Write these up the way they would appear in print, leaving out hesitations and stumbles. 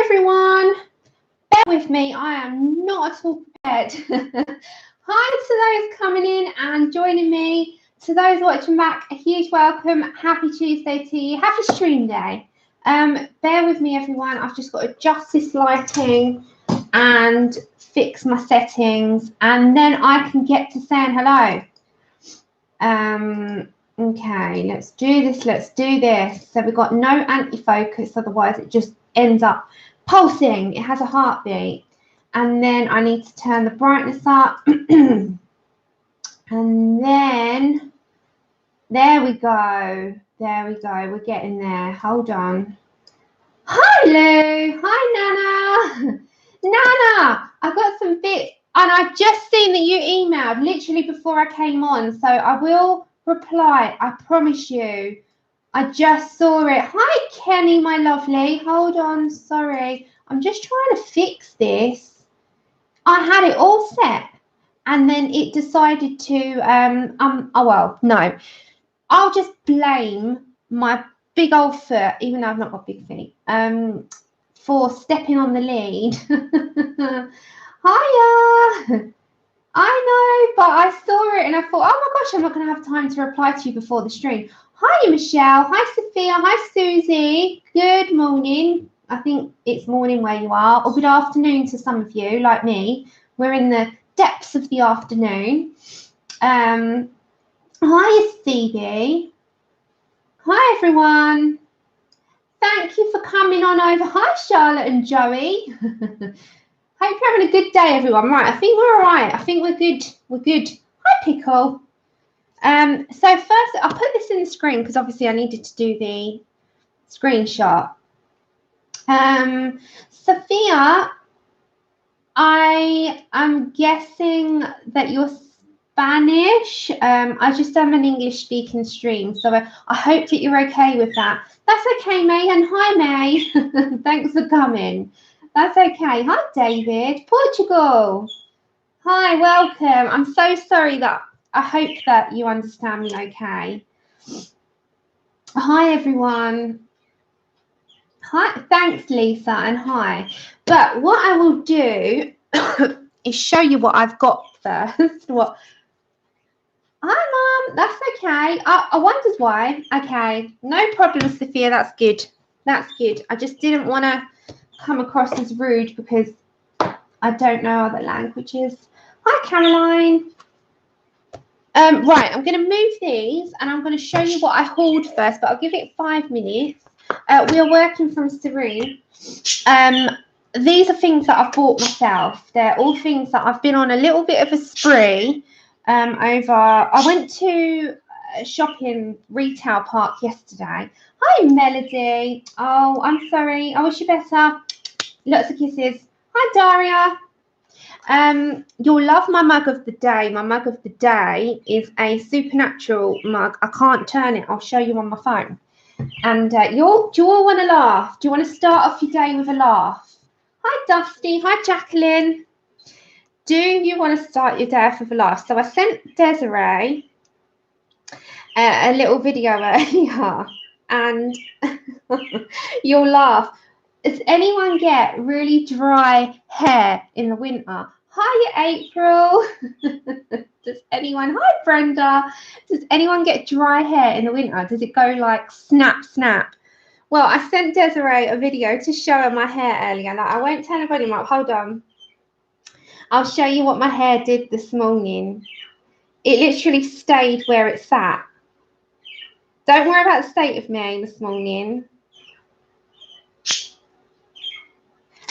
everyone. Bear with me, I am not at all prepared. Hi to those coming in and joining me. To those watching back, a huge welcome. Happy Tuesday to you. Happy stream day. Bear with me, everyone. I've just got to adjust this lighting and fix my settings, and then I can get to saying hello. Okay, let's do this. Let's do this. So we've got no anti-focus, otherwise it just ends up pulsing. It has a heartbeat. And then I need to turn the brightness up. And then there we go. There we go. We're getting there. Hold on. Hi, Lou. Hi, Nana. Nana, I've got some bits, and I've just seen that you emailed literally before I came on. So I will reply. I promise you. I just saw it. Hi, Kenny, my lovely. Hold on. Sorry. I'm just trying to fix this. I had it all set, and then it decided to, oh, well, no. I'll just blame my big old foot, even though I've not got big feet, for stepping on the lead. Hiya. I know, but I saw it and I thought, oh my gosh, I'm not going to have time to reply to you before the stream. Hi, Michelle. Hi, Sophia. Hi, Susie. Good morning. I think it's morning where you are, or good afternoon to some of you, like me. We're in the depths of the afternoon. Hi, Stevie. Hi, everyone. Thank you for coming on over. Hi, Charlotte and Joey. Hope you're having a good day, everyone. Right, I think we're all right. I think we're good. We're good. Hi, Pickle. So first, I'll put this in the screen because obviously I needed to do the screenshot. Sophia, I am guessing that you're Spanish. I just am an English speaking stream, so I hope that you're okay with that. That's okay, May, and hi, May. Thanks for coming. That's okay. Hi, David. Portugal. Hi, welcome. I'm so sorry that I hope that you understand me okay. Hi, everyone. Hi, thanks, Lisa, and hi. But what I will do is show you what I've got first. What? Hi, Mum. That's okay. I wondered why. Okay, no problem, Sophia. That's good. That's good. I just didn't want to come across as rude because I don't know other languages. Hi, Caroline. Right, I'm going to move these and I'm going to show you what I hauled first, but I'll give it 5 minutes. We are working from Serene. These are things that I've bought myself. They're all things that I've been on a little bit of a spree over. I went to a shopping retail park yesterday. Hi, Melody. Oh, I'm sorry. I wish you better. Lots of kisses. Hi, Daria. You'll love my mug of the day. My mug of the day is a supernatural mug. I can't turn it. I'll show you on my phone. And do you all want to laugh? Do you want to start off your day with a laugh? Hi, Dusty. Hi, Jacqueline. Do you want to start your day off with a laugh? So I sent Desiree a little video earlier, and you'll laugh. Does anyone get really dry hair in the winter? Hi, April. Does anyone? Hi, Brenda. Does anyone get dry hair in the winter? Does it go like snap, snap? Well, I sent Desiree a video to show her my hair earlier. Like, I won't turn the volume up. Hold on. I'll show you what my hair did this morning. It literally stayed where it sat. Don't worry about the state of me this morning.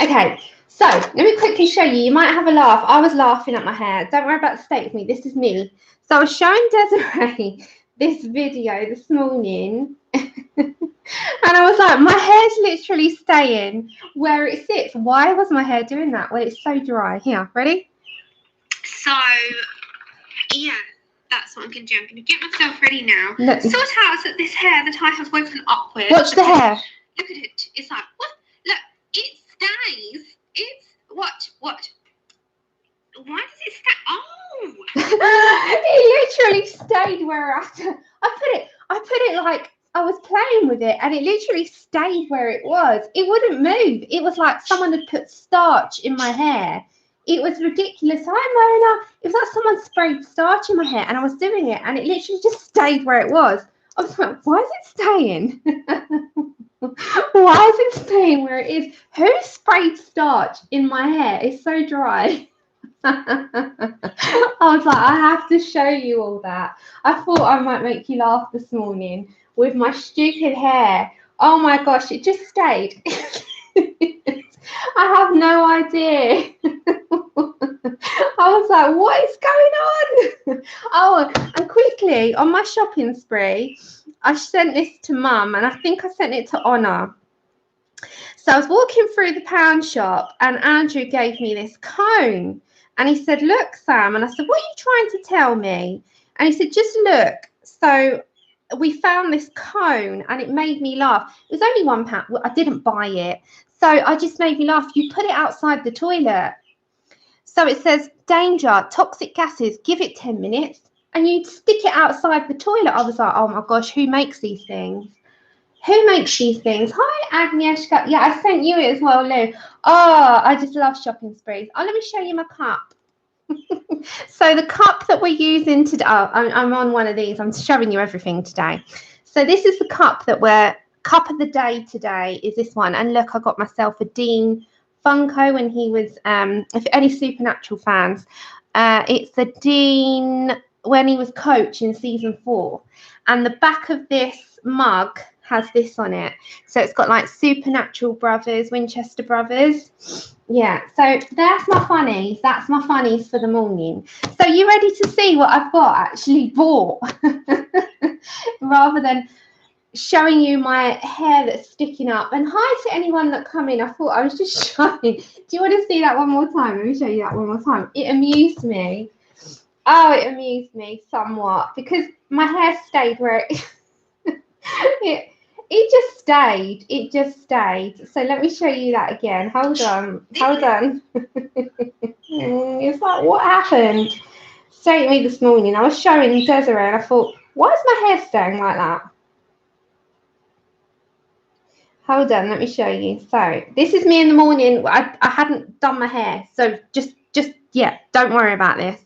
Okay, so let me quickly show you. You might have a laugh. I was laughing at my hair. Don't worry about the state of me. This is me. So I was showing Desiree this video this morning. And I was like, my hair's literally staying where it sits. Why was my hair doing that? Well, it's so dry. Here, ready? So, yeah, that's what I'm going to do. I'm going to get myself ready now. Look. Sort out that this hair that I have woken upwards. Watch the hair. Look at it. It's like, what? Look, it stays. It's, what? Why does it stay? Oh! It literally stayed where I put it like, I was playing with it and it literally stayed where it was. It wouldn't move. It was like someone had put starch in my hair. It was ridiculous. Hi, Mona. It was like someone sprayed starch in my hair and I was doing it and it literally just stayed where it was. I was like, why is it staying? Why is it staying where it is? Who sprayed starch in my hair? It's so dry. I was like, I have to show you all that. I thought I might make you laugh this morning with my stupid hair. Oh my gosh, it just stayed. I have no idea. I was like, what is going on? Oh, and quickly on my shopping spree, I sent this to Mum and I think I sent it to Honor. So I was walking through the pound shop and Andrew gave me this cone and he said, look, Sam. And I said, what are you trying to tell me? And he said, just look. So we found this cone and it made me laugh. It was only £1. I didn't buy it. So I just made me laugh. You put it outside the toilet. So it says, danger, toxic gases, give it 10 minutes. And you stick it outside the toilet. I was like, oh my gosh, who makes these things? Who makes these things? Hi, Agnieszka. Yeah, I sent you it as well, Lou. Oh, I just love shopping sprees. Oh, let me show you my cup. So the cup that we're using today, I'm on one of these. I'm showing you everything today. So this is the cup that cup of the day today is this one. And look, I got myself a Dean Funko when he was, if any Supernatural fans, it's the Dean when he was coach in season 4. And the back of this mug has this on it. So it's got like Supernatural Brothers, Winchester Brothers. Yeah, so that's my funnies. That's my funnies for the morning. So you ready to see what I've got actually bought? Rather than showing you my hair that's sticking up. And hi to anyone that come in. I thought I was just showing. Do you want to see that one more time? Let me show you that one more time. It amused me. Oh, it amused me somewhat because my hair stayed where it just stayed. It just stayed. So let me show you that again. Hold on. Hold on. It's like, what happened? Straight to me this morning. I was showing Desiree and I thought, why is my hair staying like that? Hold on, let me show you. So this is me in the morning. I hadn't done my hair. So just yeah, don't worry about this.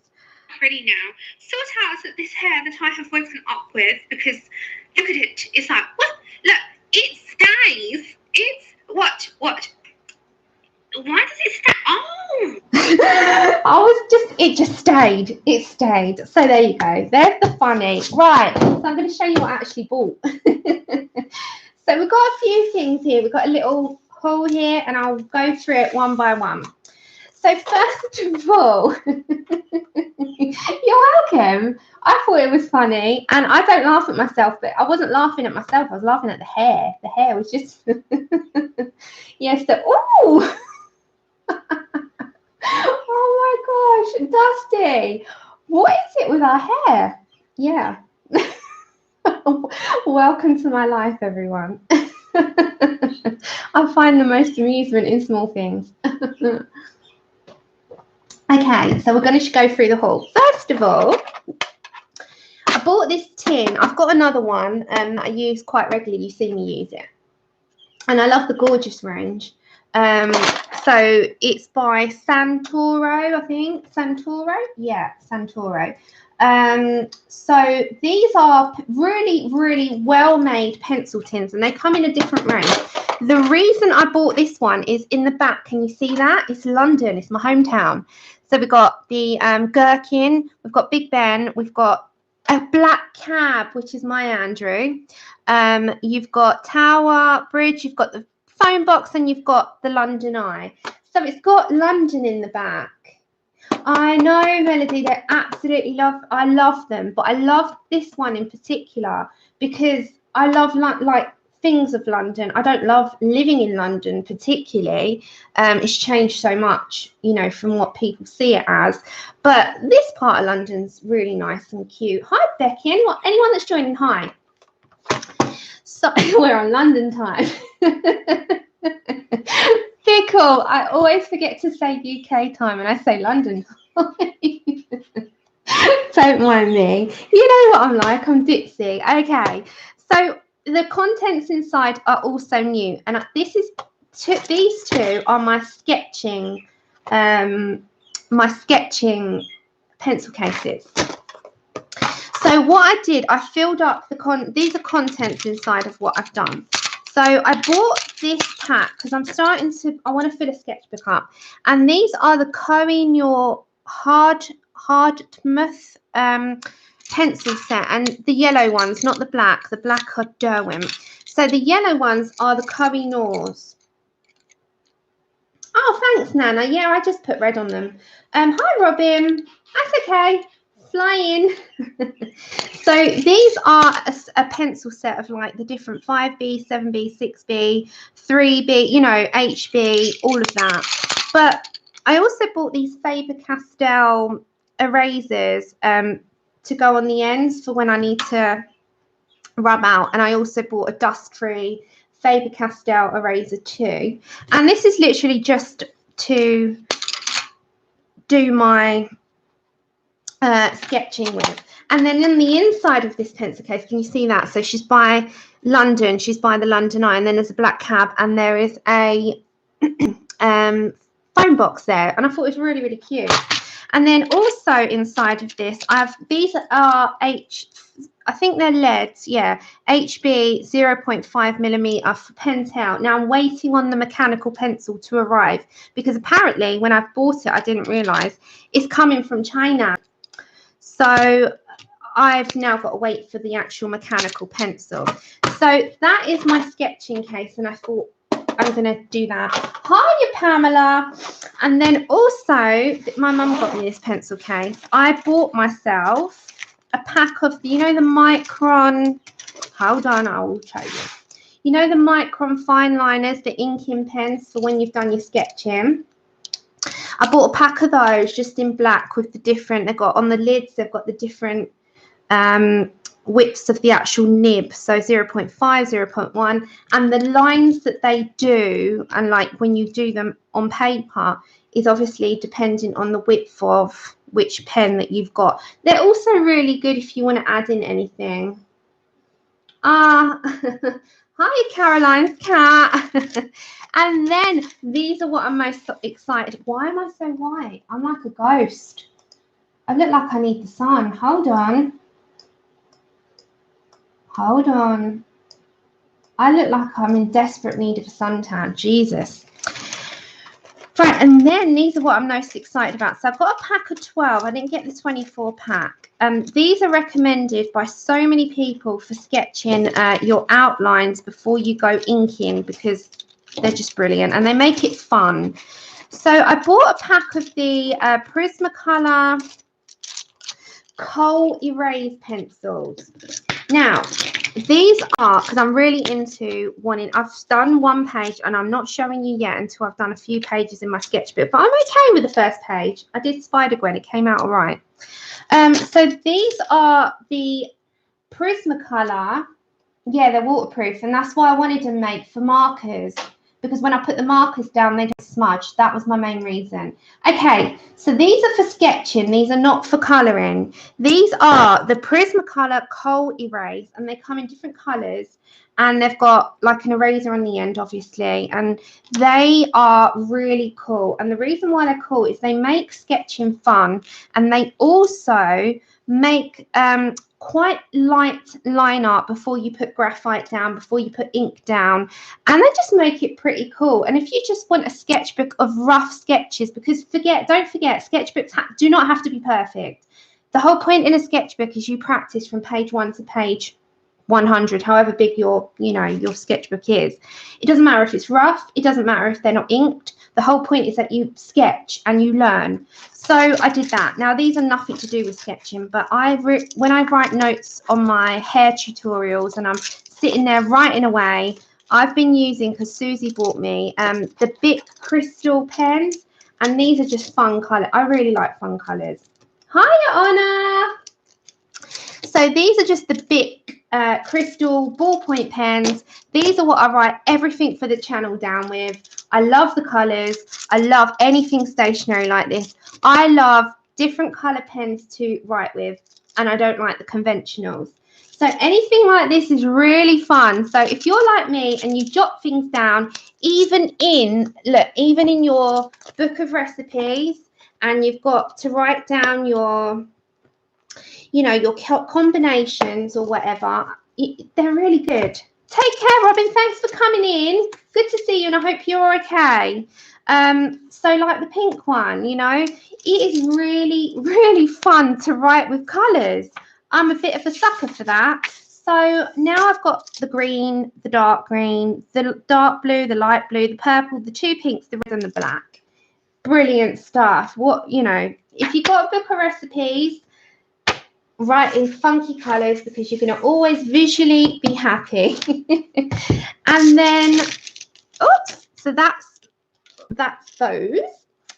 Ready now. Sort out this hair that I have woken up with because look at it. It's like, what? Look, it stays. It's what? Why does it stay? Oh, it just stayed. It stayed. So there you go. There's the funny. Right. So I'm going to show you what I actually bought. So we've got a few things here. We've got a little haul here and I'll go through it one by one. So first of all, you're welcome. I thought it was funny and I don't laugh at myself, but I wasn't laughing at myself. I was laughing at the hair. The hair was just, yes. So, oh, oh my gosh, Dusty. What is it with our hair? Yeah. Welcome to my life, everyone. I find the most amusement in small things. Okay, so we're going to go through the haul. First of all, I bought this tin. I've got another one that I use quite regularly. You see me use it. And I love the Gorgeous range. So it's by Santoro, I think. Santoro? Yeah, Santoro. So these are really, really well-made pencil tins and they come in a different range. The reason I bought this one is in the back. Can you see that? It's London. It's my hometown. So we've got the Gherkin, we've got Big Ben, we've got a black cab, which is my Andrew. You've got Tower Bridge, you've got the phone box, and you've got the London Eye. So it's got London in the back. I know, Melody, they absolutely I love them, but I love this one in particular because I love like things of London. I don't love living in London particularly. It's changed so much, you know, from what people see it as. But this part of London's really nice and cute. Hi, Becky. Anyone that's joining, hi. So we're on London time. Fickle. I always forget to say UK time and I say London time. Don't mind me. You know what I'm like. I'm ditzy. Okay. So the contents inside are also new, and this is these two are my sketching pencil cases. So what I did, I filled up these are contents inside of what I've done. So I bought this pack because I want to fill a sketchbook up, and these are the Koh-i-Noor Hardtmuth pencil set, and the yellow ones, not the black. The black are Derwent. So the yellow ones are the Koh-i-Noors. Oh, thanks, Nana. Yeah, I just put red on them. Hi, Robin. That's okay. Flying. So these are a pencil set of like the different 5B, 7B, 6B, 3B, you know, HB, all of that. But I also bought these Faber-Castell erasers to go on the ends for when I need to rub out. And I also bought a dust-free Faber-Castell eraser too. And this is literally just to do my sketching with. And then in the inside of this pencil case, can you see that? So she's by London, she's by the London Eye, and then there's a black cab, and there is a phone box there, and I thought it was really, really cute. And then also inside of this, these are I think they're leads, yeah, HB 0.5mm for Pentel. Now I'm waiting on the mechanical pencil to arrive, because apparently when I've bought it, I didn't realise it's coming from China. So I've now got to wait for the actual mechanical pencil. So that is my sketching case, and I thought I'm going to do that. Hiya, Pamela. And then also, my mum got me this pencil case. I bought myself a pack of, you know, the Micron, hold on, I will show you. You know the Micron fine liners, the inking pens for when you've done your sketching? I bought a pack of those just in black with the different, they've got on the lids, they've got the different widths of the actual nib, so 0.5, 0.1, and the lines that they do, and like when you do them on paper, is obviously dependent on the width of which pen that you've got. They're also really good if you want to add in anything. Hi, Caroline's cat. And then these are what I'm most excited. Why am I so white? I'm like a ghost. I look like I need the sun. Hold on. Hold on. I look like I'm in desperate need of a suntan. Jesus. Right, and then these are what I'm most excited about. So I've got a pack of 12. I didn't get the 24 pack. These are recommended by so many people for sketching your outlines before you go inking, because they're just brilliant and they make it fun. So I bought a pack of the Prismacolor Kohl Erase pencils. Now, these are, because I'm really into I've done one page and I'm not showing you yet until I've done a few pages in my sketchbook, but I'm okay with the first page. I did Spider-Gwen, it came out all right. So these are the Prismacolor. Yeah, they're waterproof, and that's why I wanted to make for markers, because when I put the markers down, they don't smudge. That was my main reason. Okay, so these are for sketching. These are not for colouring. These are the Prismacolor Kohl Erase, and they come in different colours, and they've got like an eraser on the end, obviously, and they are really cool. And the reason why they're cool is they make sketching fun, and they also make quite light line art before you put graphite down, before you put ink down, and they just make it pretty cool. And if you just want a sketchbook of rough sketches, because don't forget, sketchbooks do not have to be perfect. The whole point in a sketchbook is you practice from page 1 to page 100, however big your sketchbook is. It doesn't matter if it's rough, it doesn't matter if they're not inked. The whole point is that you sketch and you learn. So I did that. Now, these are nothing to do with sketching, but when I write notes on my hair tutorials and I'm sitting there writing away, I've been using, because Susie bought me, the Bic Crystal pens, and these are just fun colours. I really like fun colours. Hiya, Anna. So these are just the Bic Crystal ballpoint pens. These are what I write everything for the channel down with. I love the colours. I love anything stationery like this. I love different colour pens to write with, and I don't like the conventionals. So anything like this is really fun. So if you're like me and you jot things down, even in your book of recipes, and you've got to write down your, your combinations or whatever, they're really good. Take care, Robin. Thanks for coming in. Good to see you, and I hope you're okay. So like the pink one, it is really, really fun to write with colours. I'm a bit of a sucker for that. So now I've got the green, the dark green, the dark blue, the light blue, the purple, the two pinks, the red and the black. Brilliant stuff. If you've got a book of recipes, write in funky colours because you're going to always visually be happy. And then, so that's those.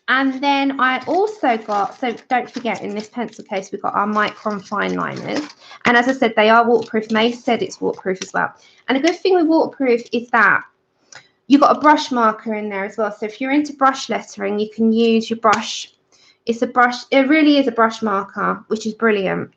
And then I also got, so don't forget, in this pencil case we've got our Micron fine liners, and as I said, they are waterproof. May said it's waterproof as well. And the good thing with waterproof is that you've got a brush marker in there as well. So if you're into brush lettering, you can use your brush. It really is a brush marker, which is brilliant.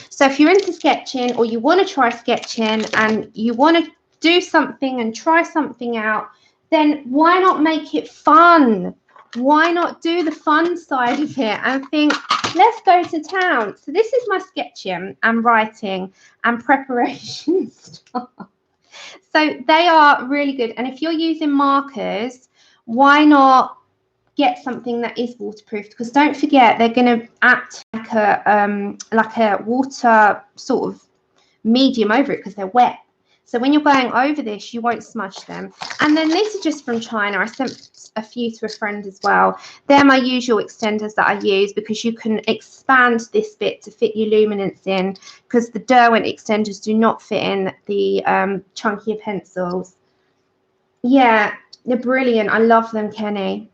So if you're into sketching, or you want to try sketching and you want to do something and try something out, then why not make it fun? Why not do the fun side of it and think, let's go to town? So this is my sketching and writing and preparation stuff. So they are really good. And if you're using markers, why not get something that is waterproof? Because don't forget, they're going to act like a water sort of medium over it because they're wet. So when you're going over this, you won't smudge them. And then these are just from China. I sent a few to a friend as well. They're my usual extenders that I use because you can expand this bit to fit your luminance in, because the Derwent extenders do not fit in the chunkier pencils. Yeah, they're brilliant. I love them, Kenny.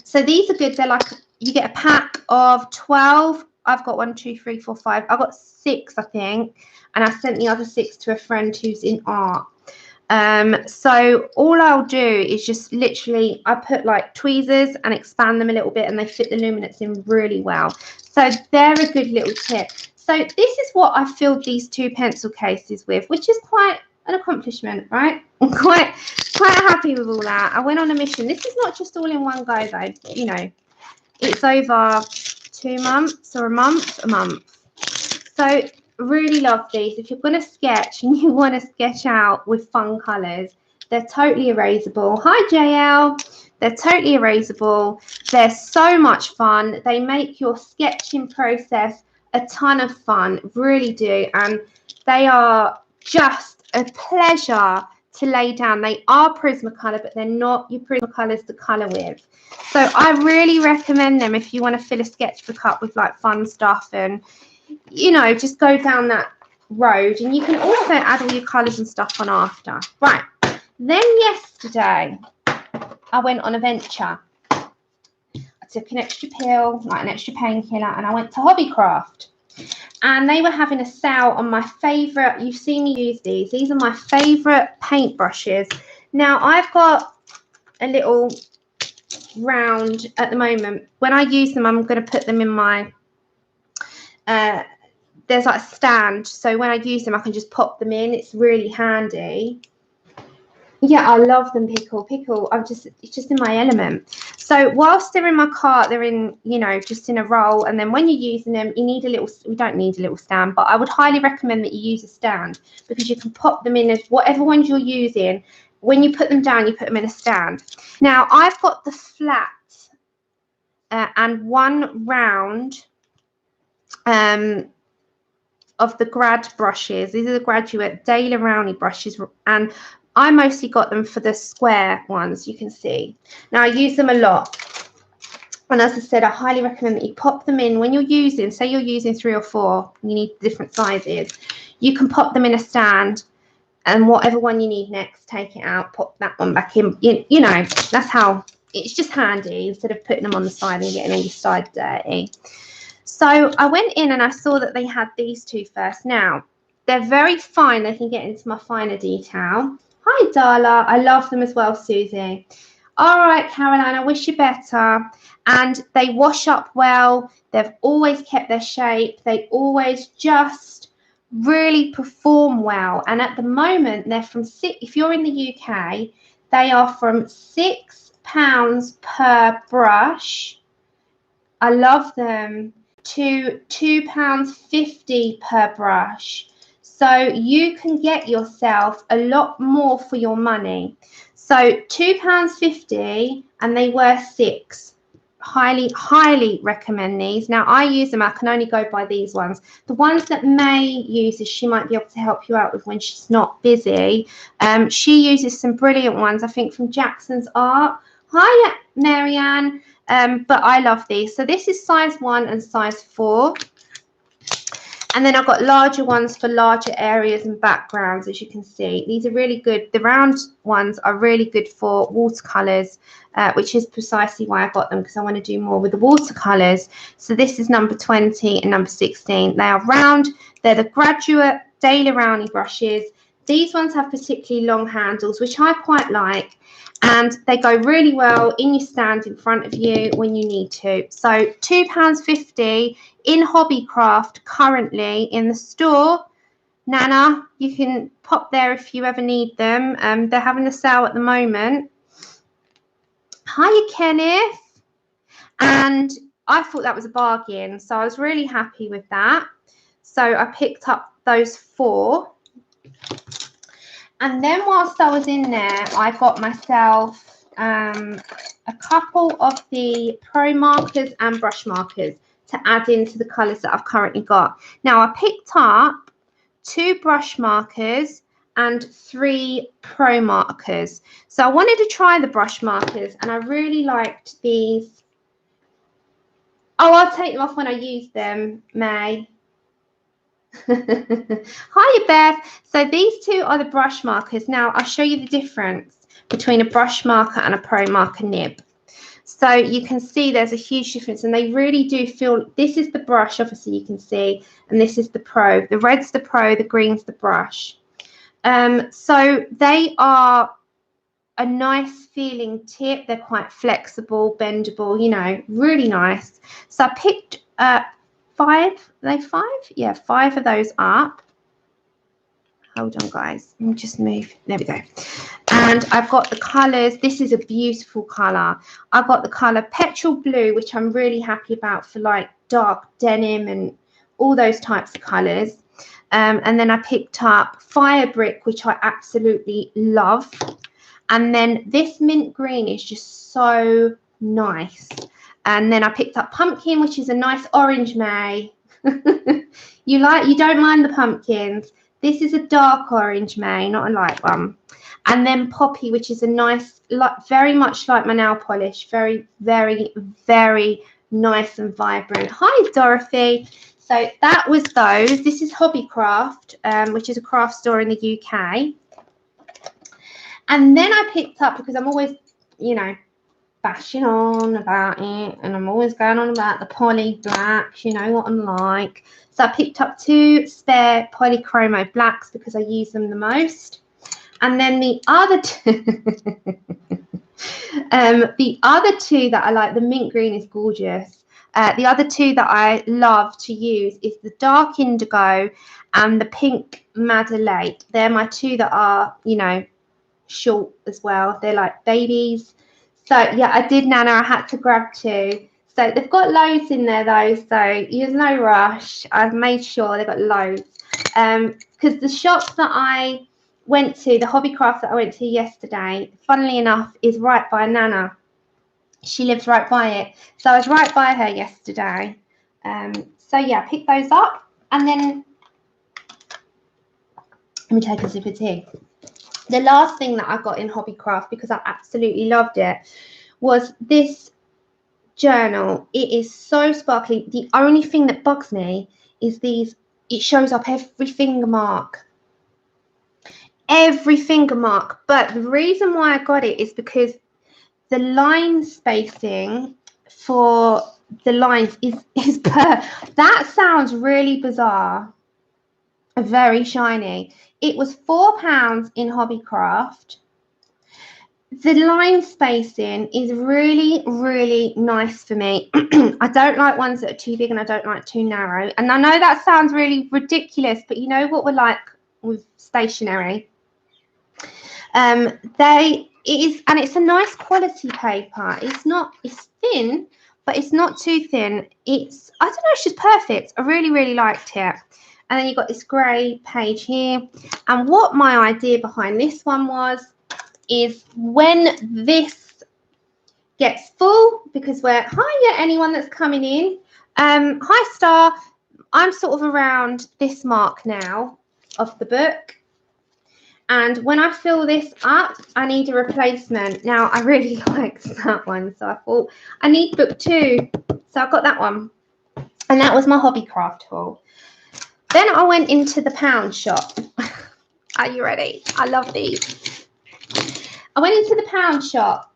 So these are good. They're like, you get a pack of 12. I've got 1, 2, 3, 4, 5. I've got 6, I think. And I sent the other 6 to a friend who's in art. So all I'll do is just literally, I put like tweezers and expand them a little bit, and they fit the luminance in really well. So they're a good little tip. So this is what I filled these 2 pencil cases with, which is quite an accomplishment, right? I'm quite happy with all that. I went on a mission. This is not just all in one go though, it's over 2 months or a month. So really love these. If you're going to sketch and you want to sketch out with fun colours, they're totally erasable. Hi JL. They're totally erasable. They're so much fun. They make your sketching process a ton of fun, really do. And they are just a pleasure to lay down. They are Prismacolor, but they're not your Prismacolors to colour with. So I really recommend them if you want to fill a sketchbook up with like fun stuff and just go down that road. And you can also add all your colours and stuff on after. Right, then yesterday I went on a venture. I took an extra pill, like an extra painkiller, and I went to Hobbycraft. And they were having a sale on my favourite, you've seen me use these. These are my favourite paint brushes. Now I've got a little round at the moment. When I use them, I'm going to put them in my there's like a stand, so when I use them I can just pop them in. It's really handy. Yeah, I love them. Pickle, it's just in my element. So whilst they're in my cart, they're in, just in a roll. And then when you're using them, we don't need a little stand, but I would highly recommend that you use a stand, because you can pop them in as whatever ones you're using. When you put them down, you put them in a stand. Now I've got the flat and one round of the grad brushes. These are the graduate Daler ROWNEY brushes, and I mostly got them for the square ones, you can see. Now I use them a lot, and as I said, I highly recommend that you pop them in when you're using, say you're using 3 or 4, you need different sizes, you can pop them in a stand, and whatever one you need next, take it out, pop that one back in. That's how, it's just handy instead of putting them on the side and getting all your side dirty. So I went in and I saw that they had these 2 first. Now they're very fine, they can get into my finer detail. Hi Darla, I love them as well, Susie. All right, Caroline, I wish you better. And they wash up well. They've always kept their shape. They always just really perform well. And at the moment, they're from if you're in the UK, they are from £6 per brush. I love them, to £2.50 per brush. So you can get yourself a lot more for your money. So £2.50 and they were £6. Highly recommend these. Now I use them, I can only go by these ones. The ones that May uses, she might be able to help you out with when she's not busy. She uses some brilliant ones, I think from Jackson's Art. Hi Marianne. But I love these. So this is size 1 and size 4. And then I've got larger ones for larger areas and backgrounds, as you can see. These are really good. The round ones are really good for watercolours, which is precisely why I got them, because I want to do more with the watercolours. So this is number 20 and number 16. They are round. They're the Graduate Daily ROWNEY brushes. These ones have particularly long handles, which I quite like. And they go really well in your stand in front of you when you need to. So £2.50 in Hobbycraft currently in the store. Nana, you can pop there if you ever need them. They're having a sale at the moment. Hiya, Kenneth. And I thought that was a bargain, so I was really happy with that. So I picked up those 4. And then whilst I was in there, I got myself a couple of the Promarkers and Brushmarkers to add into the colours that I've currently got. Now, I picked up 2 Brushmarkers and 3 Promarkers. So I wanted to try the Brushmarkers, and I really liked these. Oh, I'll take them off when I use them, May. Hiya, Beth. So these 2 are the brush markers. Now I'll show you the difference between a brush marker and a pro marker nib. So you can see there's a huge difference, and they really do feel. This is the brush, obviously you can see, and this is the pro. The red's the pro, the green's the brush. So they are a nice feeling tip. They're quite flexible, bendable, you know, really nice. So I picked 5, are they 5? Yeah, 5 of those up. Hold on, guys. Let me just move. There we go. And I've got the colours. This is a beautiful colour. I've got the colour Petrol Blue, which I'm really happy about for like dark denim and all those types of colours. And then I picked up Fire Brick, which I absolutely love. And then this mint green is just so nice. And then I picked up Pumpkin, which is a nice orange, May. You don't mind the pumpkins. This is a dark orange, May, not a light one. And then Poppy, which is a nice, very much like my nail polish. Very, very, very nice and vibrant. Hi, Dorothy. So that was those. This is Hobbycraft, which is a craft store in the UK. And then I picked up, because I'm always, you know, bashing on about it, and I'm always going on about the poly blacks, you know what I'm like. So I picked up 2 spare polychromo blacks because I use them the most. And then the other 2 the other 2 that I like, the mint green is gorgeous. The other 2 that I love to use is the dark indigo and the pink madeleine. They're my 2 that are, you know, short as well. They're like babies. So yeah, I did, Nana. I had to grab 2. So they've got loads in there though, so there's no rush. I've made sure they've got loads. Because the shop that I went to, the Hobbycraft that I went to yesterday, funnily enough, is right by Nana. She lives right by it. So I was right by her yesterday. So yeah, I picked those up. And then let me take a sip of tea. The last thing that I got in Hobbycraft, because I absolutely loved it, was this journal. It is so sparkly. The only thing that bugs me is these. It shows up every finger mark. Every finger mark. But the reason why I got it is because the line spacing for the lines is per. That sounds really bizarre. Very shiny. It was £4 in Hobbycraft. the line spacing is really, really nice for me. I don't like ones that are too big and I don't like too narrow. And I know that sounds really ridiculous, but you know what we're like with stationery? It's a nice quality paper. It's thin, but it's not too thin. I don't know, it's just perfect. I really, really liked it. And then you've got this grey page here. And what my idea behind this one is when this gets full, because hiya anyone that's coming in. Hi Star, I'm sort of around this mark now of the book. And when I fill this up, I need a replacement. Now, I really liked that one, so I thought I need book 2. So I got that one. And that was my hobbycraft haul. Then I went into the pound shop. Are you ready? I love these. I went into the pound shop.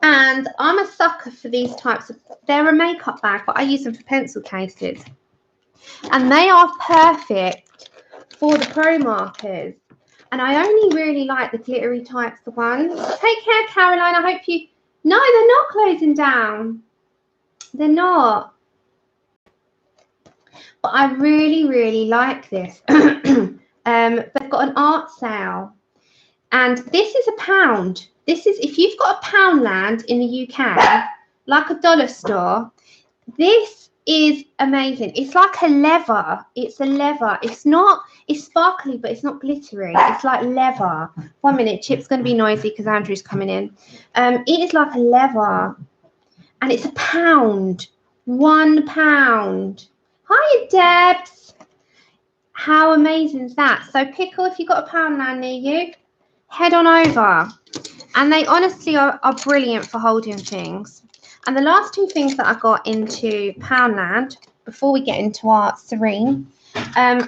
And I'm a sucker for these types of... They're a makeup bag, but I use them for pencil cases. And they are perfect for the Promarkers. And I only really like the glittery types of ones. Take care, Caroline. I hope you... No, they're not closing down. They're not. But I really, really like this. They've got an art sale. And this is £1. This is, if you've got a Poundland in the UK, like a dollar store, this is amazing. It's like a leather. It's a leather. It's sparkly, but it's not glittery. It's like leather. 1 minute, Chip's going to be noisy because Andrew's coming in. It is like a leather. And it's £1. £1. Hiya, Debs. How amazing is that? So, Pickle, if you've got a Poundland near you, head on over. And they honestly are brilliant for holding things. And the last 2 things that I got into Poundland, before we get into our Serene, I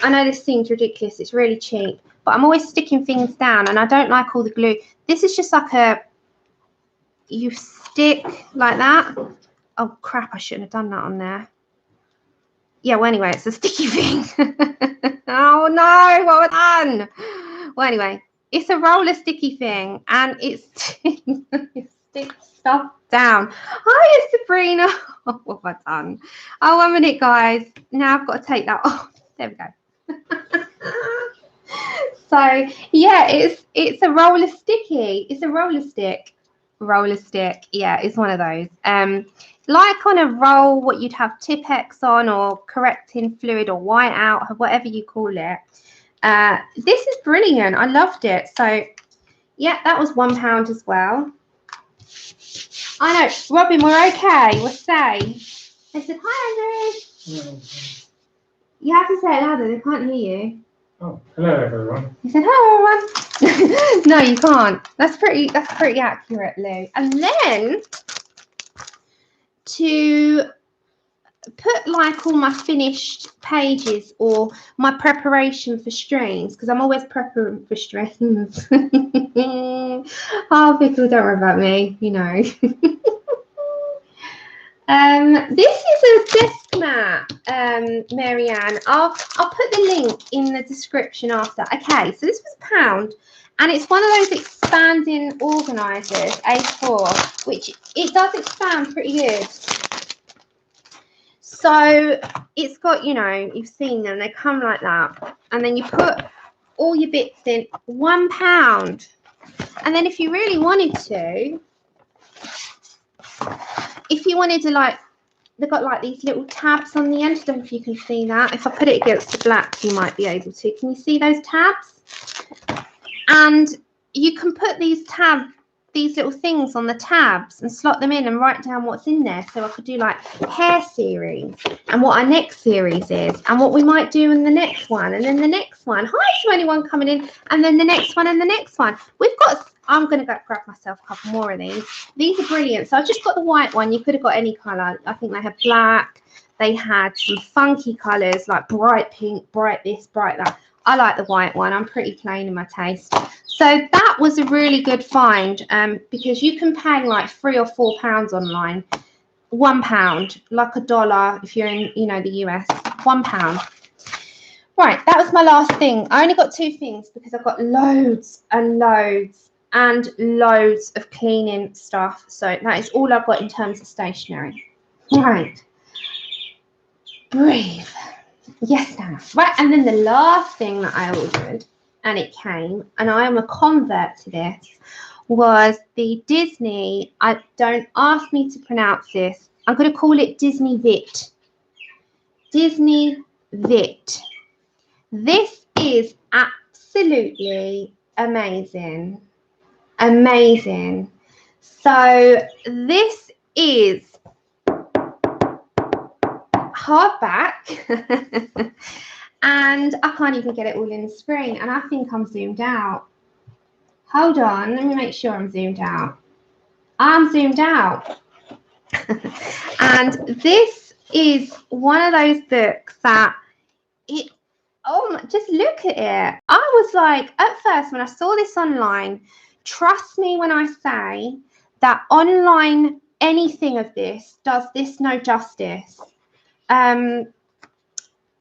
know this seems ridiculous, it's really cheap, but I'm always sticking things down and I don't like all the glue. This is just like you stick like that. Oh crap, I shouldn't have done that on there. Yeah, well anyway, it's a sticky thing. Oh no, what have I done? Well anyway, it's a roller sticky thing and it sticks stuff down. Hiya, Sabrina. Oh, what have I done? Oh, 1 minute, guys. Now I've got to take that off. There we go. So yeah, it's a roller sticky. It's a roller stick. Roller stick. Yeah, it's one of those. Like on a roll, what you'd have Tipex on or correcting fluid or white out, whatever you call it. This is brilliant. I loved it. So yeah, that was £1 as well. I know, Robin, we're okay. We're safe. I said, hi, Andrew. Yeah. You have to say it louder. They can't hear you. Oh, hello, everyone. You said, hello, everyone. No, you can't. That's pretty accurate, Lou. And then to put like all my finished pages or my preparation for streams, because I'm always preparing for streams. Oh, Pickle, don't worry about me, you know. This is a desk mat, Marianne. I'll put the link in the description after. Okay, so this was £1, and it's one of those expanding organisers, A4, which it does expand pretty good. So it's got, you know, you've seen them, they come like that, and then you put all your bits in. £1. And then if you really wanted to, like, they've got like these little tabs on the end. I don't know if you can see that. If I put it against the black, you might be able to. Can you see those tabs? And you can put these little things on the tabs and slot them in and write down what's in there. So I could do like hair series and what our next series is and what we might do in the next one and then the next one. Hi to anyone coming in, and then the next one and the next one. I'm going to go grab myself a couple more of these. These are brilliant. So I've just got the white one. You could have got any colour. I think they had black. They had some funky colours like bright pink, bright this, bright that. I like the white one. I'm pretty plain in my taste. So that was a really good find because you can pay like £3 or £4 online. £1, like $1 if you're in, you know, the US. £1. Right, that was my last thing. I only got 2 things because I've got loads and loads and loads of cleaning stuff. So that is all I've got in terms of stationery. Right. Breathe. Yes, now. Right, and then the last thing that I ordered, and it came, and I am a convert to this, was the Disney, don't ask me to pronounce this, I'm going to call it Disney Vit. Disney Vit. This is absolutely amazing. Amazing. So this is hardback and I can't even get it all in the screen, and I think I'm zoomed out. Hold on, let me make sure I'm zoomed out. I'm zoomed out. And this is one of those books that just look at it. I was like, at first when I saw this online, trust me when I say that online anything of this does this no justice.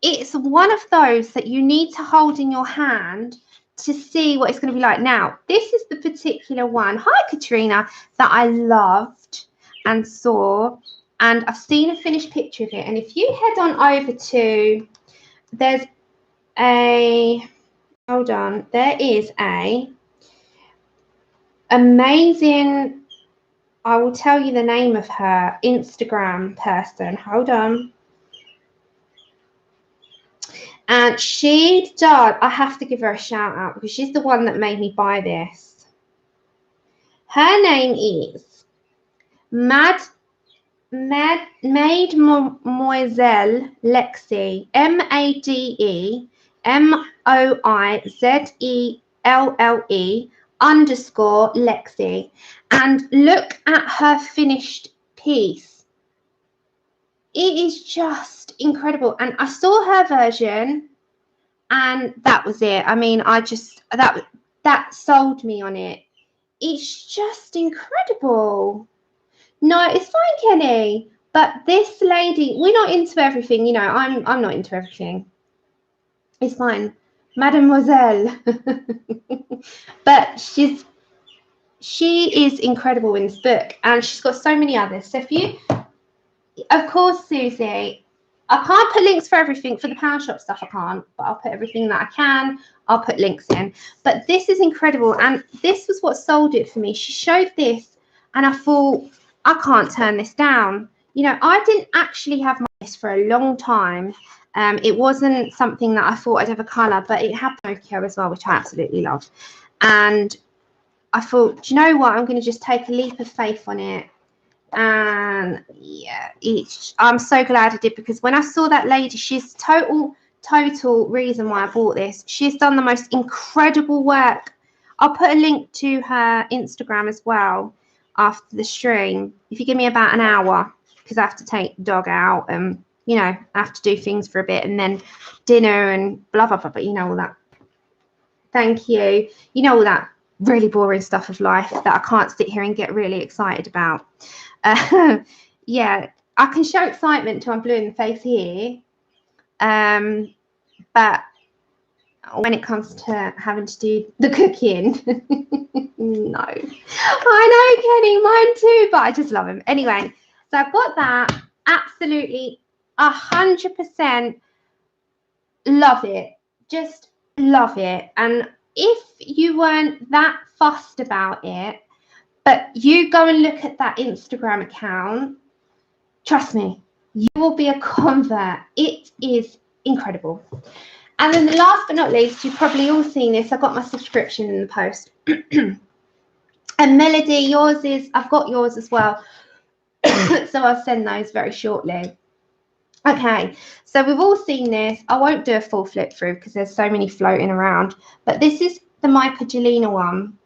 It's one of those that you need to hold in your hand to see what it's going to be like. Now, this is the particular one, hi Katrina, that I loved and saw, and I've seen a finished picture of it. And if you head on over to, there is a amazing, I will tell you the name of her Instagram person. Hold on. And she does, I have to give her a shout out because she's the one that made me buy this. Her name is Mademoiselle Lexi, MADEMOIZELLE_Lexi. And look at her finished piece. It is just incredible. And I saw her version and that was it. I mean, that sold me on it. It's just incredible. No, it's fine, Kenny. But this lady, we're not into everything, you know. I'm not into everything. It's fine, Mademoiselle. But she is incredible in this book, and she's got so many others. So if you, of course, Susie, I can't put links for everything. For the pound shop stuff, I can't, but I'll put everything that I can. I'll put links in. But this is incredible, and this was what sold it for me. She showed this, and I thought, I can't turn this down. You know, I didn't actually have my list for a long time. It wasn't something that I thought I'd ever colour, but it had Pinocchio as well, which I absolutely love. And I thought, do you know what? I'm going to just take a leap of faith on it. And yeah, I'm so glad I did, because when I saw that lady, she's total reason why I bought this. She's done the most incredible work. I'll put a link to her Instagram as well after the stream. If you give me about an hour, because I have to take the dog out and, you know, I have to do things for a bit, and then dinner and blah, blah, blah, but you know all that. Thank you. You know all that really boring stuff of life that I can't sit here and get really excited about. Yeah, I can show excitement till I'm blue in the face here. But when it comes to having to do the cooking, no. I know, Kenny, mine too, but I just love him. Anyway, so I've got that. Absolutely 100% love it. Just love it. And if you weren't that fussed about it, but you go and look at that Instagram account, trust me, you will be a convert. It is incredible. And then the last but not least, you've probably all seen this. I got my subscription in the post. And Melody, yours is, I've got yours as well. So I'll send those very shortly. Okay, so we've all seen this. I won't do a full flip through because there's so many floating around. But this is the Michaelina one.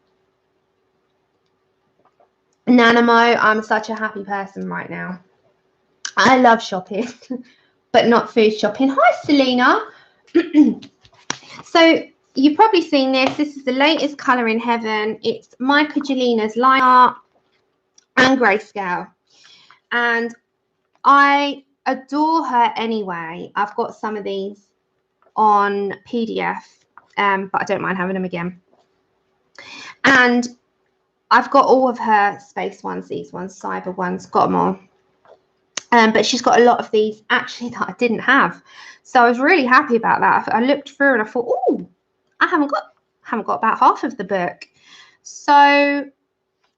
Nanamo, I'm such a happy person right now. I love shopping, but not food shopping. Hi, Selena. So you've probably seen this. This is the latest colour in heaven. It's Michaelina's line art and grayscale. And I adore her anyway. I've got some of these on PDF, but I don't mind having them again. And I've got all of her space ones, these ones, cyber ones, got them all. But she's got a lot of these actually that I didn't have. So I was really happy about that. I looked through and I thought, oh, I haven't got about half of the book. So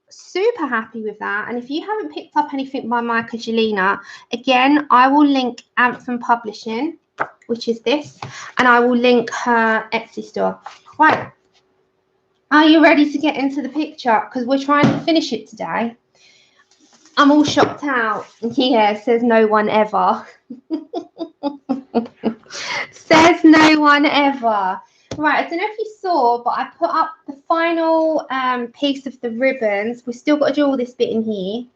super happy with that. And if you haven't picked up anything by Michaelina, again, I will link Anthem Publishing, which is this, and I will link her Etsy store. Right. Are you ready to get into the picture? Because we're trying to finish it today. I'm all shocked out. Yeah, says no one ever. Says no one ever. Right, I don't know if you saw, but I put up the final piece of the ribbons. We've still got to do all this bit in here.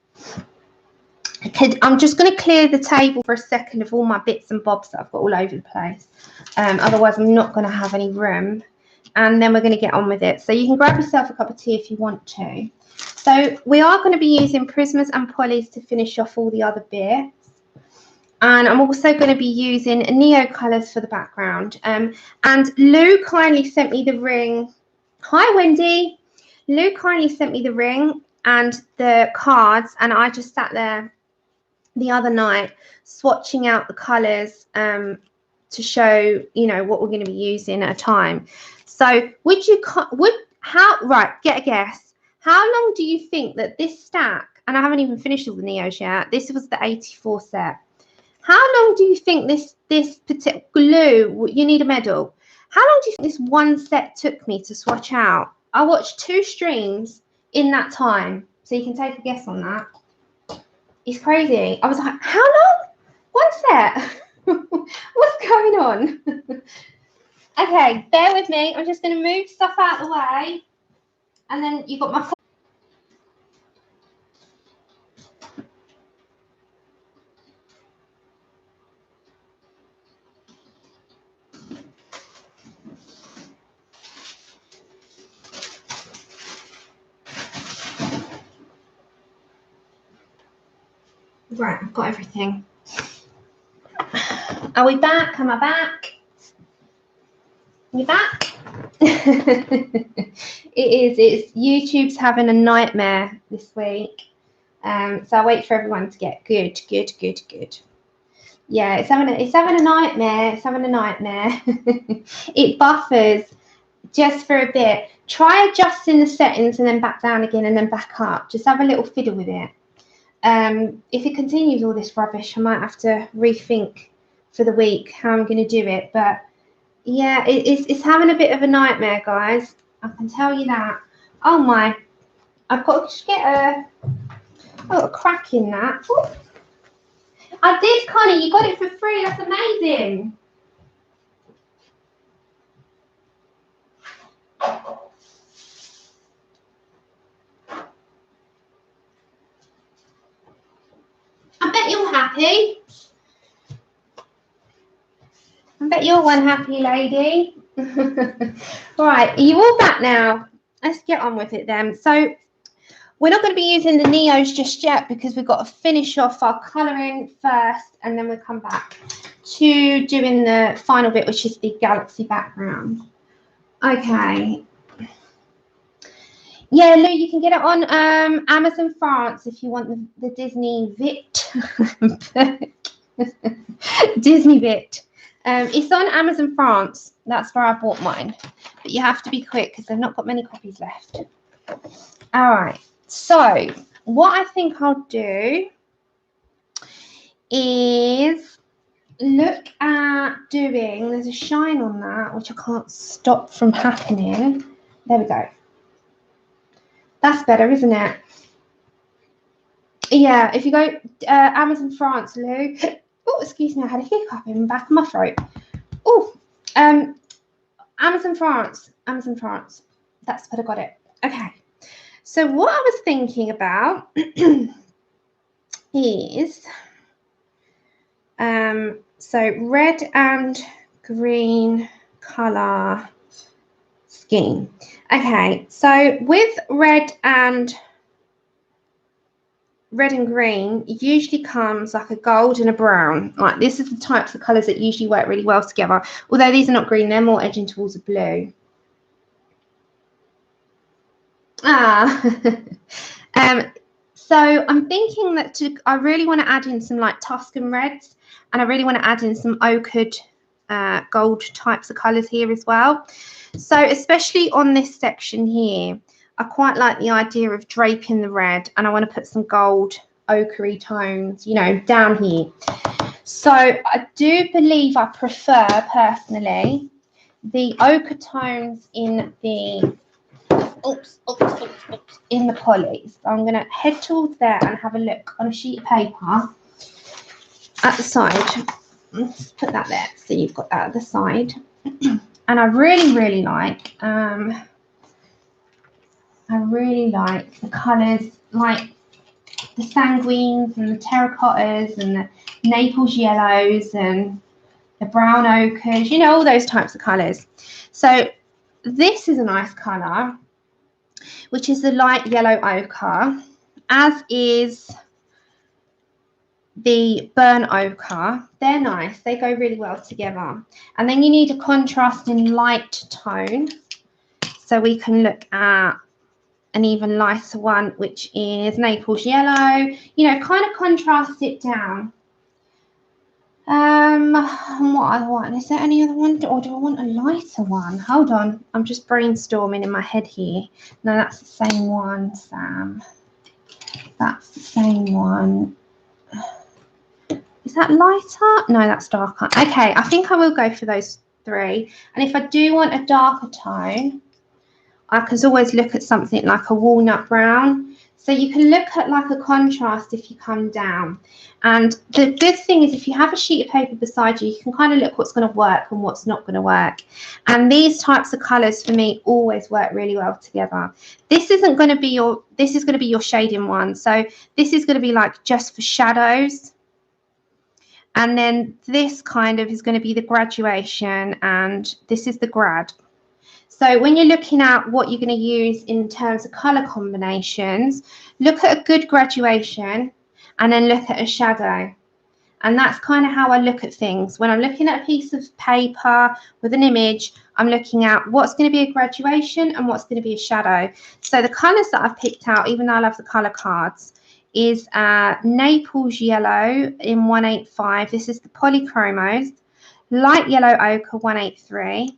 I'm just going to clear the table for a second of all my bits and bobs that I've got all over the place. Otherwise, I'm not going to have any room. And then we're going to get on with it. So you can grab yourself a cup of tea if you want to. So we are going to be using Prismas and Polys to finish off all the other bits. And I'm also going to be using Neo colours for the background. And Lou kindly sent me the ring. Hi, Wendy. Lou kindly sent me the ring and the cards. And I just sat there the other night swatching out the colours to show, you know, what we're going to be using at a time. So get a guess. How long do you think that this stack, and I haven't even finished all the Neos yet, this was the 84 set. How long do you think this particular glue, you need a medal, how long do you think this one set took me to swatch out? I watched 2 streams in that time, so you can take a guess on that. It's crazy. I was like, how long? One set? What's going on? Okay, bear with me. I'm just going to move stuff out of the way. And then you've got my... Right, I've got everything. Are we back? Am I back? You back? It's YouTube's having a nightmare this week. So I wait for everyone to get good. Yeah, it's having a nightmare. It's having a nightmare. It buffers just for a bit. Try adjusting the settings and then back down again and then back up. Just have a little fiddle with it. If it continues all this rubbish, I might have to rethink for the week how I'm going to do it. But yeah, it's having a bit of a nightmare, guys. I can tell you that. Oh my, I've got to get a crack in that. Ooh. I did, Connie. You got it for free. That's amazing. I bet you're happy. I bet you're one happy lady. Right, are you all back now? Let's get on with it then. So we're not going to be using the Neos just yet because we've got to finish off our colouring first and then we'll come back to doing the final bit, which is the galaxy background. Okay. Yeah, Lou, you can get it on Amazon France if you want the Disney Vit. Disney Vit. It's on Amazon France. That's where I bought mine. But you have to be quick because they've not got many copies left. All right. So what I think I'll do is look at doing, there's a shine on that, which I can't stop from happening. There we go. That's better, isn't it? Yeah, if you go Amazon France, Lou. Oh, excuse me, I had a hiccup in the back of my throat. Oh, Amazon France. That's what I got it. Okay. So what I was thinking about is so red and green colour scheme. Okay, so with red and green, it usually comes like a gold and a brown. Like this is the types of colours that usually work really well together. Although these are not green, they're more edging towards a blue. So I'm thinking that I really want to add in some like Tuscan reds, and I really want to add in some ochred gold types of colours here as well. So especially on this section here, I quite like the idea of draping the red, and I want to put some gold ochre tones, you know, down here. So I do believe I prefer personally the ochre tones in the in the Polys. I'm going to head towards there and have a look on a sheet of paper at the side. Let's put that there so you've got that at the side. And I really like the colours, like the sanguines and the terracottas and the Naples yellows and the brown ochres, you know, all those types of colours. So this is a nice colour, which is the light yellow ochre, as is the burnt ochre. They're nice, they go really well together. And then you need a contrasting light tone, so we can look at an even lighter one, which is Naples yellow, you know, kind of contrast it down. What other one? Is there any other one, or do I want a lighter one? Hold on, I'm just brainstorming in my head here. No, that's the same one, Sam. That's the same one. Is that lighter? No, that's darker. Okay, I think I will go for those three. And if I do want a darker tone, I can always look at something like a walnut brown. So you can look at like a contrast if you come down. And the good thing is if you have a sheet of paper beside you, you can kind of look what's going to work and what's not going to work. And these types of colours for me always work really well together. This isn't going to be your, this is going to be your shading one. So this is going to be like just for shadows. And then this kind of is going to be the graduation, and this is the grad. So when you're looking at what you're going to use in terms of colour combinations, look at a good graduation and then look at a shadow. And that's kind of how I look at things. When I'm looking at a piece of paper with an image, I'm looking at what's going to be a graduation and what's going to be a shadow. So the colours that I've picked out, even though I love the colour cards, is Naples yellow in 185. This is the polychromos. Light yellow ochre 183.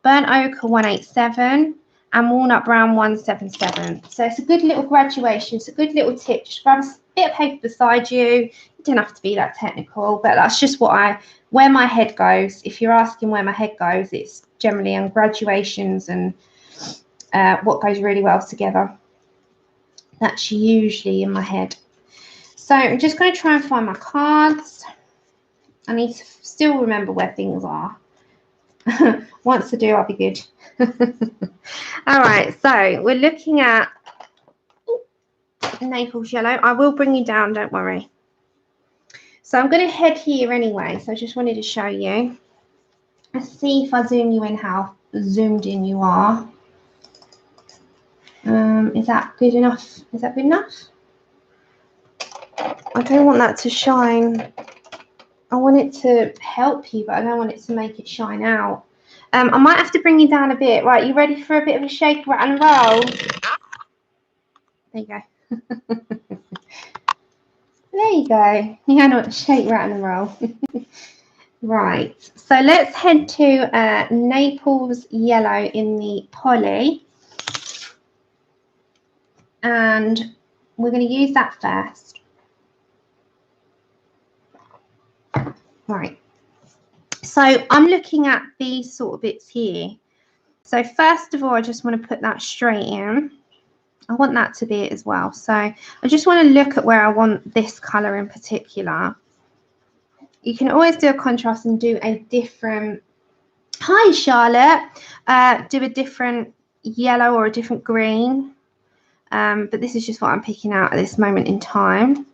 Burnt ochre 187 and walnut brown 177. So it's a good little graduation. It's a good little tip. Just grab a bit of paper beside you. It don't have to be that technical, but that's just what where my head goes. If you're asking where my head goes, it's generally on graduations and what goes really well together. That's usually in my head. So I'm just going to try and find my cards. I need to still remember where things are. Once I do, I'll be good. All right, so we're looking at Naples yellow. I will bring you down, don't worry. So I'm going to head here anyway. So I just wanted to show you. Let's see if I zoom you in, how zoomed in you are. Is that good enough? Is that good enough? I don't want that to shine. I want it to help you, but I don't want it to make it shine out. I might have to bring you down a bit. Right, you ready for a bit of a shake, rat and roll? There you go. There you go. Yeah, no, shake, rat and roll. Right, so let's head to Naples yellow in the poly. And we're going to use that first. Right. So I'm looking at these sort of bits here. So first of all, I just want to put that straight in. I want that to be it as well. So I just want to look at where I want this colour in particular. You can always do a contrast and do a different, hi Charlotte, do a different yellow or a different green. But this is just what I'm picking out at this moment in time.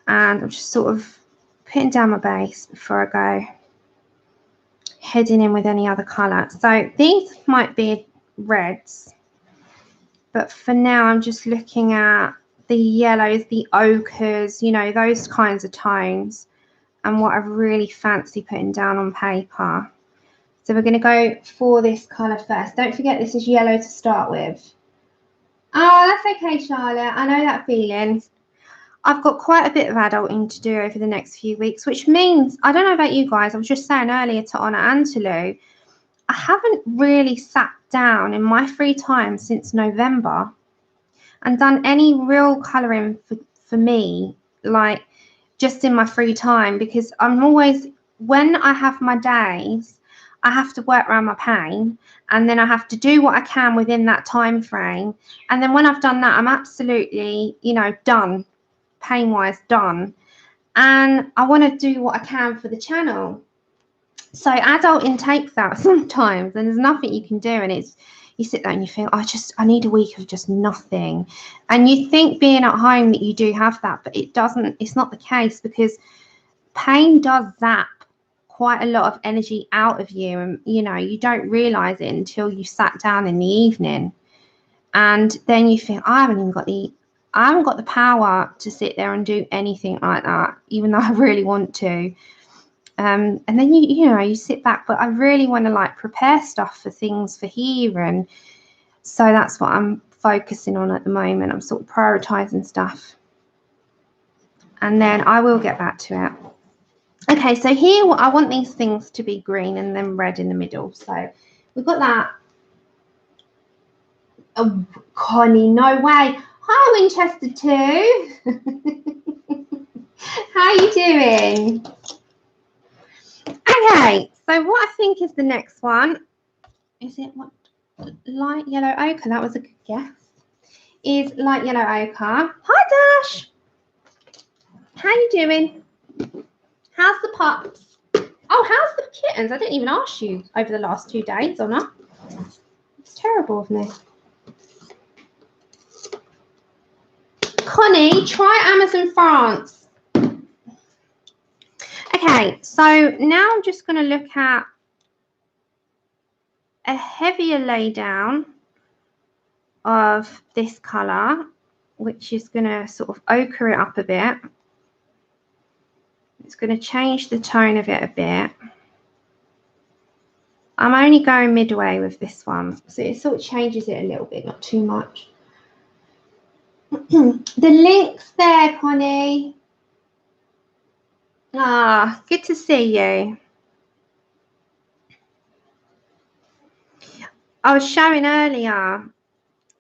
And I'm just sort of putting down my base before I go heading in with any other colour. So these might be reds, but for now I'm just looking at the yellows, the ochres, you know, those kinds of tones, and what I really fancy putting down on paper. So we're going to go for this colour first. Don't forget this is yellow to start with. Oh, that's okay, Charlotte. I know that feeling. I've got quite a bit of adulting to do over the next few weeks, which means, I don't know about you guys, I was just saying earlier to Honor and to Lou, I haven't really sat down in my free time since November and done any real colouring for me, like just in my free time, because I'm always, when I have my days, I have to work around my pain, and then I have to do what I can within that time frame. And then when I've done that, I'm absolutely, you know, done, pain-wise done. And I want to do what I can for the channel. So adulting takes that sometimes, and there's nothing you can do, and it's, you sit there and you think, I need a week of just nothing. And you think being at home that you do have that, but it doesn't, it's not the case, because pain does zap quite a lot of energy out of you, and you know, you don't realize it until you sat down in the evening, and then you think, I haven't got the power to sit there and do anything like that, even though I really want to. And then you know, you sit back, but I really want to like prepare stuff for things for here, and so that's what I'm focusing on at the moment. I'm sort of prioritizing stuff, and then I will get back to it. Okay, so here I want these things to be green and then red in the middle. So we've got that. Oh, Connie, no way. Hi, Winchester 2. How are you doing? Okay, so what I think is the next one, is it what? Light yellow ochre. That was a good guess. Is light yellow ochre. Hi, Dash. How you doing? How's the pups? Oh, how's the kittens? I didn't even ask you over the last 2 days or not. It's terrible of me. Connie, try Amazon France. Okay, so now I'm just going to look at a heavier lay down of this colour, which is going to sort of ochre it up a bit. It's going to change the tone of it a bit. I'm only going midway with this one, so it sort of changes it a little bit, not too much. The link's there, Connie. Ah, good to see you. I was showing earlier,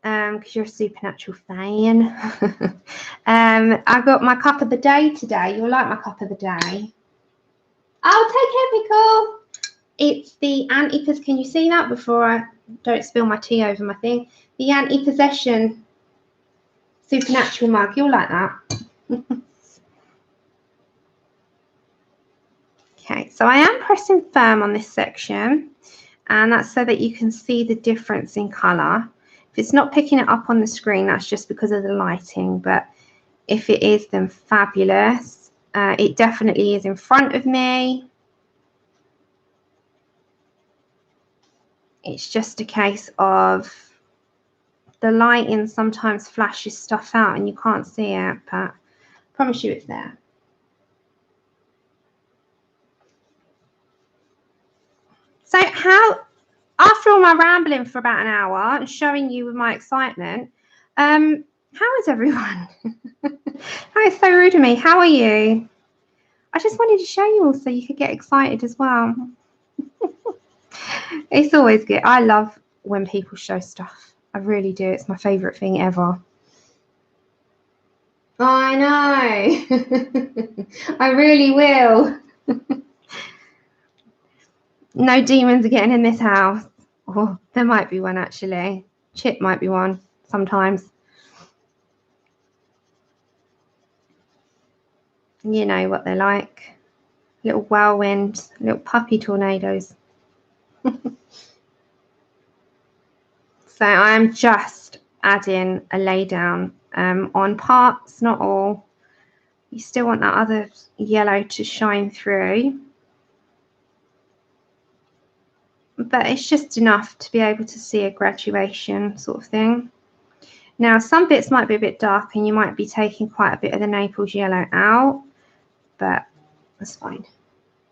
because you're a Supernatural fan. I got my cup of the day today. You'll like my cup of the day. Oh, take care, Pickle. It's the anti-possession. Can you see that before I don't spill my tea over my thing? The anti-possession Supernatural mug. You'll like that. Okay, so I am pressing firm on this section, and that's so that you can see the difference in colour. If it's not picking it up on the screen, that's just because of the lighting, but if it is, then fabulous. It definitely is in front of me. It's just a case of the lighting sometimes flashes stuff out and you can't see it, but I promise you it's there. So how, after all my rambling for about an hour and showing you with my excitement, how is everyone? That is so rude of me. How are you? I just wanted to show you all so you could get excited as well. It's always good. I love when people show stuff. I really do. It's my favourite thing ever. I know. I really will. No demons are getting in this house. Oh, there might be one actually. Chip might be one sometimes. You know what they're like. Little whirlwinds, little puppy tornadoes. So I am just adding a lay down on parts, not all. You still want that other yellow to shine through. But it's just enough to be able to see a graduation sort of thing. Now, some bits might be a bit dark and you might be taking quite a bit of the Naples yellow out, but that's fine.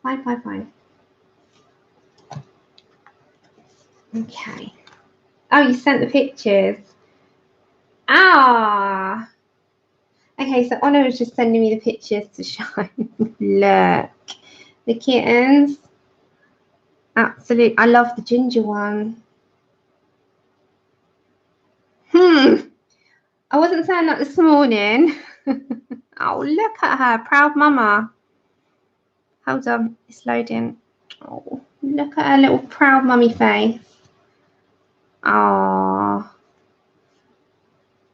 Fine. Okay. Oh, you sent the pictures. Ah. Okay, so Honor was just sending me the pictures to show. Look. The kittens. Absolutely. I love the ginger one. I wasn't saying that this morning. Oh, look at her. Proud mama. Hold on. It's loading. Oh, look at her little proud mummy face. Oh.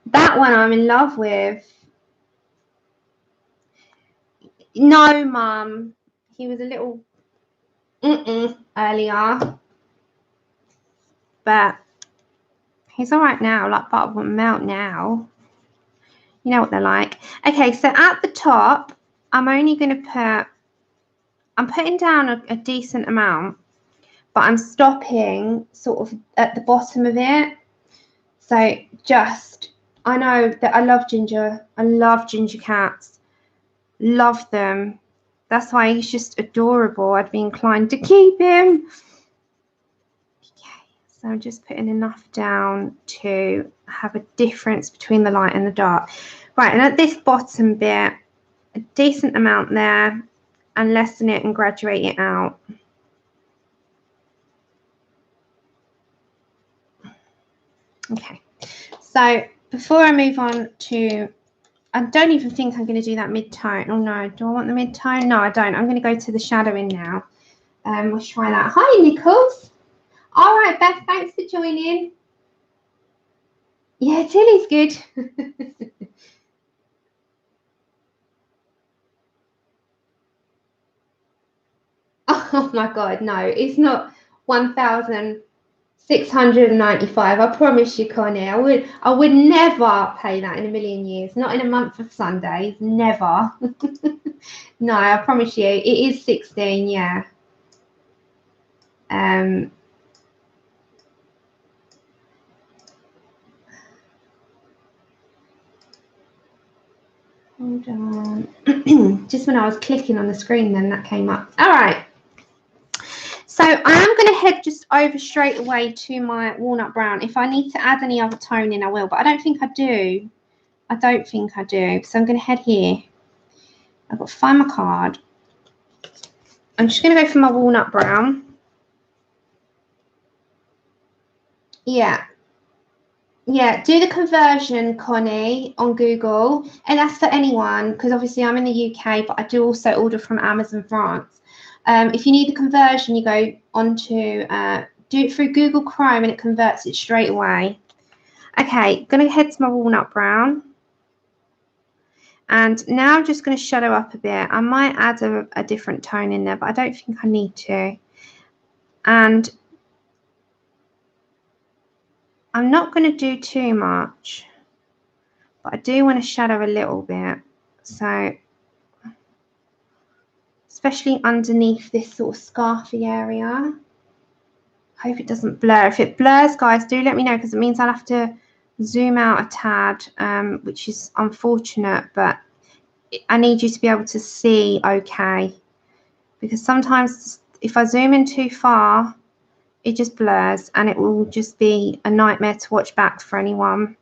That one I'm in love with. No, Mum. He was a little earlier. But he's all right now. Like butter won't melt now. You know what they're like. Okay, so at the top, I'm only going to I'm putting down a decent amount, but I'm stopping sort of at the bottom of it. So just, I know that I love Ginger. I love ginger cats. Love them. That's why he's just adorable. I'd be inclined to keep him. Okay, so I'm just putting enough down to have a difference between the light and the dark. Right, and at this bottom bit, a decent amount there, and lessen it and graduate it out. Okay, so before I move on to, I don't even think I'm going to do that mid-tone. Oh no, do I want the mid-tone? No, I don't. I'm going to go to the shadowing now. We'll try that. Hi, Nichols. All right, Beth, thanks for joining. Yeah, Tilly's good. Oh my God, no, it's not 1,695. I promise you, Connie. I would never pay that in a million years. Not in a month of Sundays. Never. No, I promise you, it is 16. Yeah. Hold on. Just when I was clicking on the screen, then that came up. All right. So I am going to head just over straight away to my walnut brown. If I need to add any other tone in, I will, but I don't think I do. I don't think I do. So I'm going to head here. I've got to find my card. I'm just going to go for my walnut brown. Yeah. Yeah, do the conversion, Connie, on Google. And that's for anyone, because obviously I'm in the UK, but I do also order from Amazon France. If you need the conversion, you go onto, do it through Google Chrome and it converts it straight away. Okay, going to head to my walnut brown. And now I'm just going to shadow up a bit. I might add a different tone in there, but I don't think I need to. And I'm not going to do too much, but I do want to shadow a little bit. So, especially underneath this sort of scarfy area. Hope it doesn't blur. If it blurs, guys, do let me know, because it means I'll have to zoom out a tad, which is unfortunate, but I need you to be able to see okay, because sometimes if I zoom in too far, it just blurs and it will just be a nightmare to watch back for anyone,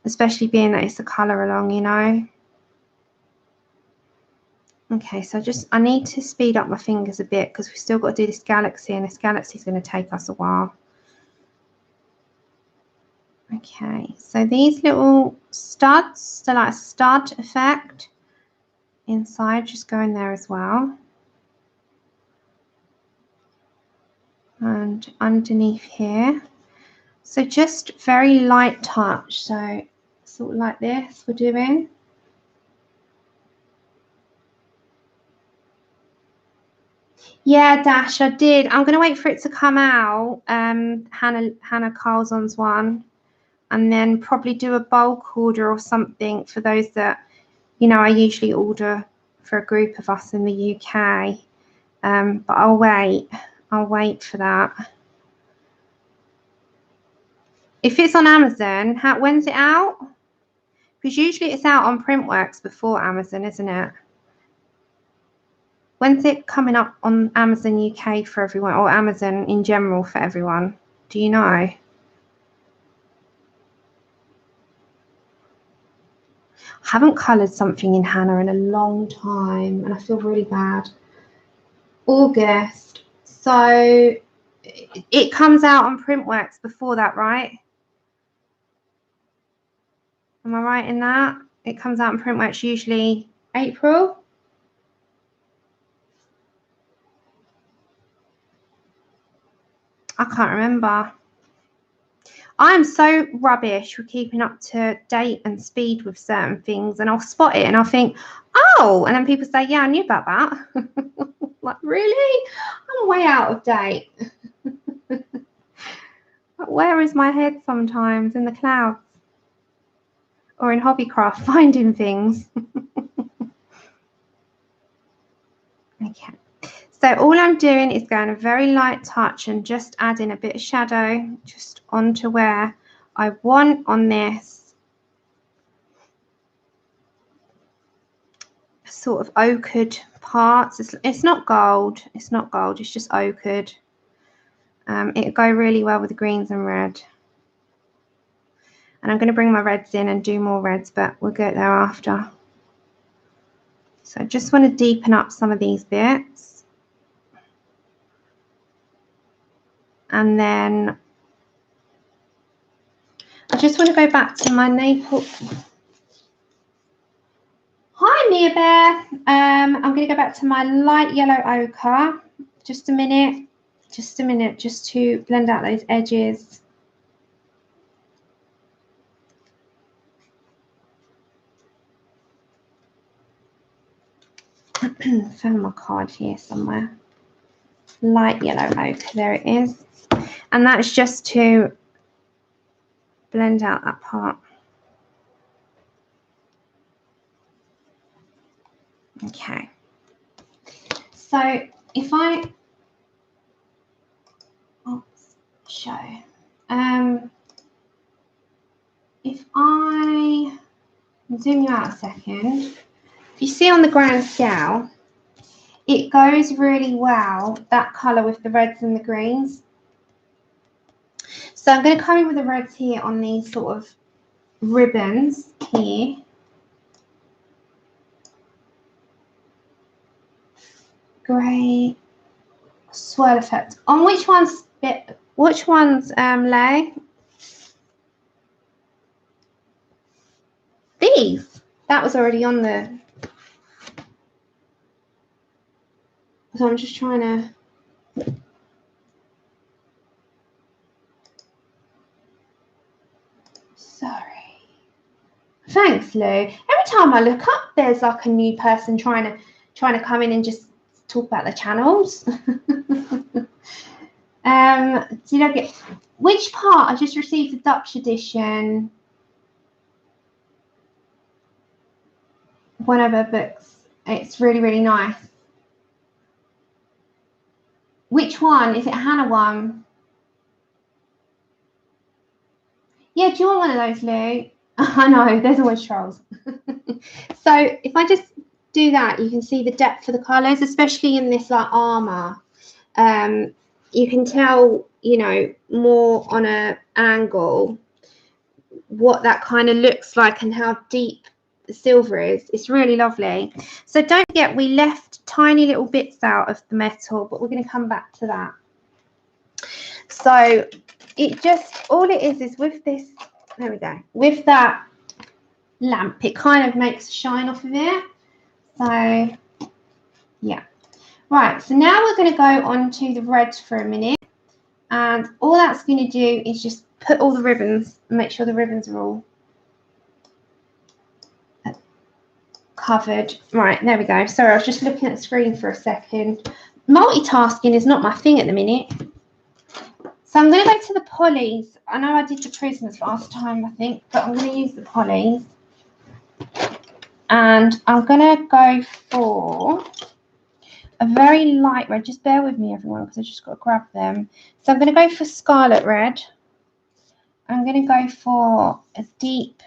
especially being that it's a colour along, you know. Okay, so I need to speed up my fingers a bit because we've still got to do this galaxy, and this galaxy is going to take us a while. Okay, so these little studs, so like a stud effect inside, just go in there as well. And underneath here. So just very light touch, so sort of like this we're doing. Yeah, Dash, I did. I'm going to wait for it to come out, Hannah Carlson's one, and then probably do a bulk order or something for those that, you know, I usually order for a group of us in the UK. But I'll wait for that. If it's on Amazon, when's it out? Because usually it's out on Printworks before Amazon, isn't it? When's it coming up on Amazon UK for everyone, or Amazon in general for everyone? Do you know? I haven't coloured something in Hannah in a long time, and I feel really bad. August. So it comes out on Printworks before that, right? Am I right in that? It comes out on Printworks usually April. I can't remember. I'm so rubbish with keeping up to date and speed with certain things, and I'll spot it and I'll think, oh, and then people say, yeah, I knew about that. Like, really? I'm way out of date. Where is my head sometimes? In the clouds or in hobbycraft finding things. Okay, so all I'm doing is going a very light touch and just adding a bit of shadow just onto where I want on this sort of ochred parts. It's not gold, it's just ochred. It'll go really well with the greens and red. And I'm going to bring my reds in and do more reds, but we'll get there after. So I just want to deepen up some of these bits. And then I just want to go back to my Naples. Hi, Mia Bear. I'm going to go back to my light yellow ochre. Just a minute, just to blend out those edges. Found my card here somewhere. Light yellow ochre, there it is. And that's just to blend out that part. Okay. So if I show, if I zoom you out a second, you see on the grand scale, it goes really well, that colour with the reds and the greens. So I'm going to come in with the reds here on these sort of ribbons here. Grey swirl effect. On which one's lay? These. That was already on the. So I'm just trying to. Sorry. Thanks, Lou. Every time I look up, there's like a new person trying to come in and just talk about the channels. Did I get which part? I just received the Dutch edition. One of her books. It's really, really nice. Which one? Is it Hannah one? Yeah, do you want one of those, Lou? I know, there's always trolls. So if I just do that, you can see the depth of the colours, especially in this like armour. You can tell, you know, more on an angle what that kind of looks like and how deep the silver is. It's really lovely. So don't forget, we left tiny little bits out of the metal, but we're going to come back to that. So it just, all it is with this, there we go, with that lamp, it kind of makes a shine off of it. So yeah. Right, so now we're going to go on to the red for a minute, and all that's going to do is just put all the ribbons and make sure the ribbons are all covered. Right, there we go. Sorry, I was just looking at the screen for a second. Multitasking is not my thing at the minute. So I'm going to go to the Polys. I know I did the Prismas last time, I think, but I'm going to use the Polys. And I'm going to go for a very light red. Just bear with me, everyone, because I just got to grab them. So I'm going to go for Scarlet Red. I'm going to go for a deep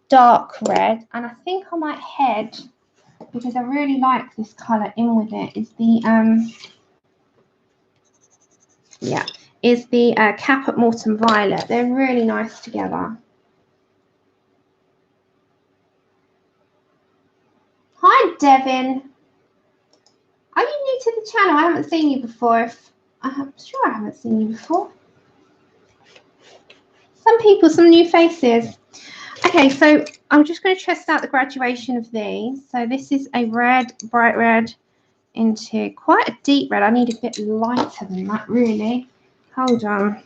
dark red, and I think I might head because I really like this colour in with it, is the Caput Mortem Violet. They're really nice together. Hi, Devin. Are you new to the channel? I haven't seen you before. I'm sure I haven't seen you before. Some people, some new faces. Okay, so I'm just going to test out the graduation of these. So this is a red, bright red into quite a deep red. I need a bit lighter than that, really. Hold on.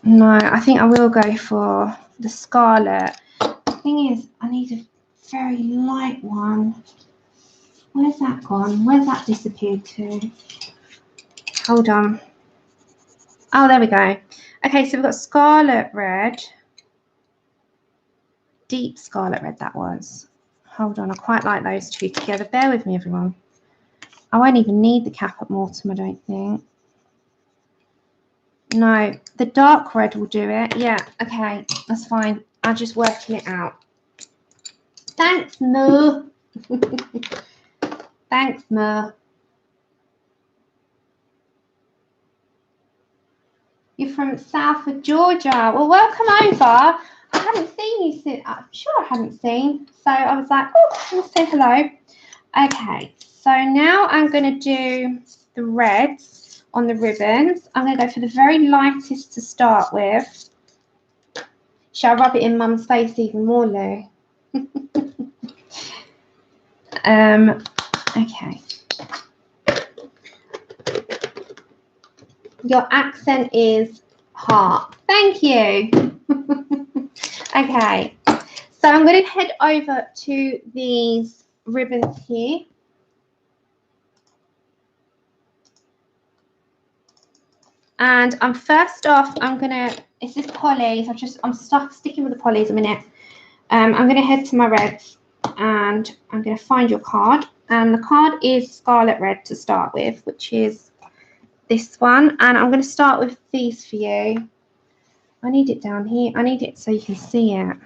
No, I think I will go for the scarlet. The thing is, I need a very light one. Where's that gone? Where's that disappeared to? Hold on. Oh, there we go. Okay, so we've got scarlet red. Deep scarlet red that was. Hold on, I quite like those two together. Bear with me, everyone. I won't even need the Caput Mortem, I don't think. No, the dark red will do it. Yeah, okay, that's fine. I'm just working it out. Thanks, Moo. Thanks, Moo. You're from south of Georgia. Well, welcome over. I haven't seen you since. I'm sure I haven't seen. So I was like, oh, let's say hello. Okay, so now I'm going to do the reds on the ribbons. I'm going to go for the very lightest to start with. Shall I rub it in Mum's face even more, Lou? Okay. Your accent is heart. Thank you. Okay, so I'm going to head over to these ribbons here. And I'm first off, I'm gonna, it's this Polys. I'm sticking with the Polys a minute. I'm gonna head to my reds and I'm gonna find your card. And the card is Scarlet Red to start with, which is this one. And I'm gonna start with these for you. I need it down here. I need it so you can see it.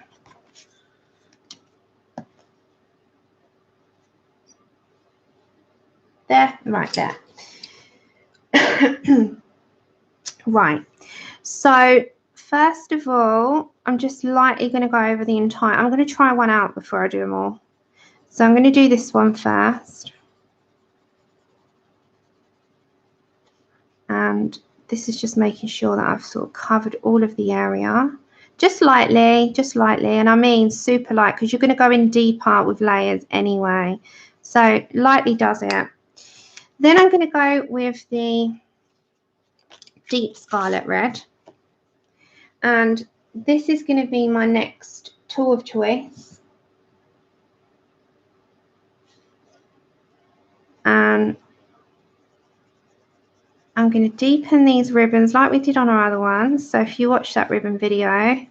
There, right there. Right, so first of all, I'm just lightly going to go over the entire, I'm going to try one out before I do them all. So I'm going to do this one first. And this is just making sure that I've sort of covered all of the area. Just lightly, and I mean super light, because you're going to go in deeper with layers anyway. So lightly does it. Then I'm going to go with the deep Scarlet Red. And this is going to be my next tool of choice. And I'm going to deepen these ribbons like we did on our other ones. So if you watch that ribbon video,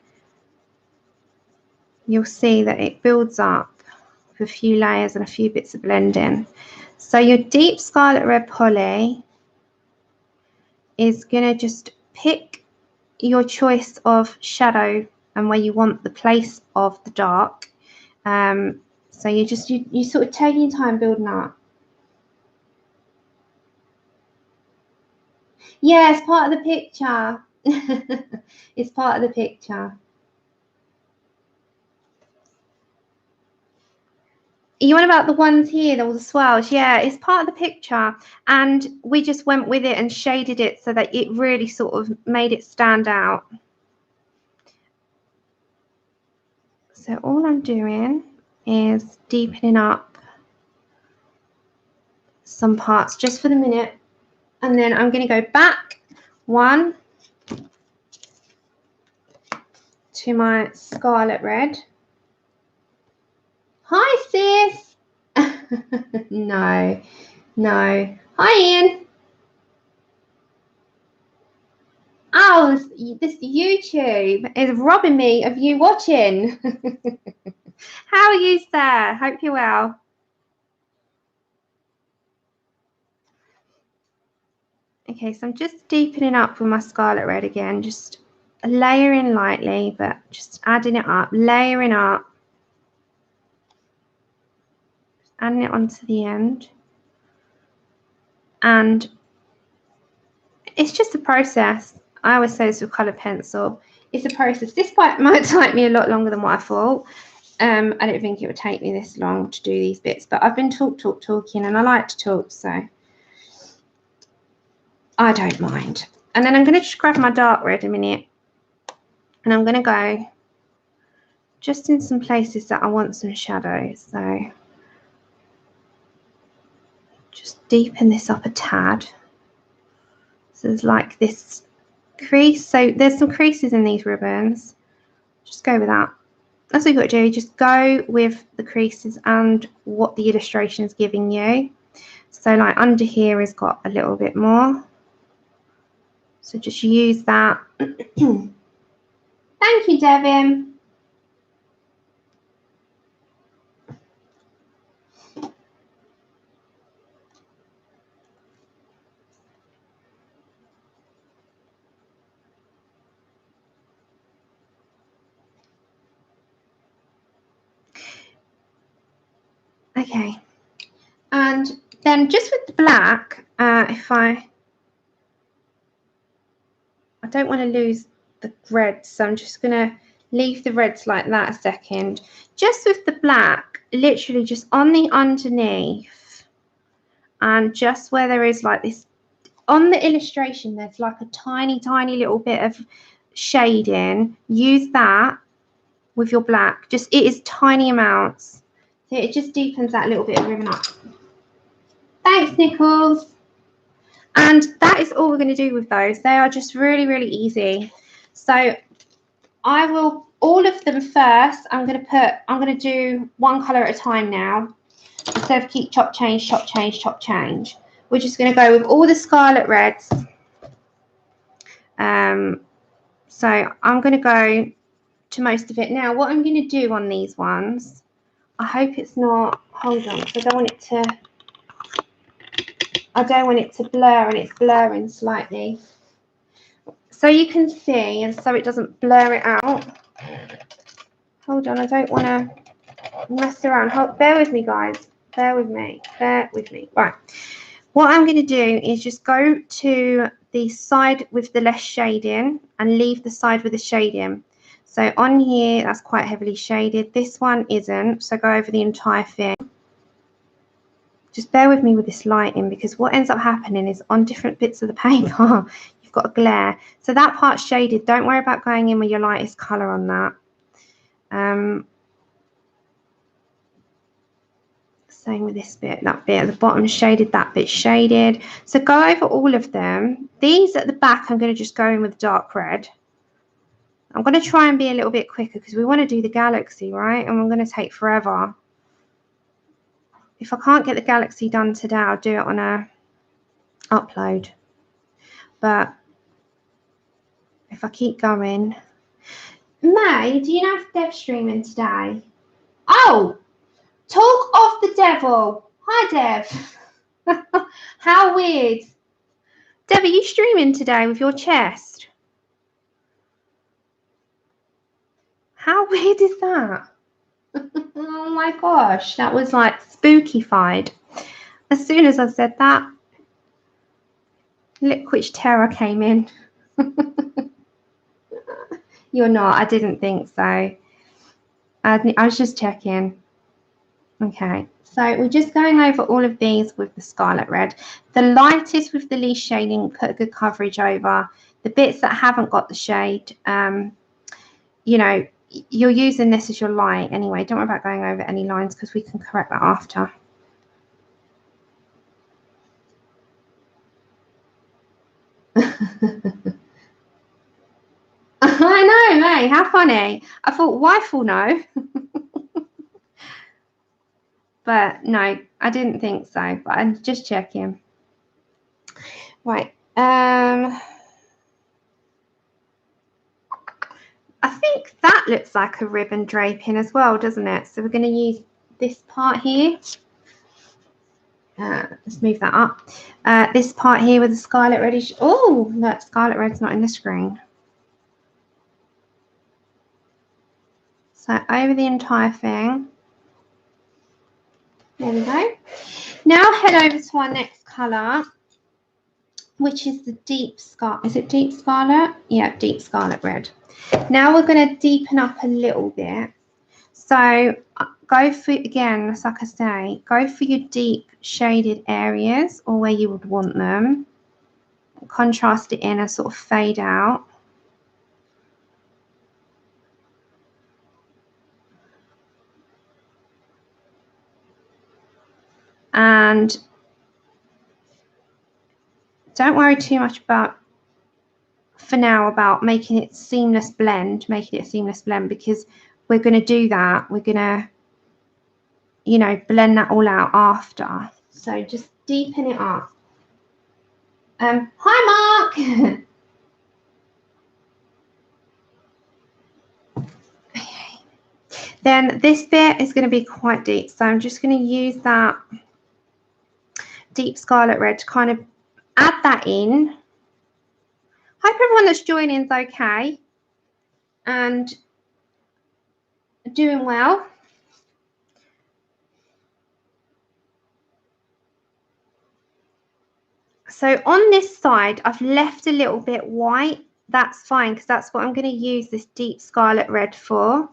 you'll see that it builds up with a few layers and a few bits of blending. So your deep Scarlet Red poly is going to just pick your choice of shadow and where you want the place of the dark. So you sort of taking your time building up. Yeah, it's part of the picture. It's part of the picture. You want about the ones here, all the swirls? Yeah, it's part of the picture. And we just went with it and shaded it so that it really sort of made it stand out. So all I'm doing is deepening up some parts just for the minute. And then I'm going to go back one to my Scarlet Red. Hi, sis. No. Hi, Ian. Oh, this YouTube is robbing me of you watching. How are you, sir? Hope you're well. Okay, so I'm just deepening up with my Scarlet Red again, just layering lightly, but just adding it up, layering up. adding it onto the end. And it's just a process. I always say this with coloured pencil. It's a process. This might take me a lot longer than what I thought. I don't think it would take me this long to do these bits, but I've been talking, and I like to talk, so I don't mind. And then I'm going to just grab my dark red a minute, and I'm going to go just in some places that I want some shadows. So just deepen this up a tad. So there's like this crease. So there's some creases in these ribbons. Just go with that. That's what you've got to do. Just go with the creases and what the illustration is giving you. So like under here has got a little bit more. So just use that. Thank you, Devin. Okay. And then just with the black, if I don't want to lose the red, so I'm just going to leave the reds like that a second. Just with the black, literally just on the underneath, and just where there is like this, on the illustration, there's like a tiny little bit of shading. Use that with your black. Just, it is tiny amounts. So it just deepens that little bit of ribbon up. Thanks, Nichols. And that is all we're going to do with those. They are just really easy. So I will, all of them first, I'm going to do one colour at a time now. Instead of keep chop change, chop change, chop change. We're just going to go with all the scarlet reds. So I'm going to go to most of it. Now what I'm going to do on these ones, I hope it's not, hold on, because I don't want it to blur, and it's blurring slightly. So you can see, and so it doesn't blur it out. Hold on, I don't want to mess around. Bear with me, guys. Bear with me. Right. What I'm going to do is just go to the side with the less shading and leave the side with the shading. So on here, that's quite heavily shaded. This one isn't. So go over the entire thing. Just bear with me with this lighting, because what ends up happening is on different bits of the paper, you've got a glare. So that part's shaded. Don't worry about going in with your lightest colour on that. Same with this bit, that bit at the bottom shaded, that bit shaded. So go over all of them. These at the back, I'm going to just go in with dark red. I'm going to try and be a little bit quicker because we want to do the galaxy, right? And I'm going to take forever. If I can't get the galaxy done today, I'll do it on a upload. But if I keep going. May, do you know if Dev's streaming today? Oh! Talk of the devil. Hi, Dev. How weird. Dev, are you streaming today with your chest? How weird is that? Oh my gosh, that was like spooky-fied. As soon as I said that, Liquid Terror came in. You're not. I didn't think so. I was just checking. Okay, so we're just going over all of these with the scarlet red. The lightest with the least shading, put a good coverage over. The bits that haven't got the shade, you know, you're using this as your light anyway. Don't worry about going over any lines because we can correct that after. I know, May, how funny. I thought, wife will know. But no, I didn't think so, but I'm just checking. Right. I think that looks like a ribbon draping as well, doesn't it? So we're going to use this part here. Let's move that up. This part here with the scarlet reddish. Oh, no, scarlet red's not in the screen. So over the entire thing. There we go. Now head over to our next colour, which is the deep scarlet. Is it deep scarlet? Yeah, deep scarlet red. Now we're going to deepen up a little bit. So go for, again, like I say, go for your deep shaded areas or where you would want them. Contrast it in and sort of fade out. And don't worry too much about, for now, about making it seamless blend, because we're going to do that. We're going to, you know, blend that all out after. So just deepen it up. Hi, Mark. Okay. Then this bit is going to be quite deep, so I'm just going to use that deep scarlet red to kind of add that in. Hope everyone that's joining is okay and doing well. So on this side, I've left a little bit white. That's fine, because that's what I'm going to use this deep scarlet red for.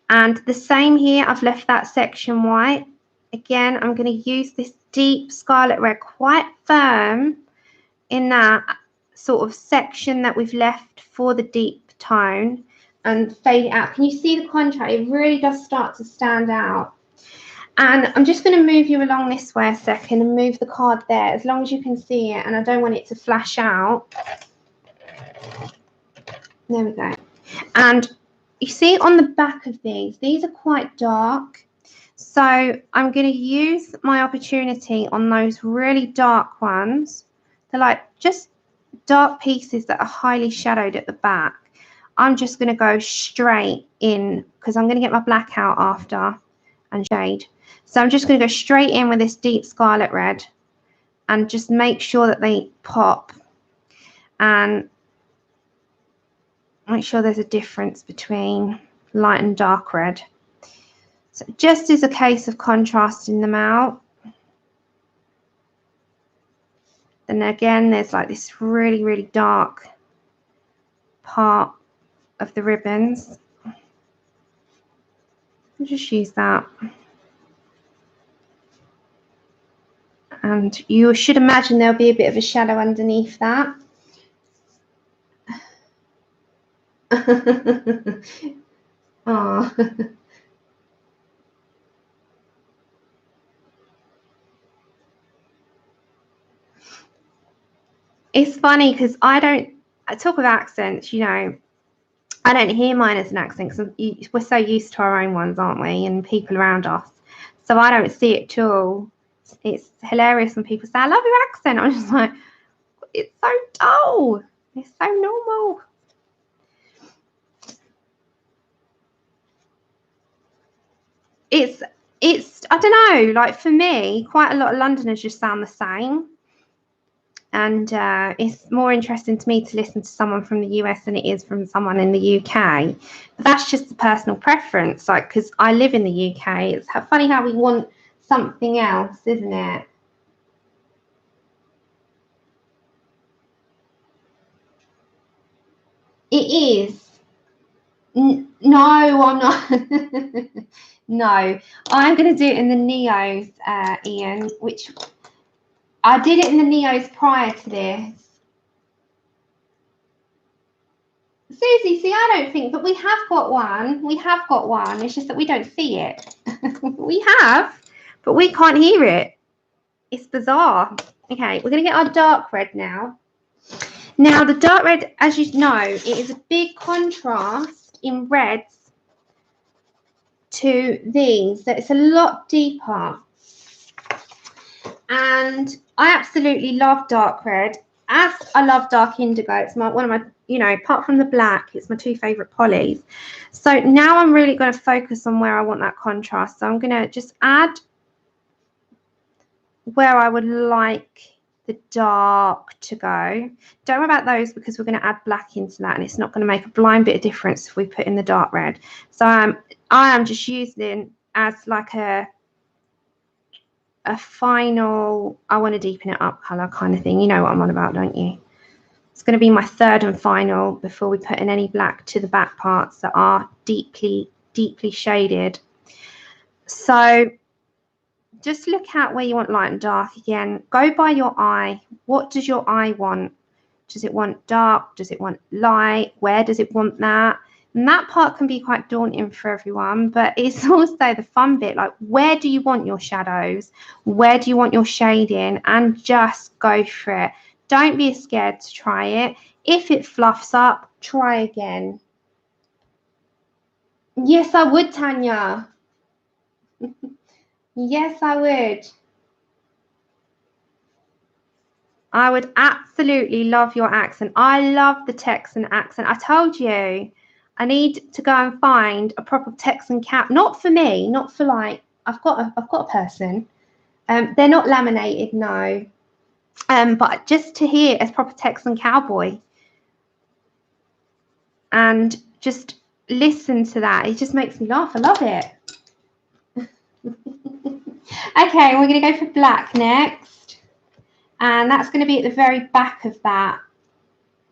And the same here, I've left that section white. Again, I'm going to use this deep scarlet red quite firm in that sort of section that we've left for the deep tone and fade it out. Can you see the contrast? It really does start to stand out. And I'm just going to move you along this way a second and move the card there, as long as you can see it, and I don't want it to flash out. There we go. And you see on the back of these are quite dark. So I'm going to use my opportunity on those really dark ones. They're like just dark pieces that are highly shadowed at the back. I'm just going to go straight in because I'm going to get my black out after and shade. So I'm just going to go straight in with this deep scarlet red and just make sure that they pop and make sure there's a difference between light and dark red. So just as a case of contrasting them out. Then again, there's like this really, really dark part of the ribbons. I'll just use that. And you should imagine there'll be a bit of a shadow underneath that. Oh. It's funny because I talk of accents, you know, I don't hear mine as an accent because we're so used to our own ones, aren't we? And people around us. So I don't see it at all. It's hilarious when people say, I love your accent. I'm just like, it's so dull. It's so normal. It's I don't know, like for me, quite a lot of Londoners just sound the same. And it's more interesting to me to listen to someone from the US than it is from someone in the UK. But that's just a personal preference, like, because I live in the UK. It's funny how we want something else, isn't it? It is. No, I'm not. No, I'm going to do it in the Neos, Ian, which I did it in the Neos prior to this. Susie, see, I don't think, but we have got one. We have got one. It's just that we don't see it. We have, but we can't hear it. It's bizarre. Okay, we're going to get our dark red now. Now, the dark red, as you know, it is a big contrast in reds to these. So it's a lot deeper. And I absolutely love dark red, as I love dark indigo. It's one of my, you know, apart from the black, it's my two favorite polys. So now I'm really going to focus on where I want that contrast. So I'm going to just add where I would like the dark to go. Don't worry about those because we're going to add black into that, and it's not going to make a blind bit of difference if we put in the dark red. So I am just using as like a final, I want to deepen it up colour kind of thing. You know what I'm on about, don't you? It's going to be my third and final before we put in any black to the back parts that are deeply, deeply shaded. So just look at where you want light and dark again. Go by your eye. What does your eye want? Does it want dark? Does it want light? Where does it want that? And that part can be quite daunting for everyone, but it's also the fun bit. Like, where do you want your shadows? Where do you want your shading? And just go for it. Don't be scared to try it. If it fluffs up, try again. Yes, I would, Tanya. Yes, I would. I would absolutely love your accent. I love the Texan accent. I told you, I need to go and find a proper Texan cap. Not for me, not for like, I've got a person. They're not laminated, no. But just to hear as proper Texan cowboy. And just listen to that. It just makes me laugh. I love it. Okay, we're going to go for black next. And that's going to be at the very back of that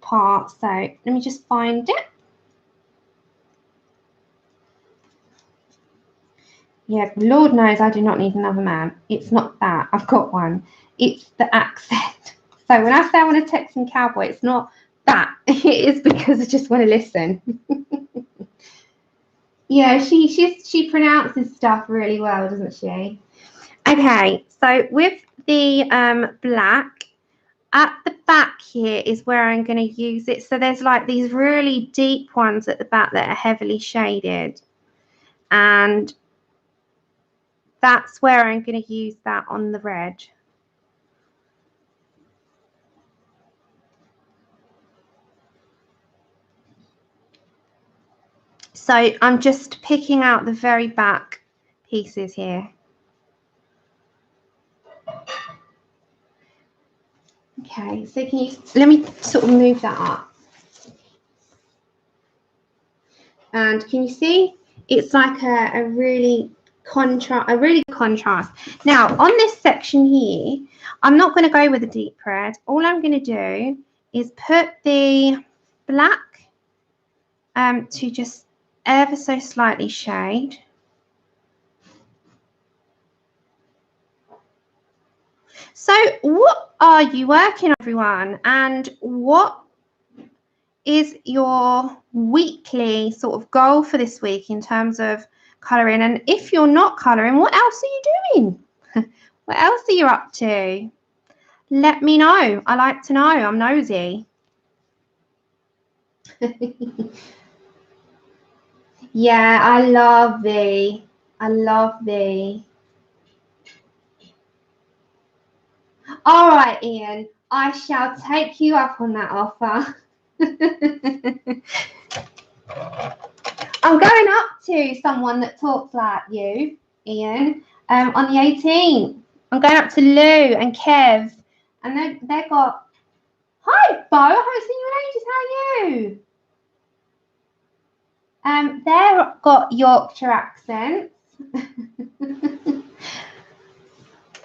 part. So let me just find it. Yeah, Lord knows I do not need another man. It's not that. I've got one. It's the accent. So when I say I want a Texan cowboy, it's not that. It is because I just want to listen. Yeah, she pronounces stuff really well, doesn't she? Okay, so with the black, at the back here is where I'm going to use it. So there's like these really deep ones at the back that are heavily shaded. And that's where I'm going to use that on the red. So I'm just picking out the very back pieces here. Okay, so can you let me sort of move that up. And can you see? It's like a really contrast. Now on this section here, I'm not going to go with a deep red. All I'm going to do is put the black to just ever so slightly shade. So what are you working on, everyone? And what is your weekly sort of goal for this week in terms of colouring? And if you're not colouring, what else are you doing? What else are you up to? Let me know. I like to know. I'm nosy. Yeah, I love thee. I love thee. All right, Ian. I shall take you up on that offer. I'm going up to someone that talks like you, Ian, on the 18th. I'm going up to Lou and Kev, and they've got. Hi, Bo. I haven't seen you in ages. How are you? They've got Yorkshire accents.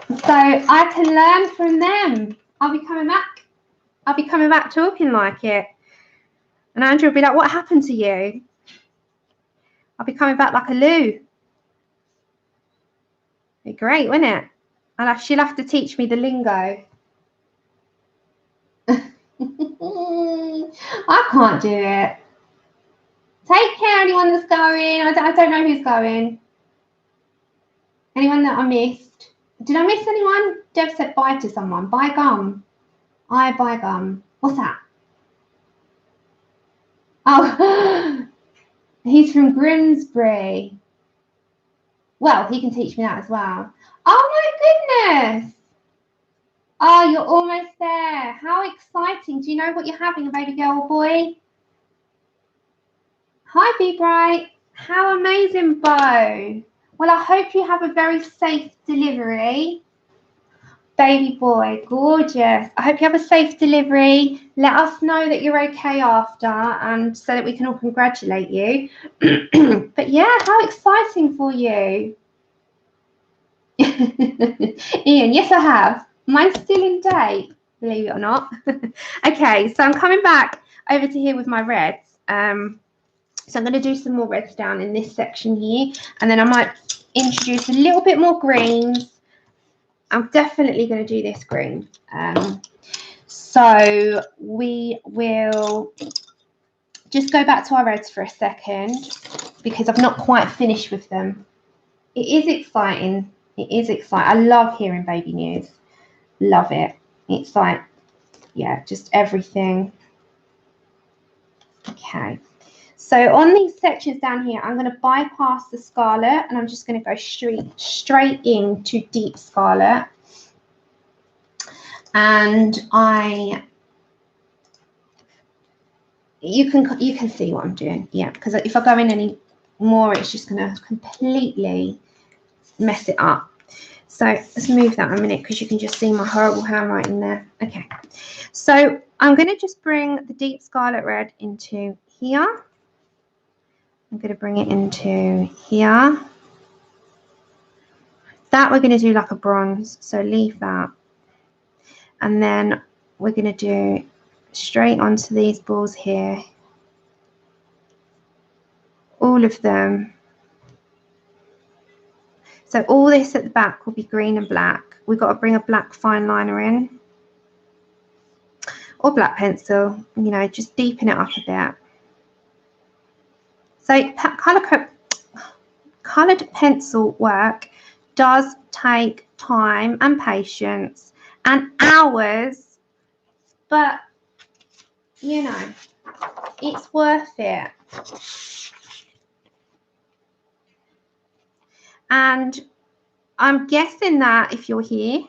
So I can learn from them. I'll be coming back. I'll be coming back talking like it. And Andrew will be like, what happened to you? I'll be coming back like a Lou. Be great, wouldn't it? She'll have to teach me the lingo. I can't do it. Take care, anyone that's going. I don't know who's going. Anyone that I missed? Did I miss anyone? Deb said bye to someone. Buy gum. I buy gum. What's that? Oh, he's from Grimsbury. Well, he can teach me that as well. Oh my goodness. Oh, you're almost there. How exciting. Do you know what you're having, a baby girl or boy? Hi, Be Bright. How amazing, Bo. Well, I hope you have a very safe delivery. Baby boy, gorgeous. I hope you have a safe delivery. Let us know that you're okay after, and so that we can all congratulate you. But yeah, how exciting for you. Ian, yes, I have. Mine's still in date, believe it or not. Okay, so I'm coming back over to here with my reds. So I'm going to do some more reds down in this section here, and then I might introduce a little bit more greens. I'm definitely going to do this green. So we will just go back to our reds for a second because I've not quite finished with them. It is exciting. It is exciting. I love hearing baby news. Love it. It's like, yeah, just everything. Okay. So on these sections down here, I'm going to bypass the scarlet and I'm just going to go straight into deep scarlet. And you can see what I'm doing, yeah, because if I go in any more, it's just going to completely mess it up. So let's move that a minute because you can just see my horrible handwriting there. Okay, so I'm going to just bring the deep scarlet red into here. I'm going to bring it into here. That we're going to do like a bronze, so leave that. And then we're going to do straight onto these balls here. All of them. So all this at the back will be green and black. We've got to bring a black fine liner in. Or black pencil, you know, just deepen it up a bit. So coloured pencil work does take time and patience and hours, but you know, it's worth it. And I'm guessing that if you're here,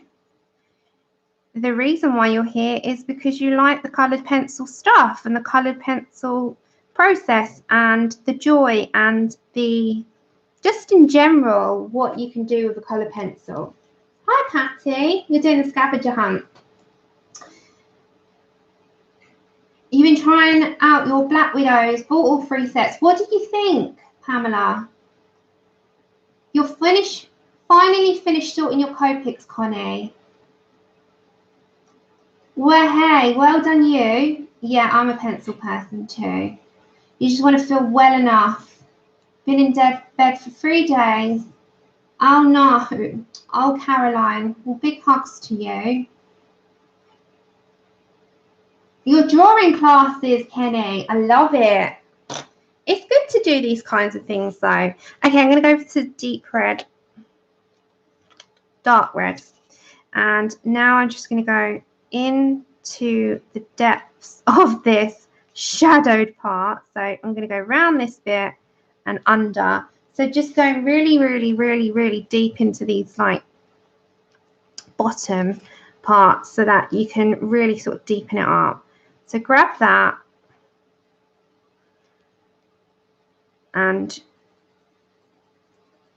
the reason why you're here is because you like the coloured pencil stuff and the coloured pencil process and the joy and the just in general what you can do with a coloured pencil. Hi Patty, you're doing the scavenger hunt. You've been trying out your Black Widows, bought all 3 sets. What did you think, Pamela? You're finally finished sorting your Copics, Connie. Well, hey, well done you. Yeah, I'm a pencil person too. You just want to feel well enough. Been in bed for 3 days. Oh no. Oh, Caroline. Well, big hugs to you. Your drawing classes, Kenny. I love it. It's good to do these kinds of things though. Okay, I'm going to go to deep red, dark red. And now I'm just going to go into the depths of this shadowed part. So I'm going to go around this bit and under. So just going really, really, really, really deep into these like bottom parts so that you can really sort of deepen it up. So grab that and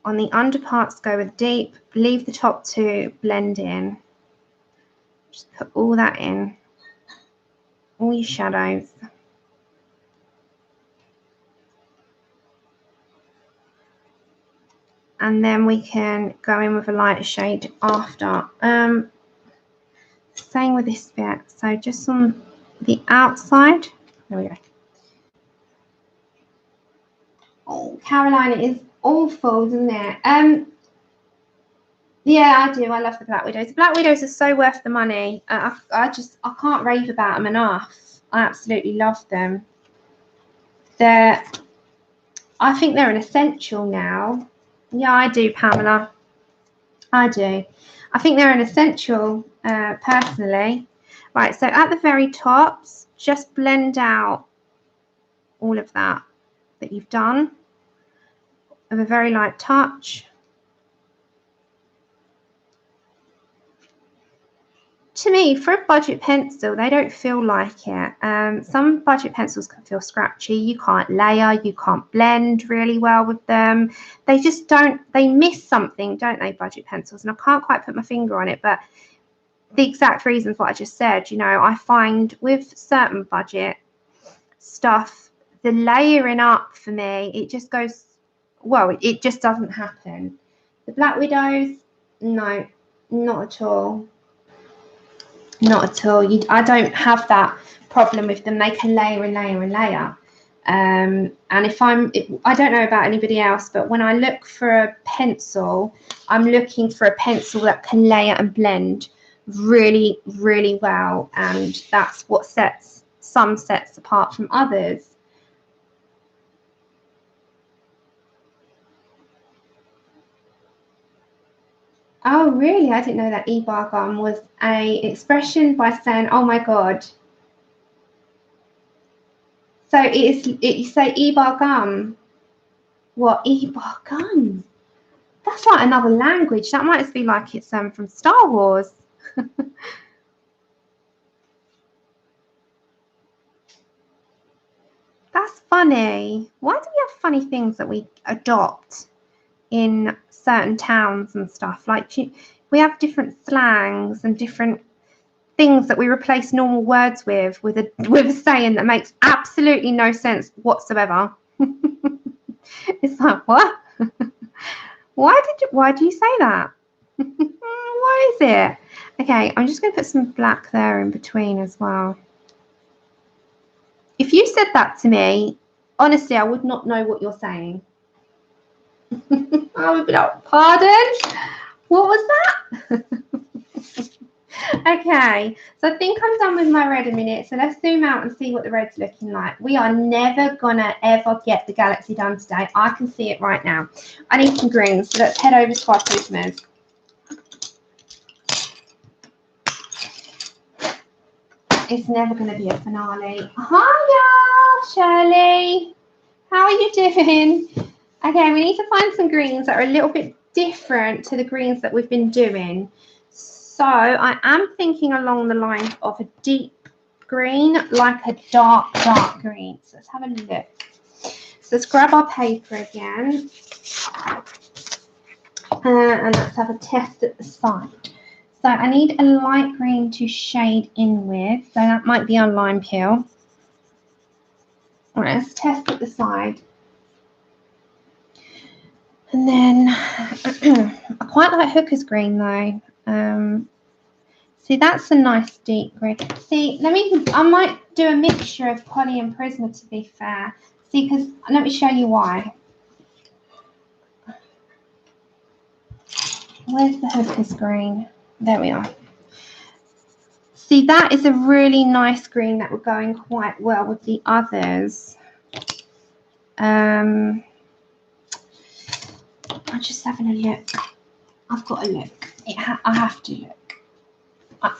on the under parts go with deep, leave the top 2 blend in. Just put all that in, all your shadows. And then we can go in with a lighter shade after. Same with this bit. So just on the outside. There we go. Oh, Caroline, it is awful, isn't it? Yeah, I do. I love the Black Widows. The Black Widows are so worth the money. I can't rave about them enough. I absolutely love them. I think they're an essential now. Yeah, I do, Pamela. I do. I think they're an essential personally. Right, so at the very tops, just blend out all of that you've done with a very light touch. To me, for a budget pencil, they don't feel like it. Some budget pencils can feel scratchy. You can't layer, you can't blend really well with them. They just don't, they miss something, don't they, budget pencils? And I can't quite put my finger on it, but the exact reasons what I just said, you know, I find with certain budget stuff, the layering up for me, it just goes, well, it just doesn't happen. The Black Widows, No, not at all. Not at all. I don't have that problem with them. They can layer and layer and layer. And I don't know about anybody else, but when I look for a pencil, I'm looking for a pencil that can layer and blend really, really well. And that's what sets some sets apart from others. Oh, really? I didn't know that E-bar gum was an expression by saying, oh my God. So you say E-bar gum. What, E-bar gum? That's like another language. That might be like it's from Star Wars. That's funny. Why do we have funny things that we adopt in certain towns and stuff? Like we have different slangs and different things that we replace normal words with a saying that makes absolutely no sense whatsoever. It's like, what? Why do you say that? What is it? Okay, I'm just going to put some black there in between as well. If you said that to me, honestly, I would not know what you're saying. I would be like, pardon? What was that? Okay, so I think I'm done with my red a minute. So let's zoom out and see what the red's looking like. We are never gonna ever get the galaxy done today. I can see it right now. I need some greens, so let's head over to our Prismas. It's never gonna be a finale. Hiya, Shirley. How are you doing? Okay, we need to find some greens that are a little bit different to the greens that we've been doing. So I am thinking along the lines of a deep green, like a dark green. So let's have a look. So let's grab our paper again. And let's have a test at the side. So I need a light green to shade in with. So that might be our lime peel. All right, let's test at the side. And then I quite like Hooker's green though. See, that's a nice deep green. See, I might do a mixture of Poly and Prisma to be fair. See, because let me show you why. Where's the Hooker's green? There we are. See, that is a really nice green that would go in quite well with the others. I'm just having a look. I've got to look. I have to look.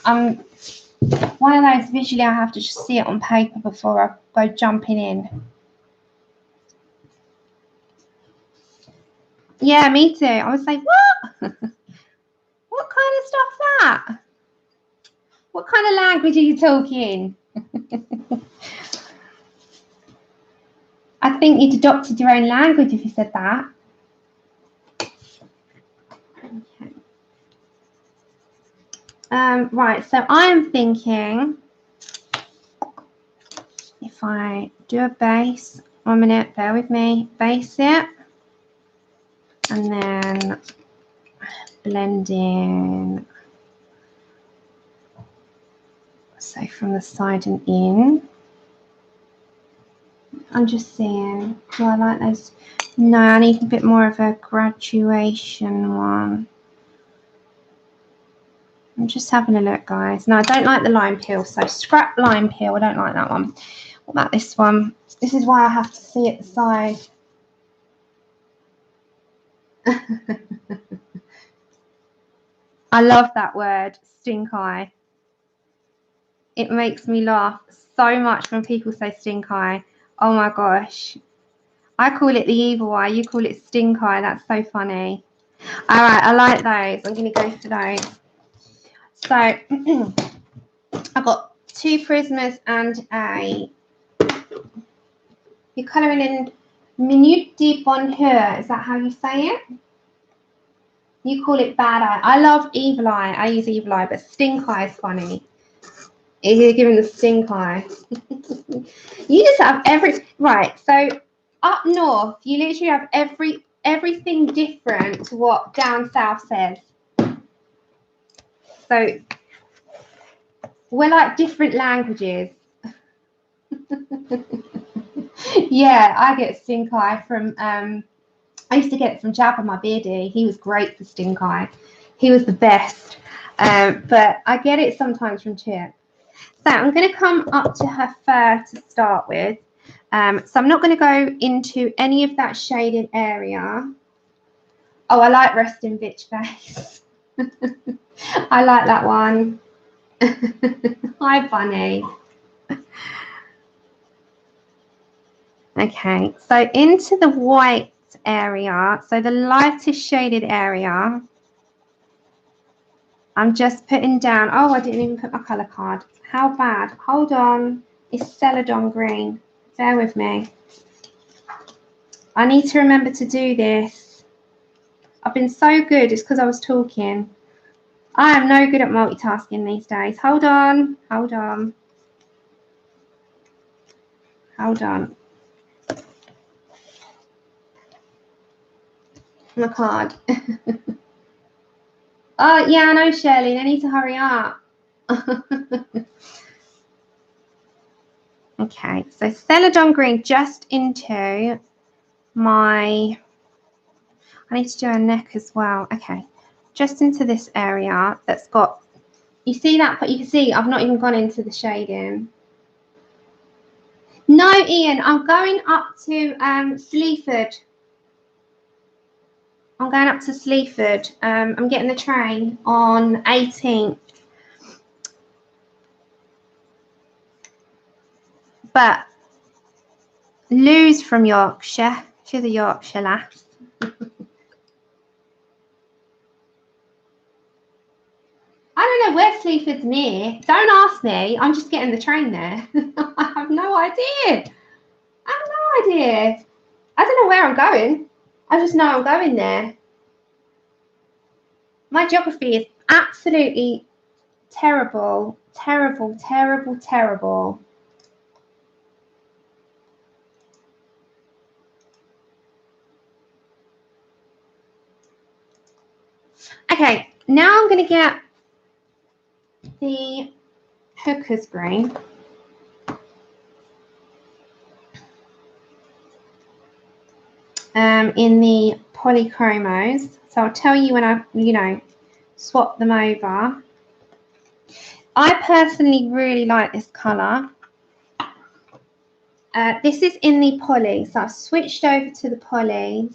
I'm one of those visually I have to just see it on paper before I go jumping in. Yeah, me too. I was like, what? What kind of stuff's that? What kind of language are you talking? I think you'd adopted your own language if you said that. Okay. Right, so I am thinking if I do a base, 1 minute, bear with me, base it, and then blend in, so from the side and in. I'm just seeing, do I like those? No, I need a bit more of a graduation one. I'm just having a look, guys. No, I don't like the lime peel, so scrap lime peel. I don't like that one. What about this one? This is why I have to see at the side. I love that word, stink eye. It makes me laugh so much when people say stink eye. Oh my gosh. I call it the evil eye. You call it stink eye. That's so funny. All right, I like those. I'm going to go for those. So I've got 2 Prismas and a. You're colouring in Minute de Bonheur. Is that how you say it? You call it bad eye. I love evil eye. I use evil eye, but stink eye is funny. You're giving the stink eye. You just have right. So up north, you literally have everything different to what down south says. So we're like different languages. Yeah, I get stink eye from, I used to get it from Jabba, my beardie. He was great for stink eye. He was the best. But I get it sometimes from Chip. So I'm going to come up to her fur to start with. So I'm not going to go into any of that shaded area. Oh, I like resting bitch face. I like that one. Hi, Bunny. Okay, so into the white area, so the lightest shaded area, I'm just putting down, oh, I didn't even put my colour card. How bad? Hold on. It's Celadon green. Bear with me. I need to remember to do this. I've been so good. It's because I was talking. I am no good at multitasking these days. Hold on. Hold on. Hold on. My card. Oh, yeah, I know, Shirley. I need to hurry up. Okay, so Celadon green just into my, I need to do a neck as well. Okay, just into this area that's got, you see that, but you can see I've not even gone into the shading. No, Ian, I'm going up to Sleaford. I'm going up to Sleaford. I'm getting the train on 18th. But Lou's from Yorkshire. She's a Yorkshire lass. I don't know where Sleaford's near. Don't ask me. I'm just getting the train there. I have no idea. I have no idea. I don't know where I'm going. I just know I'm going there. My geography is absolutely terrible. Terrible, terrible, terrible. Okay, now I'm going to get the hooker's green. In the polychromos. So I'll tell you when I, swap them over. I personally really like this colour. This is in the poly. So I've switched over to the polys.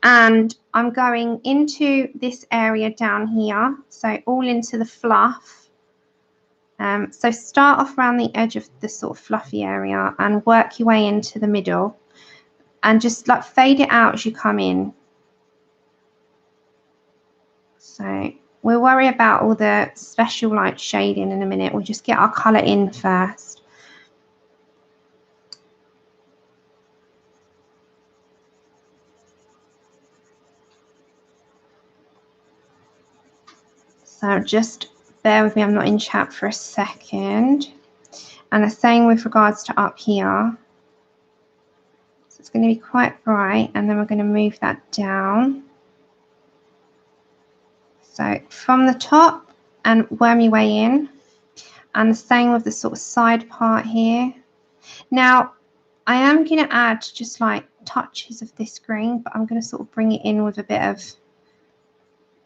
And I'm going into this area down here. So all into the fluff. So start off around the edge of the sort of fluffy area and work your way into the middle. And just like fade it out as you come in. So we'll worry about all the special light shading in a minute. We'll just get our colour in first. So just bear with me, I'm not in chat for a second. And the same with regards to up here. So it's going to be quite bright, and then we're going to move that down. So from the top and worm your way in. And the same with the sort of side part here. Now, I am going to add just like touches of this green, but I'm going to sort of bring it in with a bit of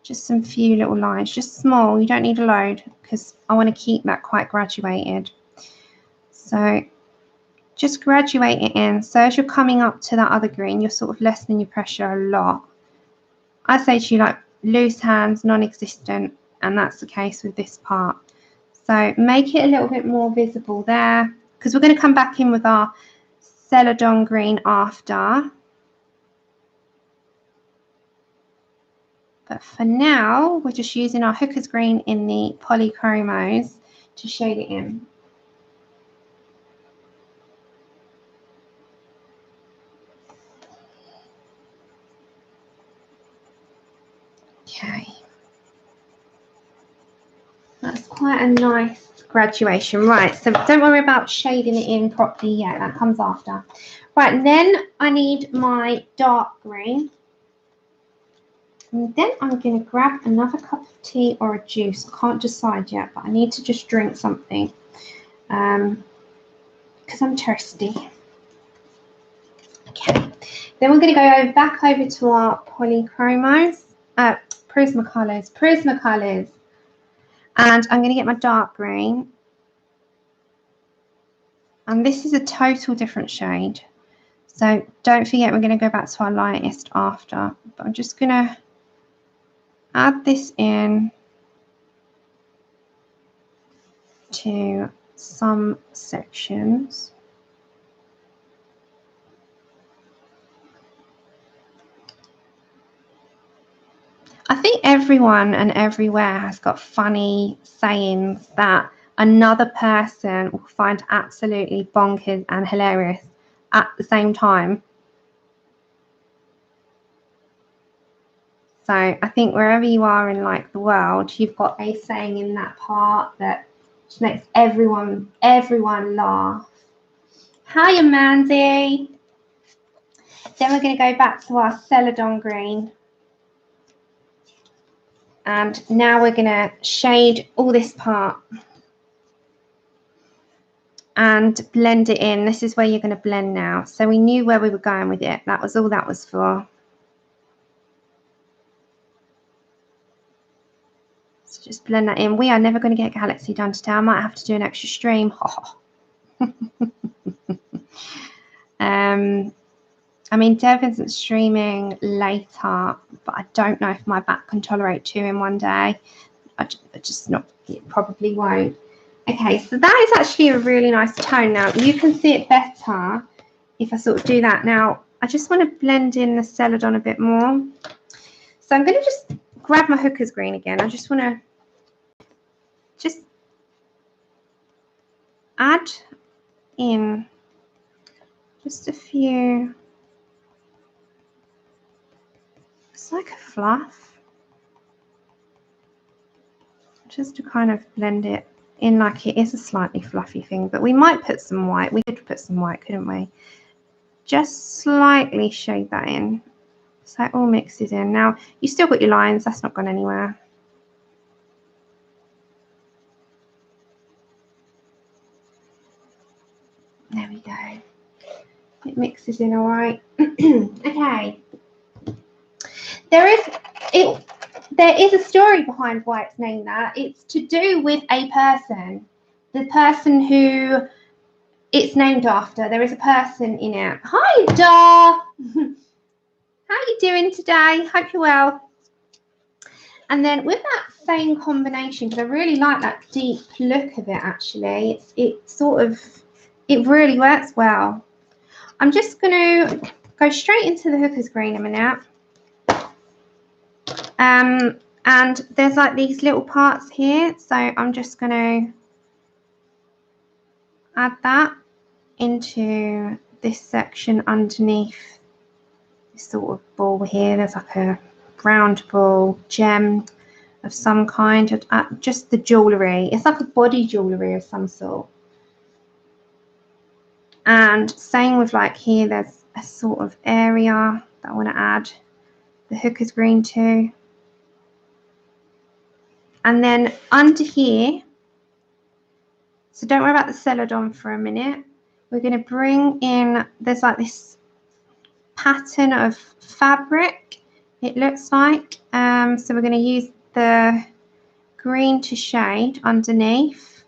just some few little lines, just small. You don't need a load because I want to keep that quite graduated. So just graduate it in. So as you're coming up to that other green, you're sort of lessening your pressure a lot. I say to you, like, loose hands, non-existent, and that's the case with this part. So make it a little bit more visible there, because we're going to come back in with our Celadon green after. But for now, we're just using our hooker's green in the polychromos to shade it in. Okay. That's quite a nice graduation. Right, so don't worry about shading it in properly yet. That comes after. Right, and then I need my dark green. And then I'm going to grab another cup of tea or a juice. I can't decide yet, but I need to just drink something because I'm thirsty. Okay, then we're going to go back over to our polychromos, Prismacolors, and I'm going to get my dark green. And this is a total different shade. So don't forget, we're going to go back to our lightest after. But I'm just going to add this in to some sections. I think everyone and everywhere has got funny sayings that another person will find absolutely bonkers and hilarious at the same time. So I think wherever you are in like the world, you've got a saying in that part that just makes everyone laugh. Hiya, Mandy. Then we're going to go back to our Celadon green. And now we're going to shade all this part and blend it in. This is where you're going to blend now. So we knew where we were going with it. That was all that was for. So just blend that in. We are never going to get Galaxy done today. I might have to do an extra stream. I mean, Dev isn't streaming later, but I don't know if my back can tolerate 2 in one day. I just not, it probably won't. Okay, so that is actually a really nice tone. Now, you can see it better if I sort of do that. Now, I just want to blend in the Celadon a bit more. So I'm going to just grab my Hooker's green again. I just want to just add in just a few. It's like a fluff, just to kind of blend it in like it is a slightly fluffy thing, but we might put some white. We could put some white, couldn't we? Just slightly shade that in so it all mixes in. Now, you still got your lines. That's not gone anywhere. There we go. It mixes in all right. Okay. There is a story behind why it's named that. It's to do with a person. The person who it's named after. There is a person in it. Hi, Dar. How are you doing today? Hope you're well. And then with that same combination, because I really like that deep look of it actually, it really works well. I'm just going to go straight into the Hooker's green a minute. And there's like these little parts here, so I'm just going to add that into this section underneath this sort of ball here. There's like a round ball gem of some kind, just the jewellery. It's like a body jewellery of some sort. And same with like here, there's a sort of area that I want to add the Hooker's green to. And then under here, so don't worry about the Celadon for a minute. We're going to bring in, there's like this pattern of fabric, it looks like. So we're going to use the green to shade underneath.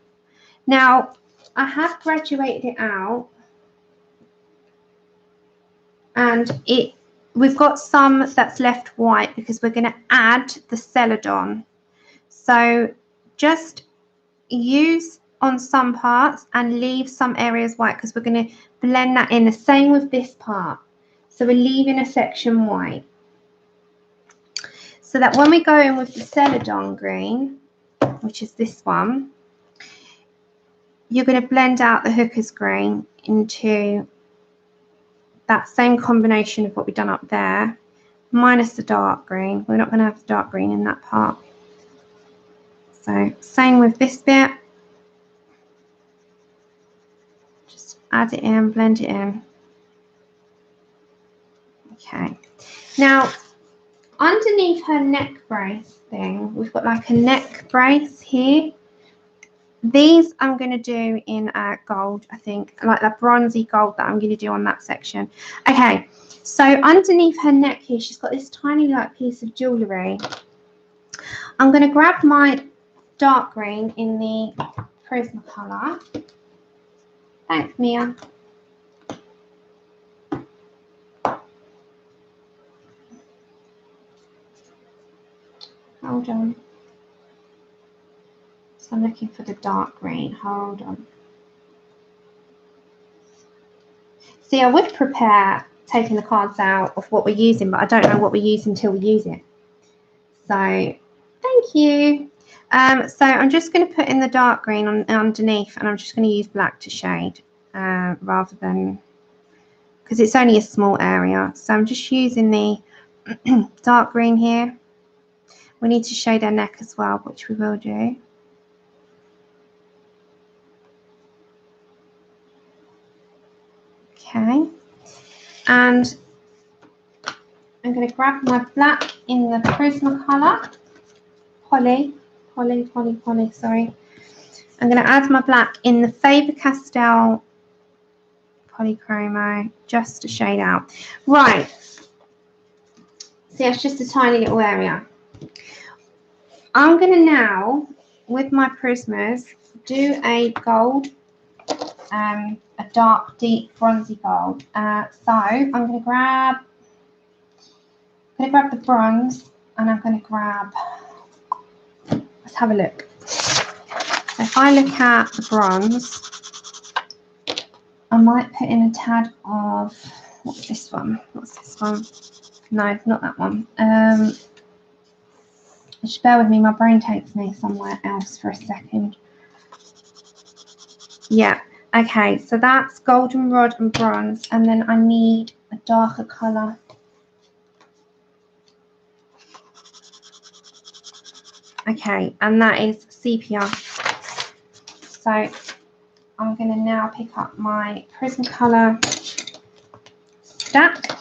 Now, I have graduated it out. And we've got some that's left white because we're going to add the Celadon. So just use on some parts and leave some areas white because we're going to blend that in. The same with this part. So we're leaving a section white. So that when we go in with the Celadon green, which is this one, you're going to blend out the Hooker's green into that same combination of what we've done up there, minus the dark green. We're not going to have the dark green in that part. So same with this bit. Just add it in, blend it in. Okay. Now, underneath her neck brace thing, we've got like a neck brace here. These I'm going to do in gold, I think, like that bronzy gold that I'm going to do on that section. Okay, so underneath her neck here, she's got this tiny like piece of jewellery. I'm going to grab my dark green in the Prismacolor. Thanks, Mia. Hold on. So I'm looking for the dark green. Hold on. See, I would prepare taking the cards out of what we're using, but I don't know what we use until we use it. So, thank you. So I'm just going to put in the dark green underneath, and I'm just going to use black to shade rather than, because it's only a small area. So I'm just using the dark green here. We need to shade our neck as well, which we will do. Okay, and I'm going to grab my black in the Prismacolor, Poly, sorry. I'm going to add my black in the Faber-Castell Polychromo just to shade out. Right, see, it's just a tiny little area. I'm going to now, with my Prismas, do a gold, a dark, deep, bronzy gold. So I'm going to grab the bronze, and I'm going to grab, let's have a look. So if I look at the bronze, I might put in a tad of, what's this one? No, not that one. Just bear with me, my brain takes me somewhere else for a second. Yeah, okay, so that's goldenrod and bronze, and then I need a darker colour. Okay, and that is sepia. So I'm going to now pick up my Prismacolor stack.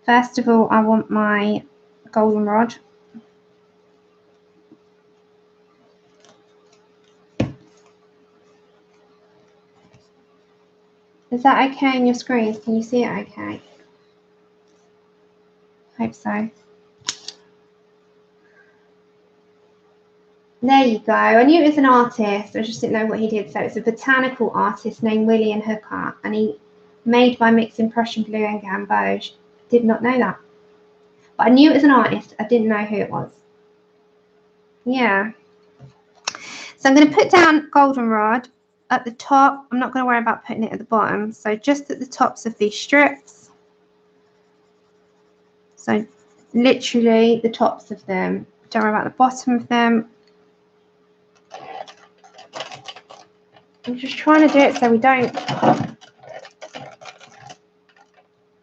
First of all, I want my goldenrod. Is that okay on your screens? Can you see it okay? Hope so. There you go. I knew it was an artist. I just didn't know what he did. So it's a botanical artist named William Hooker, and he made by mixing Prussian blue and gamboge. Did not know that. But I knew it was an artist. I didn't know who it was. Yeah. So I'm going to put down goldenrod at the top. I'm not going to worry about putting it at the bottom. So just at the tops of these strips. So literally the tops of them. Don't worry about the bottom of them. I'm just trying to do it so we don't, there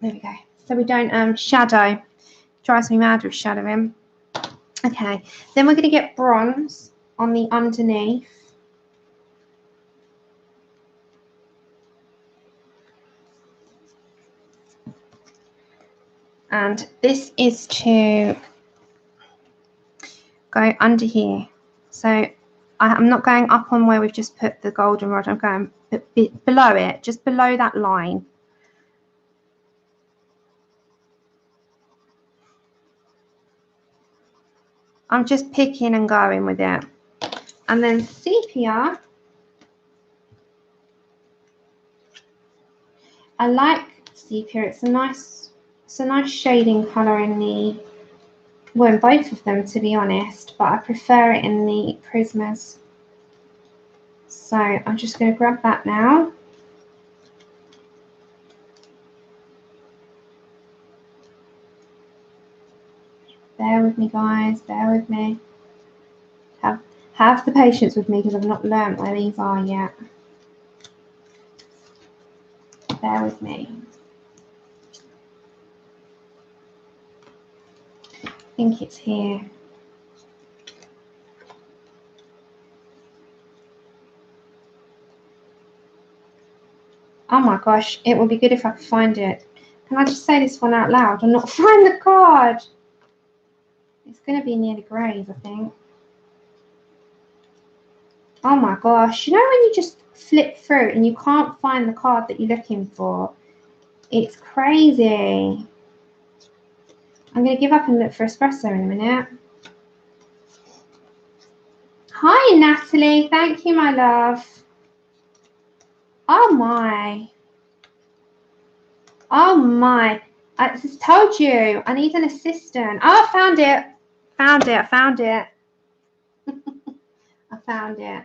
we go, so we don't shadow. Drives me mad with shadowing. Okay, then we're going to get bronze on the underneath. And this is to go under here. So I'm not going up on where we've just put the goldenrod. I'm going below it, just below that line. I'm just picking and going with it. And then sepia. I like sepia. It's a nice shading colour in the, well, in both of them, to be honest, but I prefer it in the Prismas. So I'm just going to grab that now. Bear with me, guys, bear with me. Have the patience with me because I've not learnt where these are yet. Bear with me. I think it's here. Oh my gosh, it would be good if I could find it. Can I just say this one out loud and not find the card? It's going to be near the greys, I think. Oh my gosh. You know when you just flip through and you can't find the card that you're looking for? It's crazy. I'm going to give up and look for espresso in a minute. Hi, Natalie. Thank you, my love. Oh, my. Oh, my. I just told you. I need an assistant. Oh, I found it. Found it. I found it. I found it.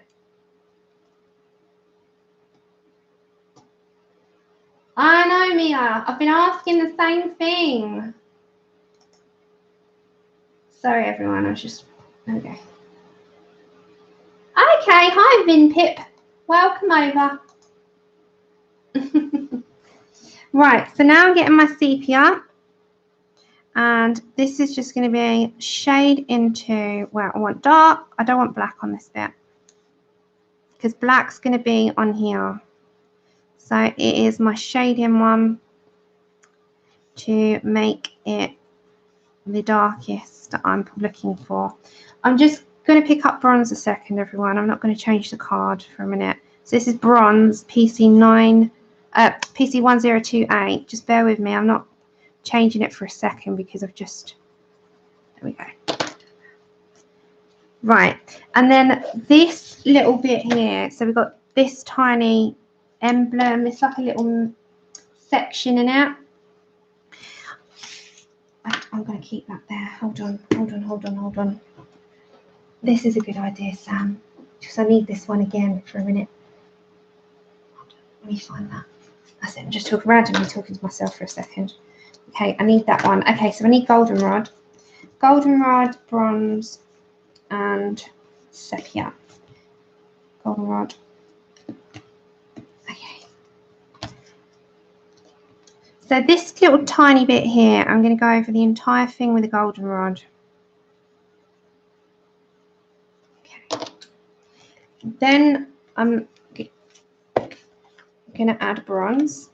I know, Mia. I've been asking the same thing. Sorry, everyone. I was just... Okay. Okay. Hi, Vinpip. Welcome over. Right. So now I'm getting my sepia. And this is just going to be shade into where I want dark. I don't want black on this bit, because black's going to be on here. So it is my shading one to make it the darkest that I'm looking for. I'm just going to pick up bronze a second, everyone. I'm not going to change the card for a minute. So this is bronze, PC 1028. Just bear with me. I'm not changing it for a second because I've just... There we go. Right, and then this little bit here. So we've got this tiny emblem. It's like a little section in it. I'm going to keep that there. Hold on. This is a good idea, Sam. Because I need this one again for a minute. Let me find that. That's it. I'm just randomly talking to myself for a second. Okay, I need that one. Okay, so I need goldenrod. Goldenrod, bronze, and sepia. Goldenrod. Okay. So this little tiny bit here, I'm going to go over the entire thing with a goldenrod. Okay. Then I'm going to add bronze.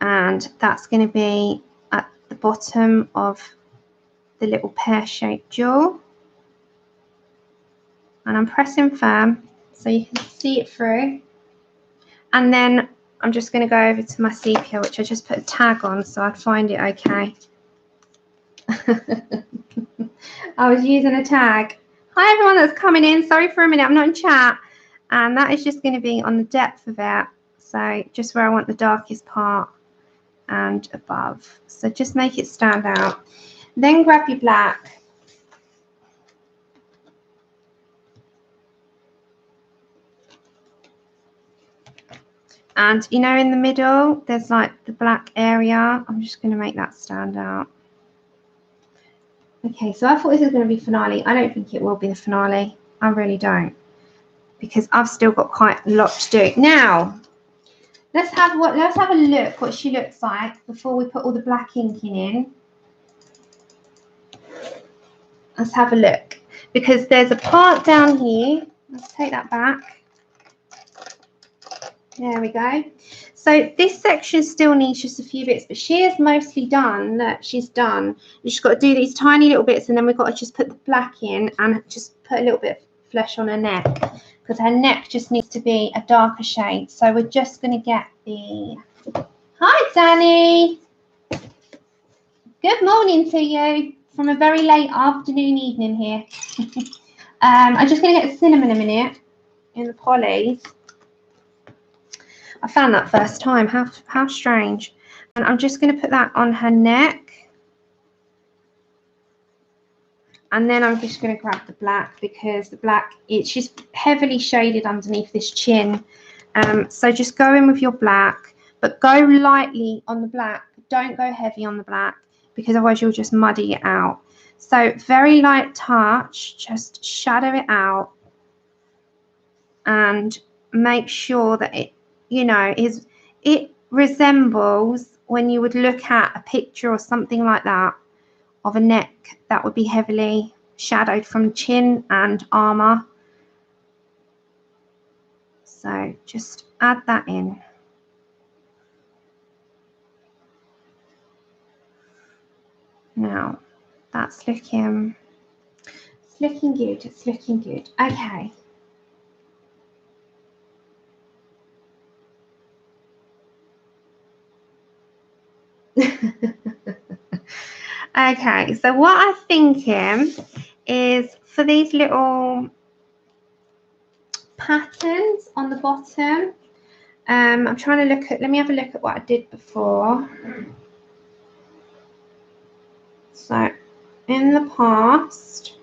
And that's going to be at the bottom of the little pear-shaped jewel. And I'm pressing firm so you can see it through. And then I'm just going to go over to my sepia, which I just put a tag on so I'd find it okay. I was using a tag. Hi, everyone that's coming in. Sorry for a minute. I'm not in chat. And that is just going to be on the depth of it. So just where I want the darkest part and above. So just make it stand out. Then grab your black. And you know, in the middle there's like the black area. I'm just going to make that stand out. Okay, so I thought this was going to be finale. I don't think it will be the finale. I really don't, because I've still got quite a lot to do. Now let's have a look what she looks like before we put all the black inking in. Let's have a look, because there's a part down here. Let's take that back. There we go. So this section still needs just a few bits, but she is mostly done. Look, she's done. You just got to do these tiny little bits, and then we've got to just put the black in and just put a little bit of flesh on her neck, because her neck just needs to be a darker shade. So we're just going to get the... Hi, Danny. Good morning to you from a very late afternoon evening here. I'm just going to get the cinnamon a minute in the Polys. I found that first time. How strange. And I'm just going to put that on her neck. And then I'm just going to grab the black, because the black, it's just heavily shaded underneath this chin. So just go in with your black, but go lightly on the black. Don't go heavy on the black, because otherwise you'll just muddy it out. So very light touch, just shadow it out and make sure that it, you know, it resembles when you would look at a picture or something like that of a neck that would be heavily shadowed from chin and armour. So just add that in. Now that's looking good. It's looking good. Okay. Okay, so what I'm thinking is for these little patterns on the bottom, I'm trying to look at, let me have a look at what I did before. So in the past,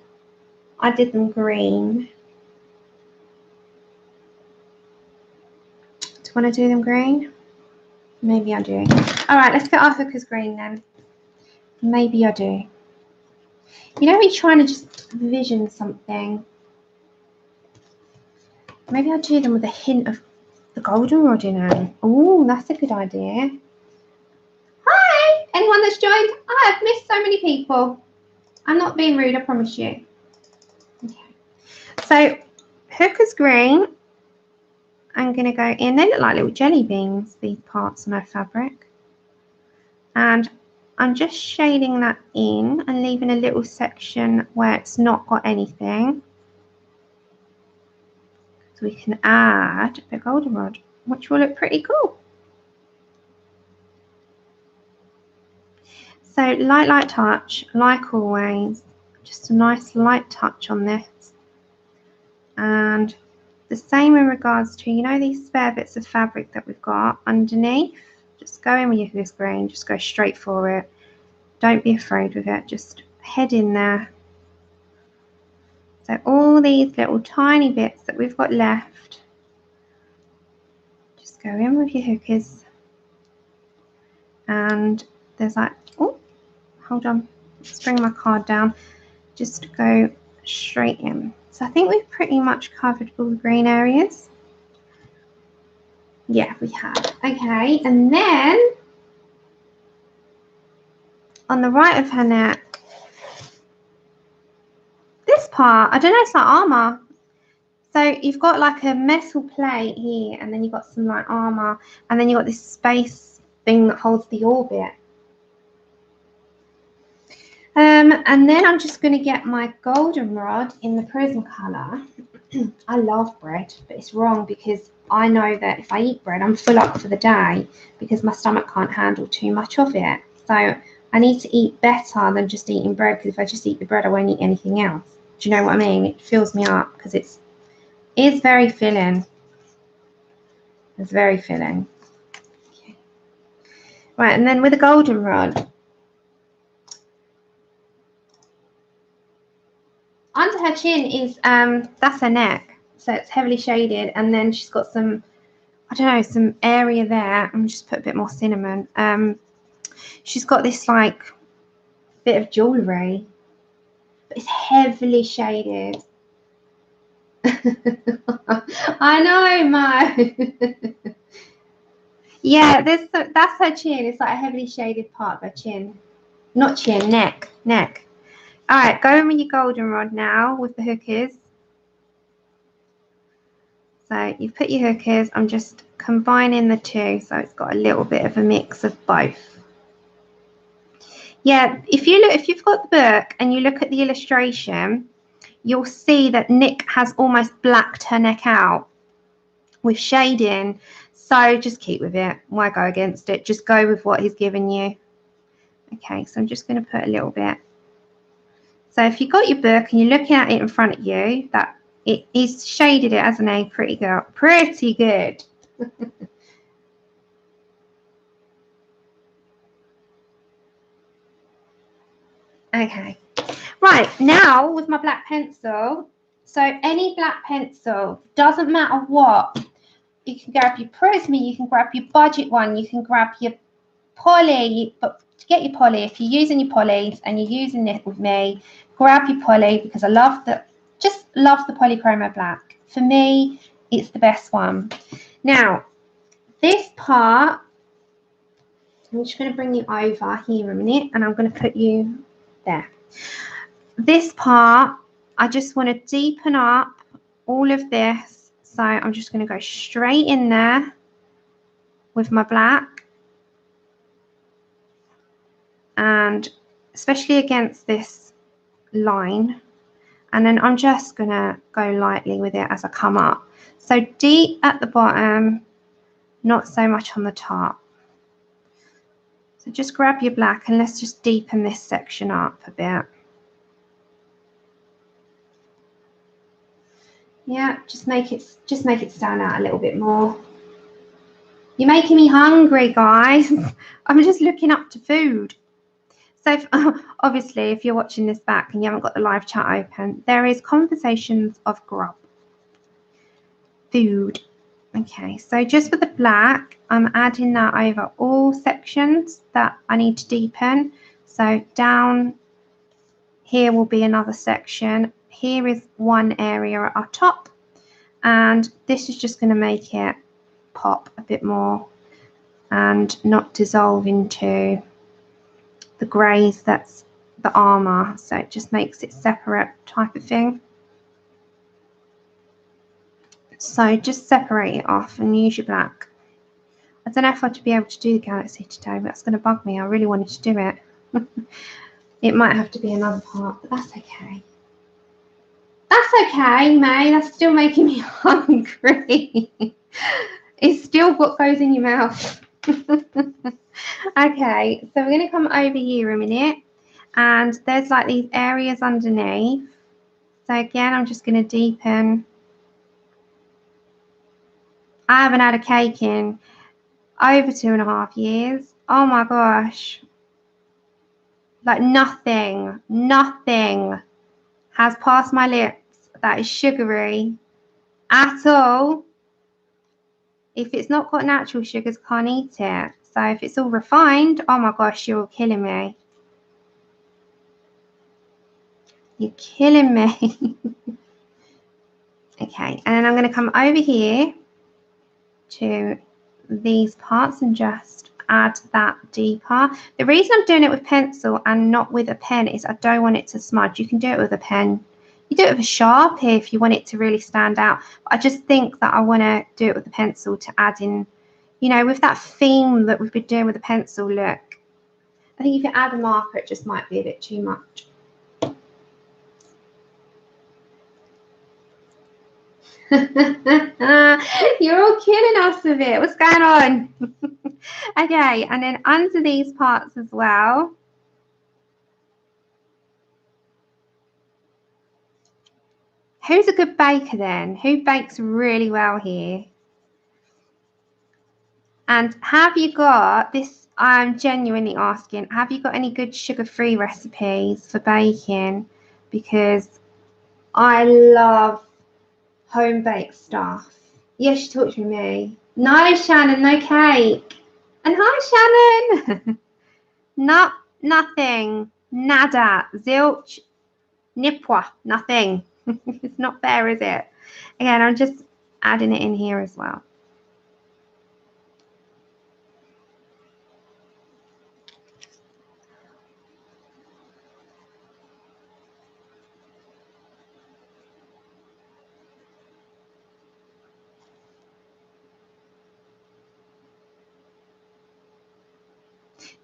I did them green. Do you want to do them green? Maybe I do. All right, let's get our hookers green then. Maybe I do. You know, we're trying to just vision something. Maybe I'll do them with a hint of the goldenrod in them. Oh, that's a good idea. Hi, anyone that's joined? I've missed so many people. I'm not being rude, I promise you. Okay. So, hookers green. I'm going to go in. They look like little jelly beans, these parts on our fabric. And I'm just shading that in and leaving a little section where it's not got anything. So we can add the goldenrod, which will look pretty cool. So light touch, like always. Just a nice light touch on this. And the same in regards to, you know, these spare bits of fabric that we've got underneath. Just go in with your hookers green, just go straight for it. Don't be afraid with it, just head in there. So all these little tiny bits that we've got left, just go in with your hookers. And there's like, oh, hold on, let's bring my card down. Just go straight in. So I think we've pretty much covered all the green areas. Yeah, we have. Okay, and then on the right of her neck, this part, I don't know, it's like armour. So you've got like a metal plate here, and then you've got some like armour, and then you've got this space thing that holds the orbit. And then I'm just going to get my goldenrod in the Prismacolor. I love bread, but it's wrong because I know that if I eat bread, I'm full up for the day because my stomach can't handle too much of it. So I need to eat better than just eating bread, because if I just eat the bread, I won't eat anything else. Do you know what I mean? It fills me up because it is very filling. It's very filling. Okay. Right, and then with a goldenrod, under her chin is that's her neck, so it's heavily shaded, and then she's got some, I don't know, some area there. I'm just put a bit more cinnamon. She's got this like bit of jewellery, but it's heavily shaded. I know, Mo. Yeah, that's her chin. It's like a heavily shaded part of her chin. Not chin, neck. All right, go in with your goldenrod now with the hookers. So you've put your hookers. I'm just combining the two, so it's got a little bit of a mix of both. Yeah, if you've got the book and you look at the illustration, you'll see that Nick has almost blacked her neck out with shading. So just keep with it. Why go against it? Just go with what he's given you. Okay, so I'm just going to put a little bit. So if you've got your book and you're looking at it in front of you, that he's shaded it, hasn't he? Pretty good. Pretty good. Okay. Right, now with my black pencil, so any black pencil, doesn't matter what, you can grab your Prisma, you can grab your budget one, you can grab your Poly, but to get your Poly, if you're using your Polys and you're using it with me, grab your Poly, because I love just love the Polychroma black. For me, it's the best one. Now, this part, I'm just going to bring you over here a minute, and I'm going to put you there. this part, I just want to deepen up all of this. So I'm just going to go straight in there with my black. And especially against this line. And then I'm just going to go lightly with it as I come up. So deep at the bottom, not so much on the top. So just grab your black and let's just deepen this section up a bit. Yeah, just make it stand out a little bit more. You're making me hungry, guys. I'm just looking up to food. So obviously, if you're watching this back and you haven't got the live chat open, there is conversations of grub. Food. Okay, so just with the black, I'm adding that over all sections that I need to deepen. So down here will be another section. Here is one area at our top. And this is just going to make it pop a bit more and not dissolve into the greys that's the armour. So it just makes it separate type of thing. So just separate it off and use your black. I don't know if I'd be able to do the galaxy today, but that's going to bug me. I really wanted to do it. It might have to be another part, but that's okay. That's okay, May. That's still making me hungry. It's still what goes in your mouth. Okay, so we're going to come over here a minute. And there's like these areas underneath. So again, I'm just going to deepen. I haven't had a cake in over 2.5 years. Oh my gosh. Like nothing has passed my lips that is sugary at all. If it's not got natural sugars, can't eat it. So if it's all refined, oh my gosh, you're killing me. You're killing me. Okay, and then I'm going to come over here to these parts and just add that deeper. The reason I'm doing it with pencil and not with a pen is I don't want it to smudge. You can do it with a pen. You do it with a Sharpie if you want it to really stand out. But I just think that I want to do it with a pencil to add in, you know, with that theme that we've been doing with the pencil look. I think if you add a marker, it just might be a bit too much. You're all killing us with it. What's going on? Okay, and then under these parts as well. Who's a good baker then? Who bakes really well here? And have you got this? I'm genuinely asking, have you got any good sugar-free recipes for baking? Because I love home-baked stuff. Yes, she talked to me. No, Shannon, no cake. And hi, Shannon. Nothing. Nada. Zilch. Nipwa. Nothing. It's not fair, is it? Again, I'm just adding it in here as well.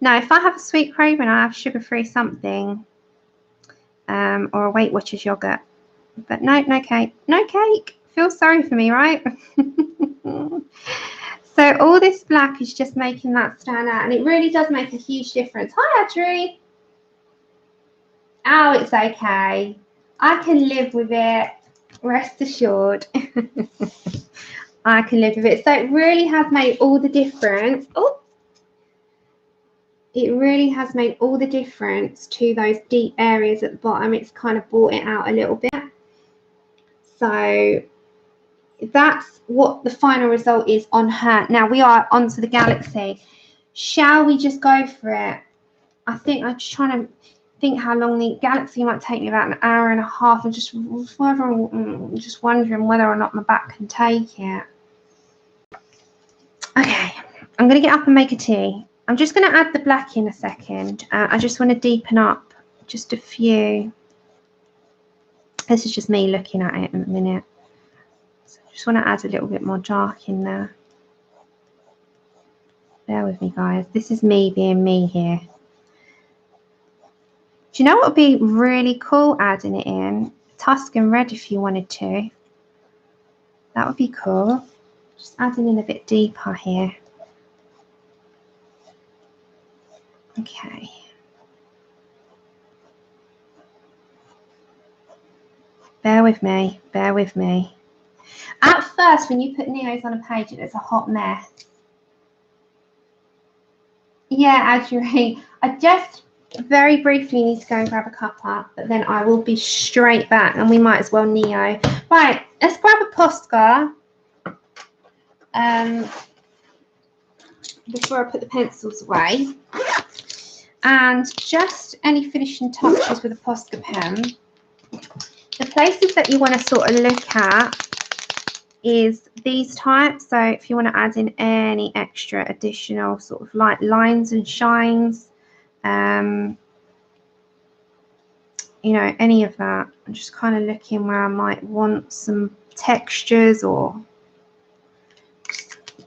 Now, if I have a sweet craving, I have sugar-free something, or a Weight Watchers yogurt. But no cake. No cake. Feel sorry for me, right? So all this black is just making that stand out, and it really does make a huge difference. Hi, Audrey. Oh, it's okay. I can live with it. Rest assured. I can live with it. So it really has made all the difference. Oh. It really has made all the difference to those deep areas at the bottom. It's kind of brought it out a little bit. So that's what the final result is on her. Now we are onto the galaxy. Shall we just go for it? I think I'm just trying to think how long the galaxy might take me, about an hour and a half. I'm just wondering whether or not my back can take it. Okay, I'm going to get up and make a tea. I'm just going to add the black in a second. I just want to deepen up just a few This is just me looking at it in a minute. So I just want to add a little bit more dark in there. Bear with me, guys. This is me being me here. Do you know what would be really cool adding it in? Tuscan red if you wanted to. That would be cool. Just adding in a bit deeper here. Okay. Bear with me. Bear with me. At first, when you put Neos on a page, it's a hot mess. Yeah, Adjure, I just very briefly need to go and grab a cuppa, but then I will be straight back and we might as well Neo. Right, let's grab a Posca before I put the pencils away. And just any finishing touches with a Posca pen. The places that you want to sort of look at is these types. So if you want to add in any extra additional sort of like lines and shines, you know, any of that. I'm just kind of looking where I might want some textures or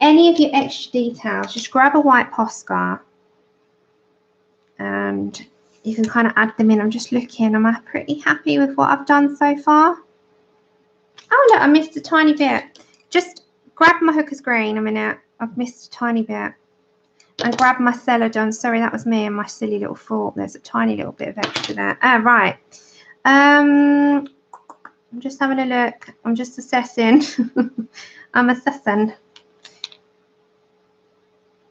any of your extra details. Just grab a white Posca and you can kind of add them in. I'm just looking, am I pretty happy with what I've done so far? Oh look, I missed a tiny bit. Just grab my Hooker's Green a minute. I've missed a tiny bit. And grab my Celadon. Sorry, that was me and my silly little fork. There's a tiny little bit of extra there. Right. I'm just having a look. I'm just assessing. I'm assessing.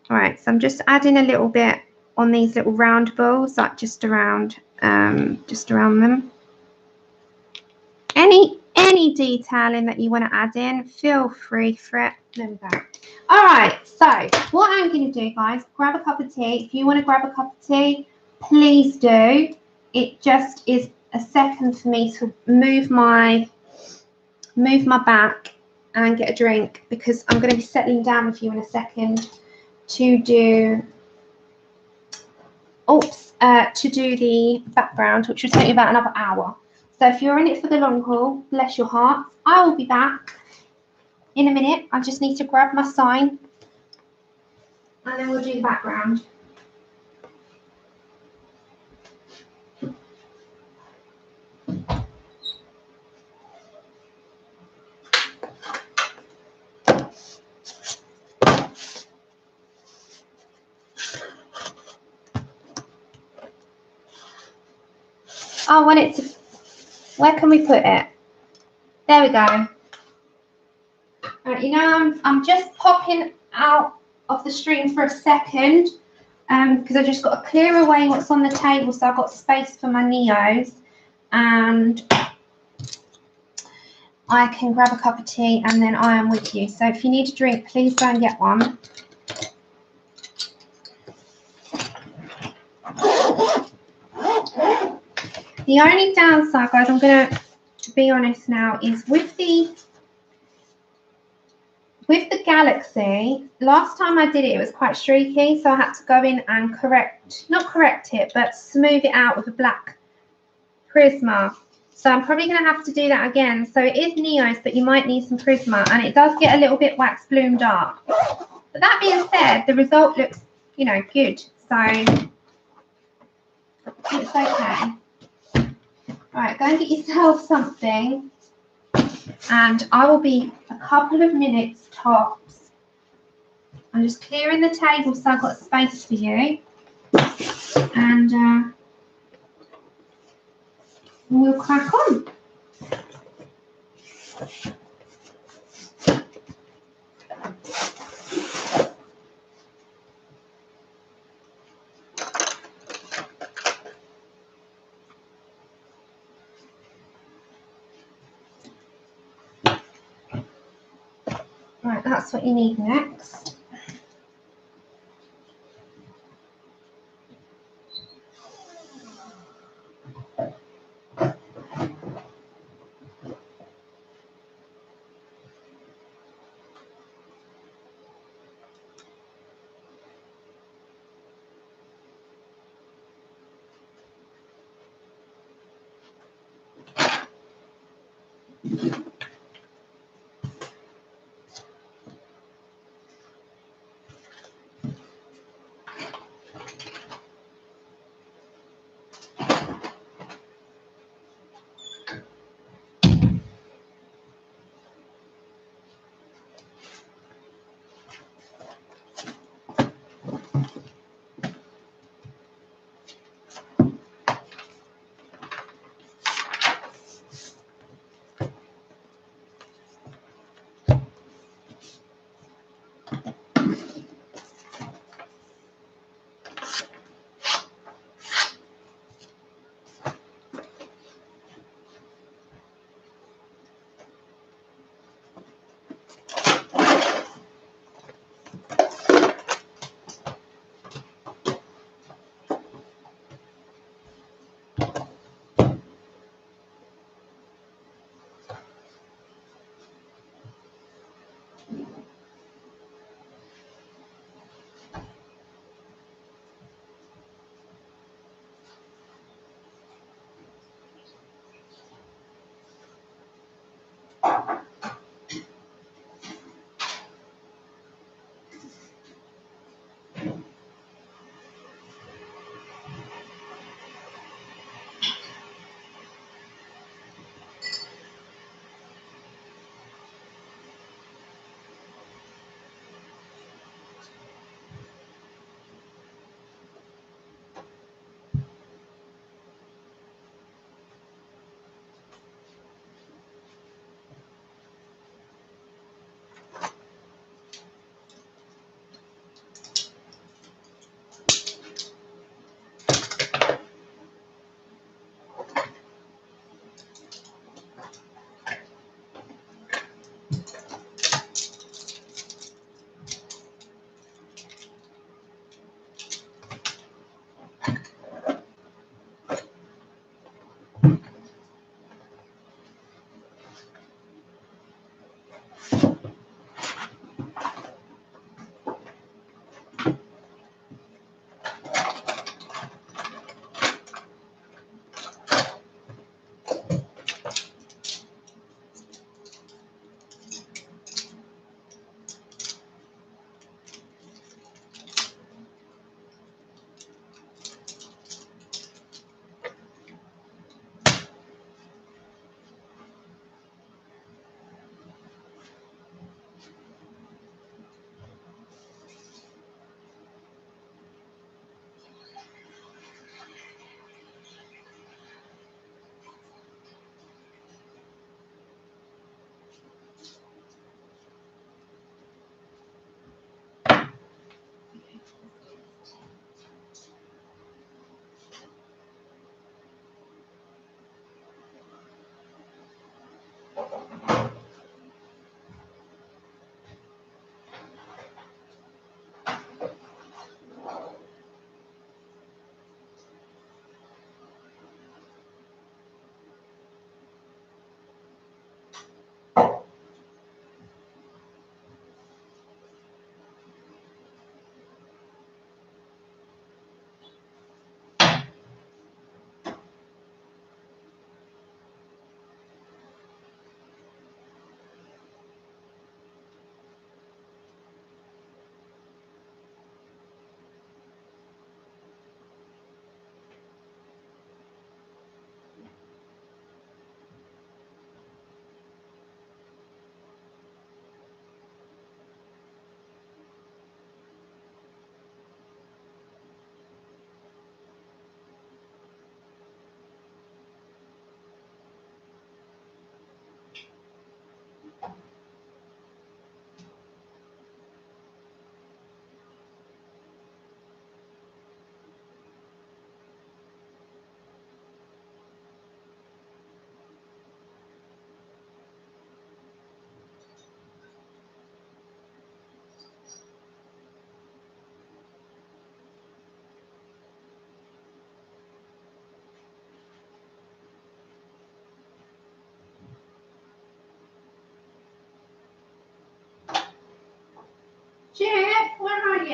All right, so I'm just adding a little bit on these little round balls, like just around them. Any detailing that you want to add in, feel free for it. There we go. All right, so what I'm going to do, guys, grab a cup of tea. If you want to grab a cup of tea, please do. It just is a second for me to move my back and get a drink, because I'm going to be settling down with you in a second to do the background, which will take you about another hour. So if you're in it for the long haul, bless your heart. I will be back in a minute. I just need to grab my sign and then we'll do the background. I want it to, where can we put it? There we go. Right, you know, I'm just popping out of the stream for a second because I just got to clear away what's on the table so I've got space for my Neos, and I can grab a cup of tea and then I am with you. So if you need a drink, please go and get one. The only downside, guys, I'm going to be honest now, is with the Galaxy, last time I did it, it was quite streaky, so I had to go in and not correct it, but smooth it out with a black Prisma. So I'm probably going to have to do that again. So it is Neos, but you might need some Prisma, and it does get a little bit wax bloom dark. But that being said, the result looks, you know, good. So it's okay. Right, go and get yourself something, and I will be a couple of minutes tops. I'm just clearing the table so I've got space for you, and we'll crack on. Right, that's what you need next.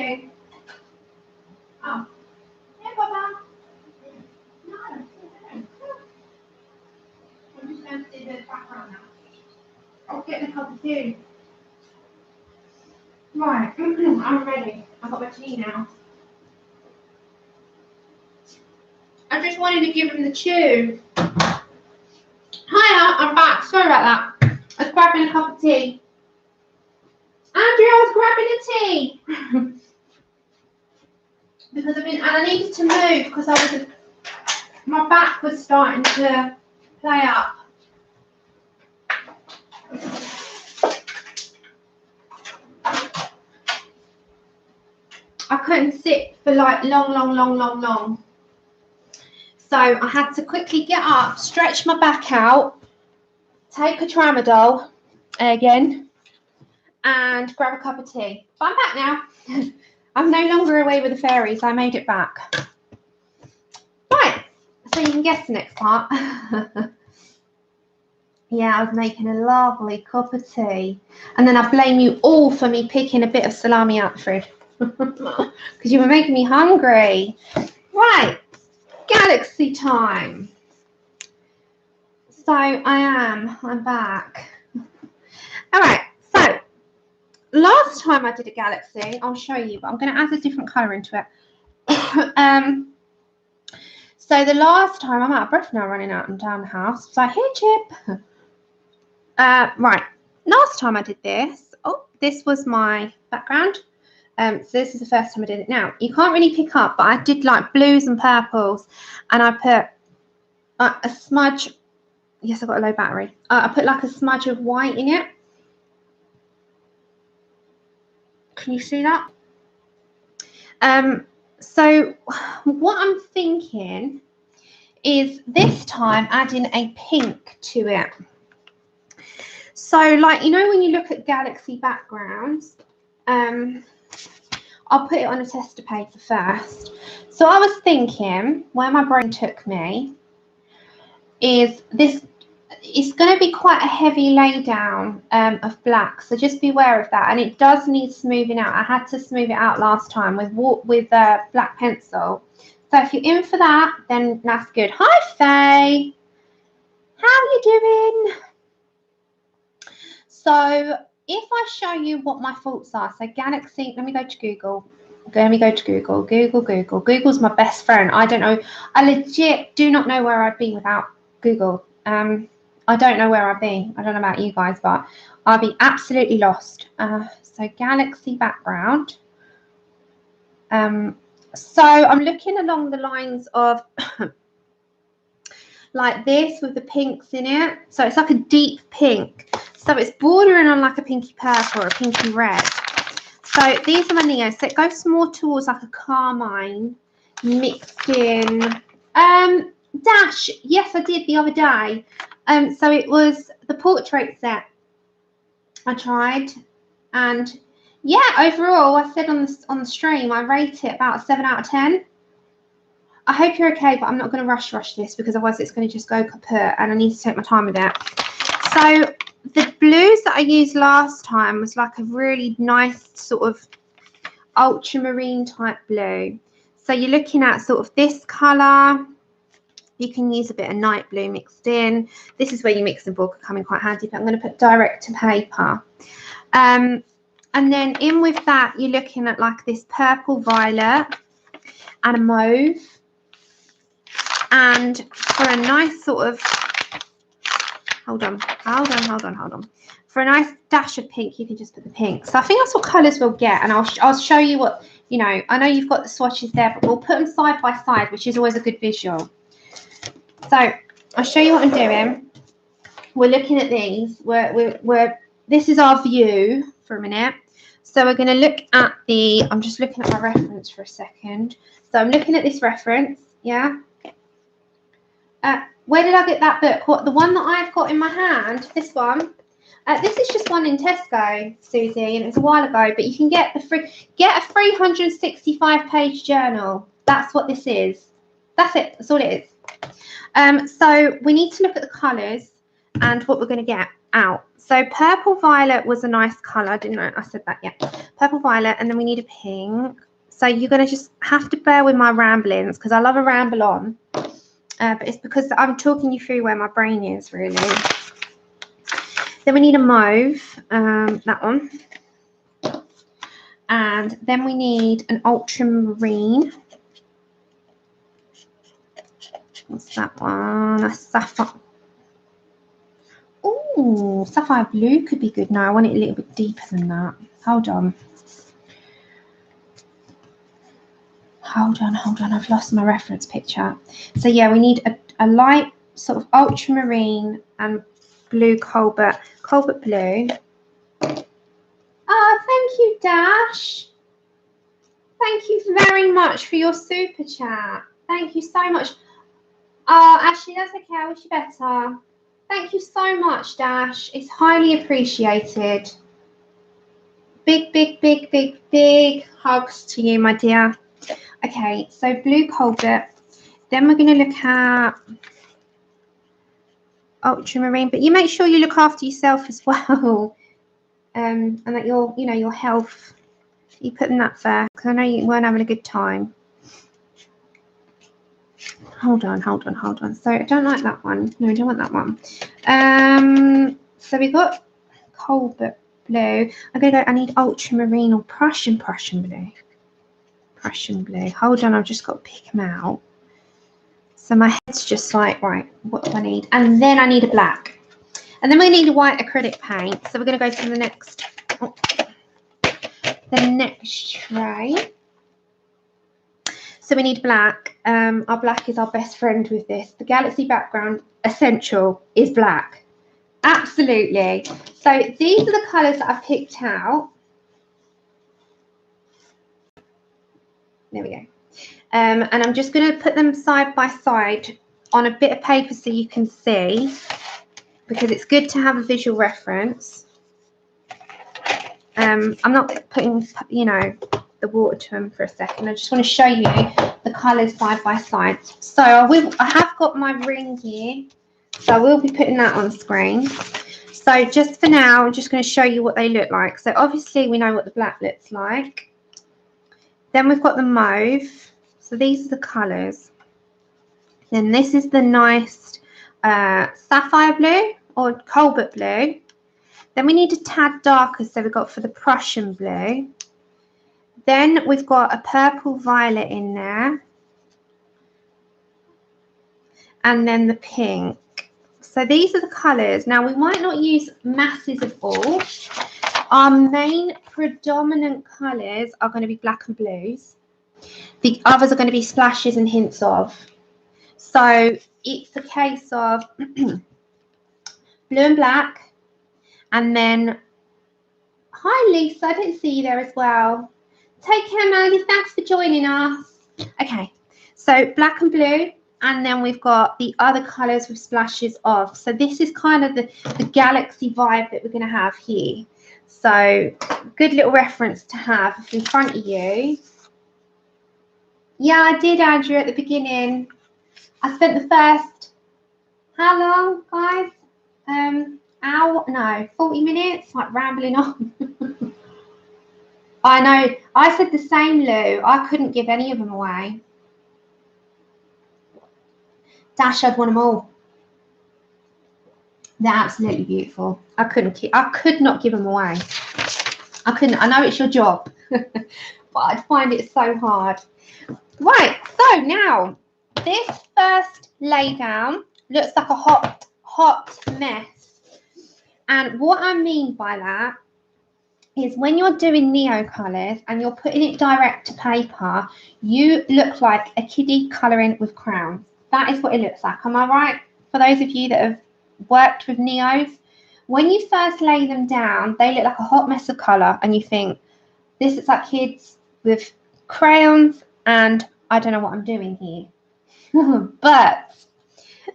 you? Oh. Hey, Papa. No. I'm just going to do the background now. I'll get a cup of tea. Right, I'm ready. I've got my tea now. I just wanted to give him the chew. Hiya, I'm back. Sorry about that. I was grabbing a cup of tea. Andrew, I was grabbing a tea. Because and I needed to move because my back was starting to play up. I couldn't sit for like long. So I had to quickly get up, stretch my back out, take a tramadol again, and grab a cup of tea. But I'm back now. I'm no longer away with the fairies. I made it back. Right, so you can guess the next part. Yeah, I was making a lovely cup of tea. And then I blame you all for me picking a bit of salami out the fridge. Because you were making me hungry. Right, galaxy time. So I'm back. All right, so last time I did a galaxy, I'll show you, but I'm going to add a different colour into it. So the last time, I'm out of breath now running out and down the house. So here, Chip. Right, last time I did this, this was my background. So this is the first time I did it. Now, you can't really pick up, but I did like blues and purples, and I put a smudge. Yes, I've got a low battery. I put like a smudge of white in it. Can you see that? So what I'm thinking is this time adding a pink to it. So like, you know, when you look at galaxy backgrounds, I'll put it on a tester paper first. So I was thinking, where my brain took me, is this, it's going to be quite a heavy lay down of black, so just be aware of that. And it does need smoothing out. I had to smooth it out last time with black pencil. So if you're in for that, then that's good. Hi, Faye. How are you doing? So if I show you what my thoughts are, so galaxy, let me go to Google. Let me go to Google. Google. Google's my best friend. I don't know. I legit do not know where I'd be without Google. I don't know where I'd be. I don't know about you guys, but I'll be absolutely lost. So galaxy background. So I'm looking along the lines of like this with the pinks in it. So it's like a deep pink. So it's bordering on like a pinky purple or a pinky red. So these are my neos. So it goes more towards like a carmine mixed in. Dash. Yes, I did the other day. So it was the portrait set I tried, and yeah, overall I said on the stream I rate it about a 7 out of 10. I hope you're okay, but I'm not going to rush this because otherwise it's going to just go kaput and I need to take my time with it. So the blues that I used last time was like a really nice sort of ultramarine type blue. So you're looking at sort of this colour. You can use a bit of night blue mixed in. This is where you mix the book, come in quite handy, but I'm going to put direct to paper. And then in with that, you're looking at like this purple violet and a mauve. And for a nice sort of, hold on. For a nice dash of pink, you can just put the pink. So I think that's what colours we'll get. And I'll show you what, you know, I know you've got the swatches there, but we'll put them side by side, which is always a good visual. So I'll show you what I'm doing. We're looking at these. This is our view for a minute. So we're going to look at I'm just looking at my reference for a second. So I'm looking at this reference, yeah. Where did I get that book? What, the one that I've got in my hand? This one. This is just one in Tesco, Susie, and it's a while ago. But you can get a 365-page journal. That's what this is. That's it. That's all it is. So we need to look at the colours and what we're going to get. out. So purple violet was a nice colour, didn't I said that, yeah. Purple violet, and then we need a pink. So you're going to just have to bear with my ramblings because I love a ramble on. But it's because I'm talking you through where my brain is, really. Then we need a mauve, that one. And then we need an ultramarine. What's that one? A sapphire. Oh, sapphire blue could be good. No, I want it a little bit deeper than that. Hold on. Hold on. I've lost my reference picture. So, yeah, we need a light sort of ultramarine and blue Colbert blue. Oh, thank you, Dash. Thank you very much for your super chat. Thank you so much. Oh, Ashley, that's okay. I wish you better. Thank you so much, Dash. It's highly appreciated. Big hugs to you, my dear. Okay, so blue Colbert. Then we're going to look at ultramarine, but you make sure you look after yourself as well, and that your health. You putting that first because I know you weren't having a good time. Hold on. So I don't like that one. No, I don't want that one. So we got Colbert blue. I'm gonna go. I need ultramarine or Prussian blue. Prussian blue. Hold on, I've just got to pick them out. So my head's just like, right, what do I need? And then I need a black. And then we need a white acrylic paint. So we're going to go to the next tray. So we need black. Our black is our best friend with this. The Galaxy background essential is black. Absolutely. So these are the colours that I've picked out. There we go. And I'm just going to put them side by side on a bit of paper so you can see, because it's good to have a visual reference. I'm not putting, the water to them for a second. I just want to show you the colours side by side. So I have got my ring here, so I will be putting that on screen. So just for now, I'm just going to show you what they look like. So obviously we know what the black looks like. Then we've got the mauve. So these are the colours. Then this is the nice sapphire blue or Colbert blue. Then we need a tad darker, so we've got for the Prussian blue. Then we've got a purple violet in there. And then the pink. So these are the colours. Now we might not use masses of all. Our main predominant colours are going to be black and blues. The others are going to be splashes and hints of. So it's a case of blue and black. And then, hi Lisa, I didn't see you there as well. Take care, Maggie. Thanks for joining us. Okay, so black and blue. And then we've got the other colours with splashes of. So this is kind of the galaxy vibe that we're going to have here. So good little reference to have in front of you. Yeah, I did, Andrew, at the beginning. I spent the first, how long, guys? Hour? No, 40 minutes, like rambling on. I know. I said the same, Lou. I couldn't give any of them away. Dash, I'd want them all. They're absolutely beautiful. I could not give them away. I couldn't. I know it's your job, but I'd find it so hard. Right, so now this first laydown looks like a hot mess. And what I mean by that is when you're doing neo colours and you're putting it direct to paper, you look like a kiddie colouring with crowns. That is what it looks like. Am I right? For those of you that have worked with neos, when you first lay them down, they look like a hot mess of colour, and you think, this looks like kids with crayons, and I don't know what I'm doing here. But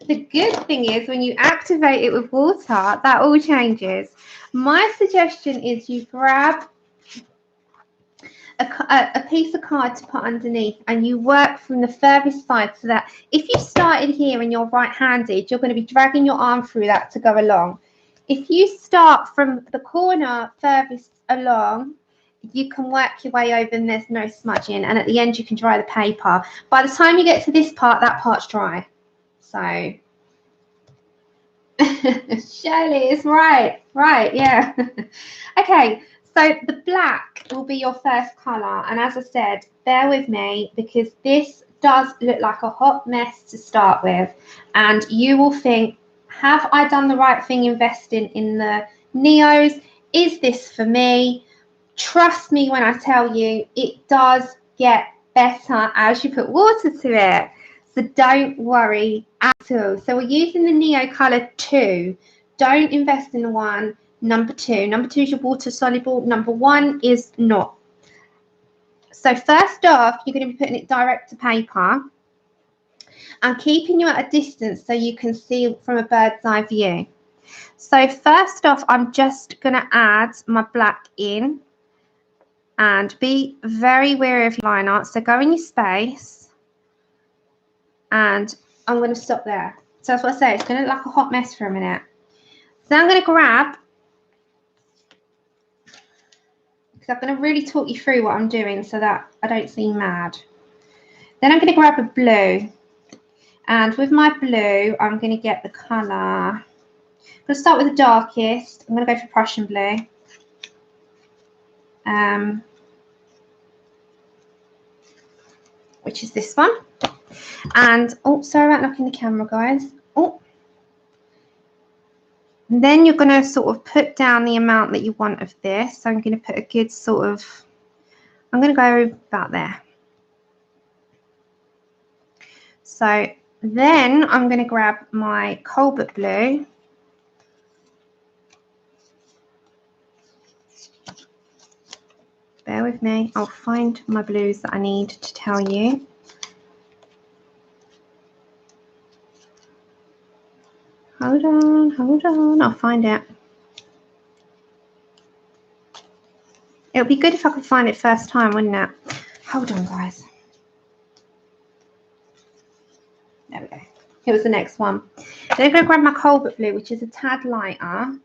the good thing is when you activate it with water, that all changes. My suggestion is you grab a piece of card to put underneath, and you work from the furthest side, so that if you started here and you're right-handed, you're going to be dragging your arm through that to go along. if you start from the corner furthest along, you can work your way over and there's no smudging, and at the end you can dry the paper. By the time you get to this part, that part's dry. So Shirley is right, yeah. Okay, so the black will be your first colour, and as I said, bear with me because this does look like a hot mess to start with, and you will think, have I done the right thing investing in the Neos? Is this for me? Trust me when I tell you, it does get better as you put water to it. So don't worry at all. So we're using the Neo Colour 2. Don't invest in the one. Number 2. Number 2 is your water soluble. Number 1 is not. So first off, you're going to be putting it direct to paper. I'm keeping you at a distance so you can see from a bird's eye view. So first off, I'm just going to add my black in. And be very wary of your line art. So go in your space. And I'm going to stop there. So that's what I say. It's going to look like a hot mess for a minute. So I'm going to grab, because I'm going to really talk you through what I'm doing so that I don't seem mad. Then I'm going to grab a blue. And with my blue, I'm going to get the colour. I'm going to start with the darkest. I'm going to go for Prussian blue. Which is this one. And, oh, sorry about knocking the camera, guys. Oh. And then you're going to sort of put down the amount that you want of this. So I'm going to put a good sort of, I'm going to go about there. So then I'm going to grab my Colbert blue. Bear with me. I'll find my blues that I need to tell you. Hold on. I'll find it. It would be good if I could find it first time, wouldn't it? Hold on, guys. There we go. It was the next one. Then I'm going to grab my Colbert blue, which is a tad lighter.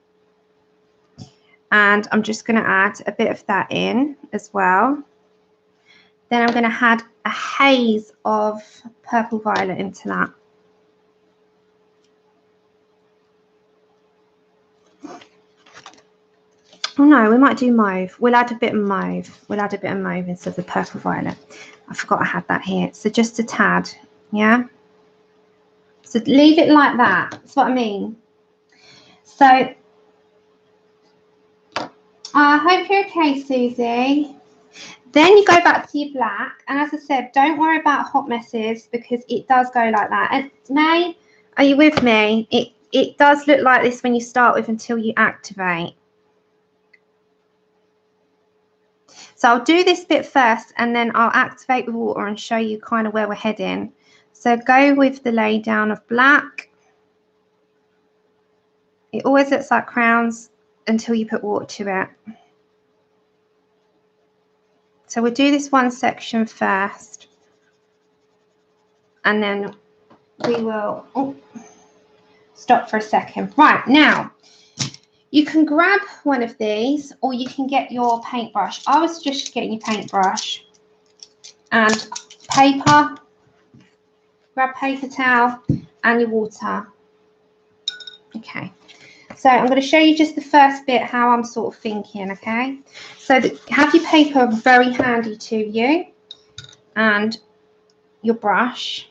And I'm just going to add a bit of that in as well. Then I'm going to add a haze of purple violet into that. Oh no, we might do mauve. We'll add a bit of mauve. We'll add a bit of mauve instead of the purple violet. I forgot I had that here. So just a tad, yeah? So leave it like that. That's what I mean. So I hope you're okay, Susie. Then you go back to your black. And as I said, don't worry about hot messes because it does go like that. And May, are you with me? It does look like this when you start with until you activate. So I'll do this bit first and then I'll activate with water and show you kind of where we're heading. So go with the lay down of black. It always looks like crowns until you put water to it. So we'll do this one section first. And then we will stop for a second. Right, now, you can grab one of these or you can get your paintbrush. I was just getting your paintbrush and paper. Grab paper towel and your water. Okay. So I'm going to show you just the first bit, how I'm sort of thinking, okay? So have your paper very handy to you and your brush.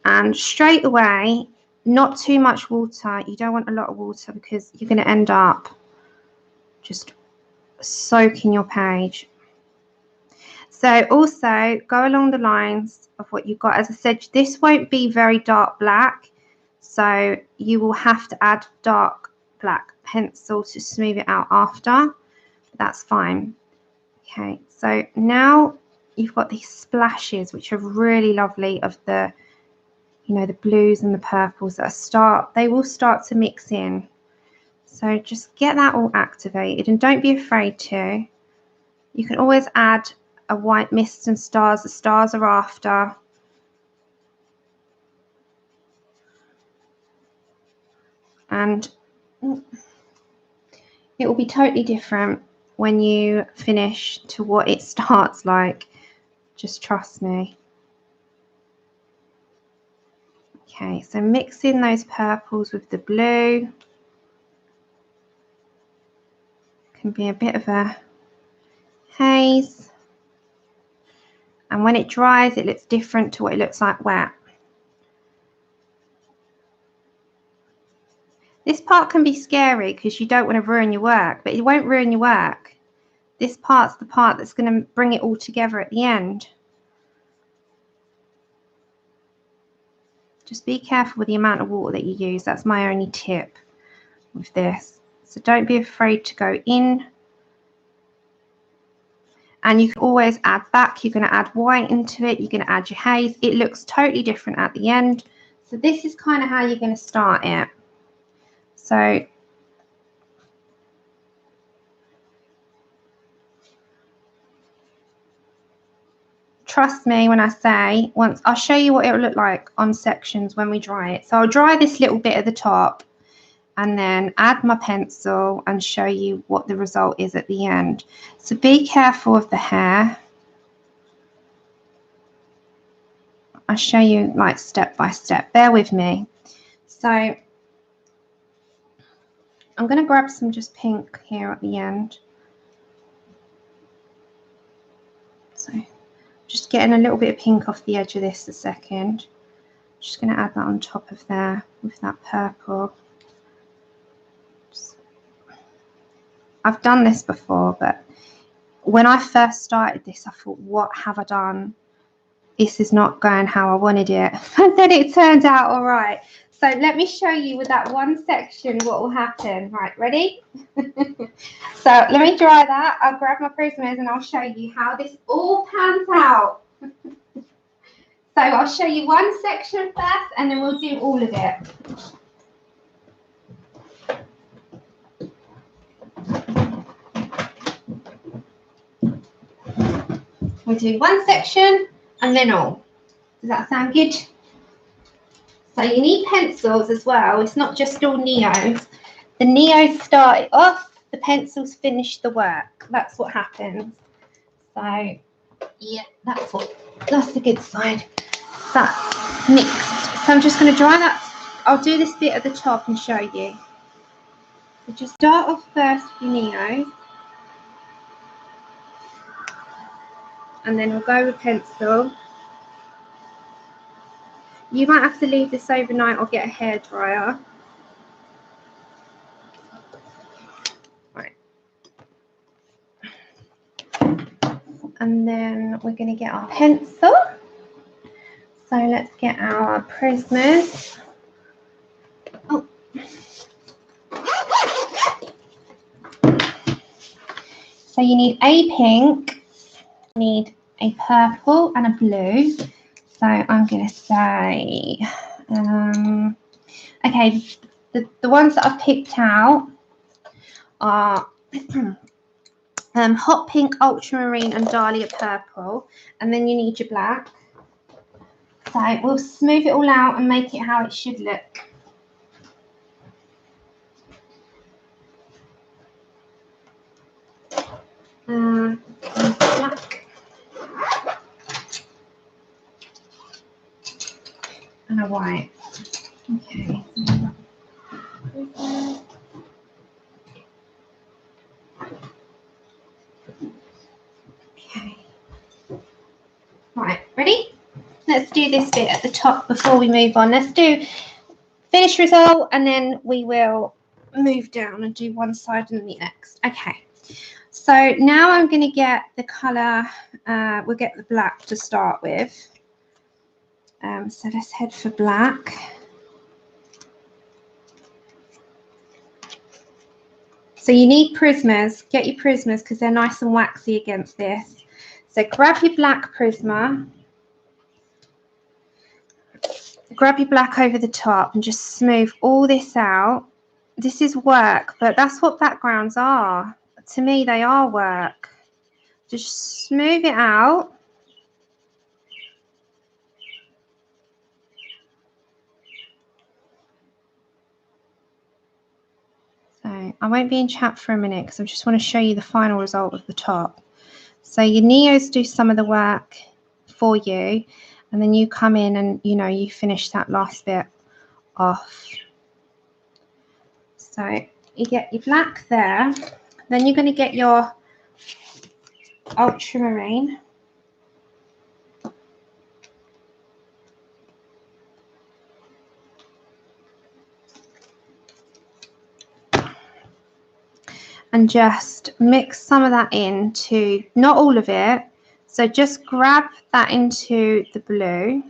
And straight away, not too much water. You don't want a lot of water because you're going to end up just soaking your page. So also go along the lines of what you've got. As I said, this won't be very dark black. So you will have to add dark black pencil to smooth it out after. That's fine. Okay, so now you've got these splashes, which are really lovely of the, you know, the blues and the purples that they will start to mix in. So just get that all activated and don't be afraid to. You can always add a white mist and stars. The stars are after. and it will be totally different when you finish to what it starts like. Just trust me. Okay, so mixing those purples with the blue can be a bit of a haze. And when it dries, it looks different to what it looks like wet. This part can be scary because you don't want to ruin your work, but it won't ruin your work. This part's the part that's going to bring it all together at the end. Just be careful with the amount of water that you use. That's my only tip with this. So don't be afraid to go in. And you can always add back. You're going to add white into it. You're going to add your haze. It looks totally different at the end. So this is kind of how you're going to start it. So trust me when I say, once I'll show you what it will look like on sections when we dry it. So I'll dry this little bit at the top and then add my pencil and show you what the result is at the end. So be careful of the hair. I'll show you like step by step. Bear with me. So I'm going to grab some just pink here at the end. So just getting a little bit of pink off the edge of this a second. Just going to add that on top of there with that purple. I've done this before, but when I first started this, I thought, what have I done? This is not going how I wanted it. And then it turned out all right. So let me show you with that one section what will happen. Right, ready? So let me dry that. I'll grab my Prismas and I'll show you how this all pans out. So I'll show you one section first and then we'll do all of it. We'll do one section and then all. Does that sound good? So you need pencils as well. It's not just all neos. The neos start it off, the pencils finish the work. That's what happens. So yeah, that's the good side. That's mixed. So I'm just going to dry that. I'll do this bit at the top and show you. So just start off first with your neos. And then we'll go with pencil. You might have to leave this overnight or get a hairdryer. Right. And then we're going to get our pencil. So let's get our Prismas. Oh. So you need a pink, you need a purple and a blue. So I'm going to say, okay, the ones that I've picked out are hot pink, ultramarine and dahlia purple. And then you need your black. So we'll smooth it all out and make it how it should look. Black. And a white. Okay. Okay. Right, ready? Let's do this bit at the top before we move on. Let's do finish result and then we will move down and do one side and the next. Okay. So now I'm going to get the colour, we'll get the black to start with. So let's head for black. So you need Prismas. Get your Prismas because they're nice and waxy against this. So grab your black Prisma. Grab your black over the top and just smooth all this out. This is work, but that's what backgrounds are. To me, they are work. Just smooth it out. I won't be in chat for a minute because I just want to show you the final result of the top. So your Neos do some of the work for you, and then you come in and, you know, you finish that last bit off. So you get your black there, then you're going to get your ultramarine. And just mix some of that into, not all of it, so just grab that into the blue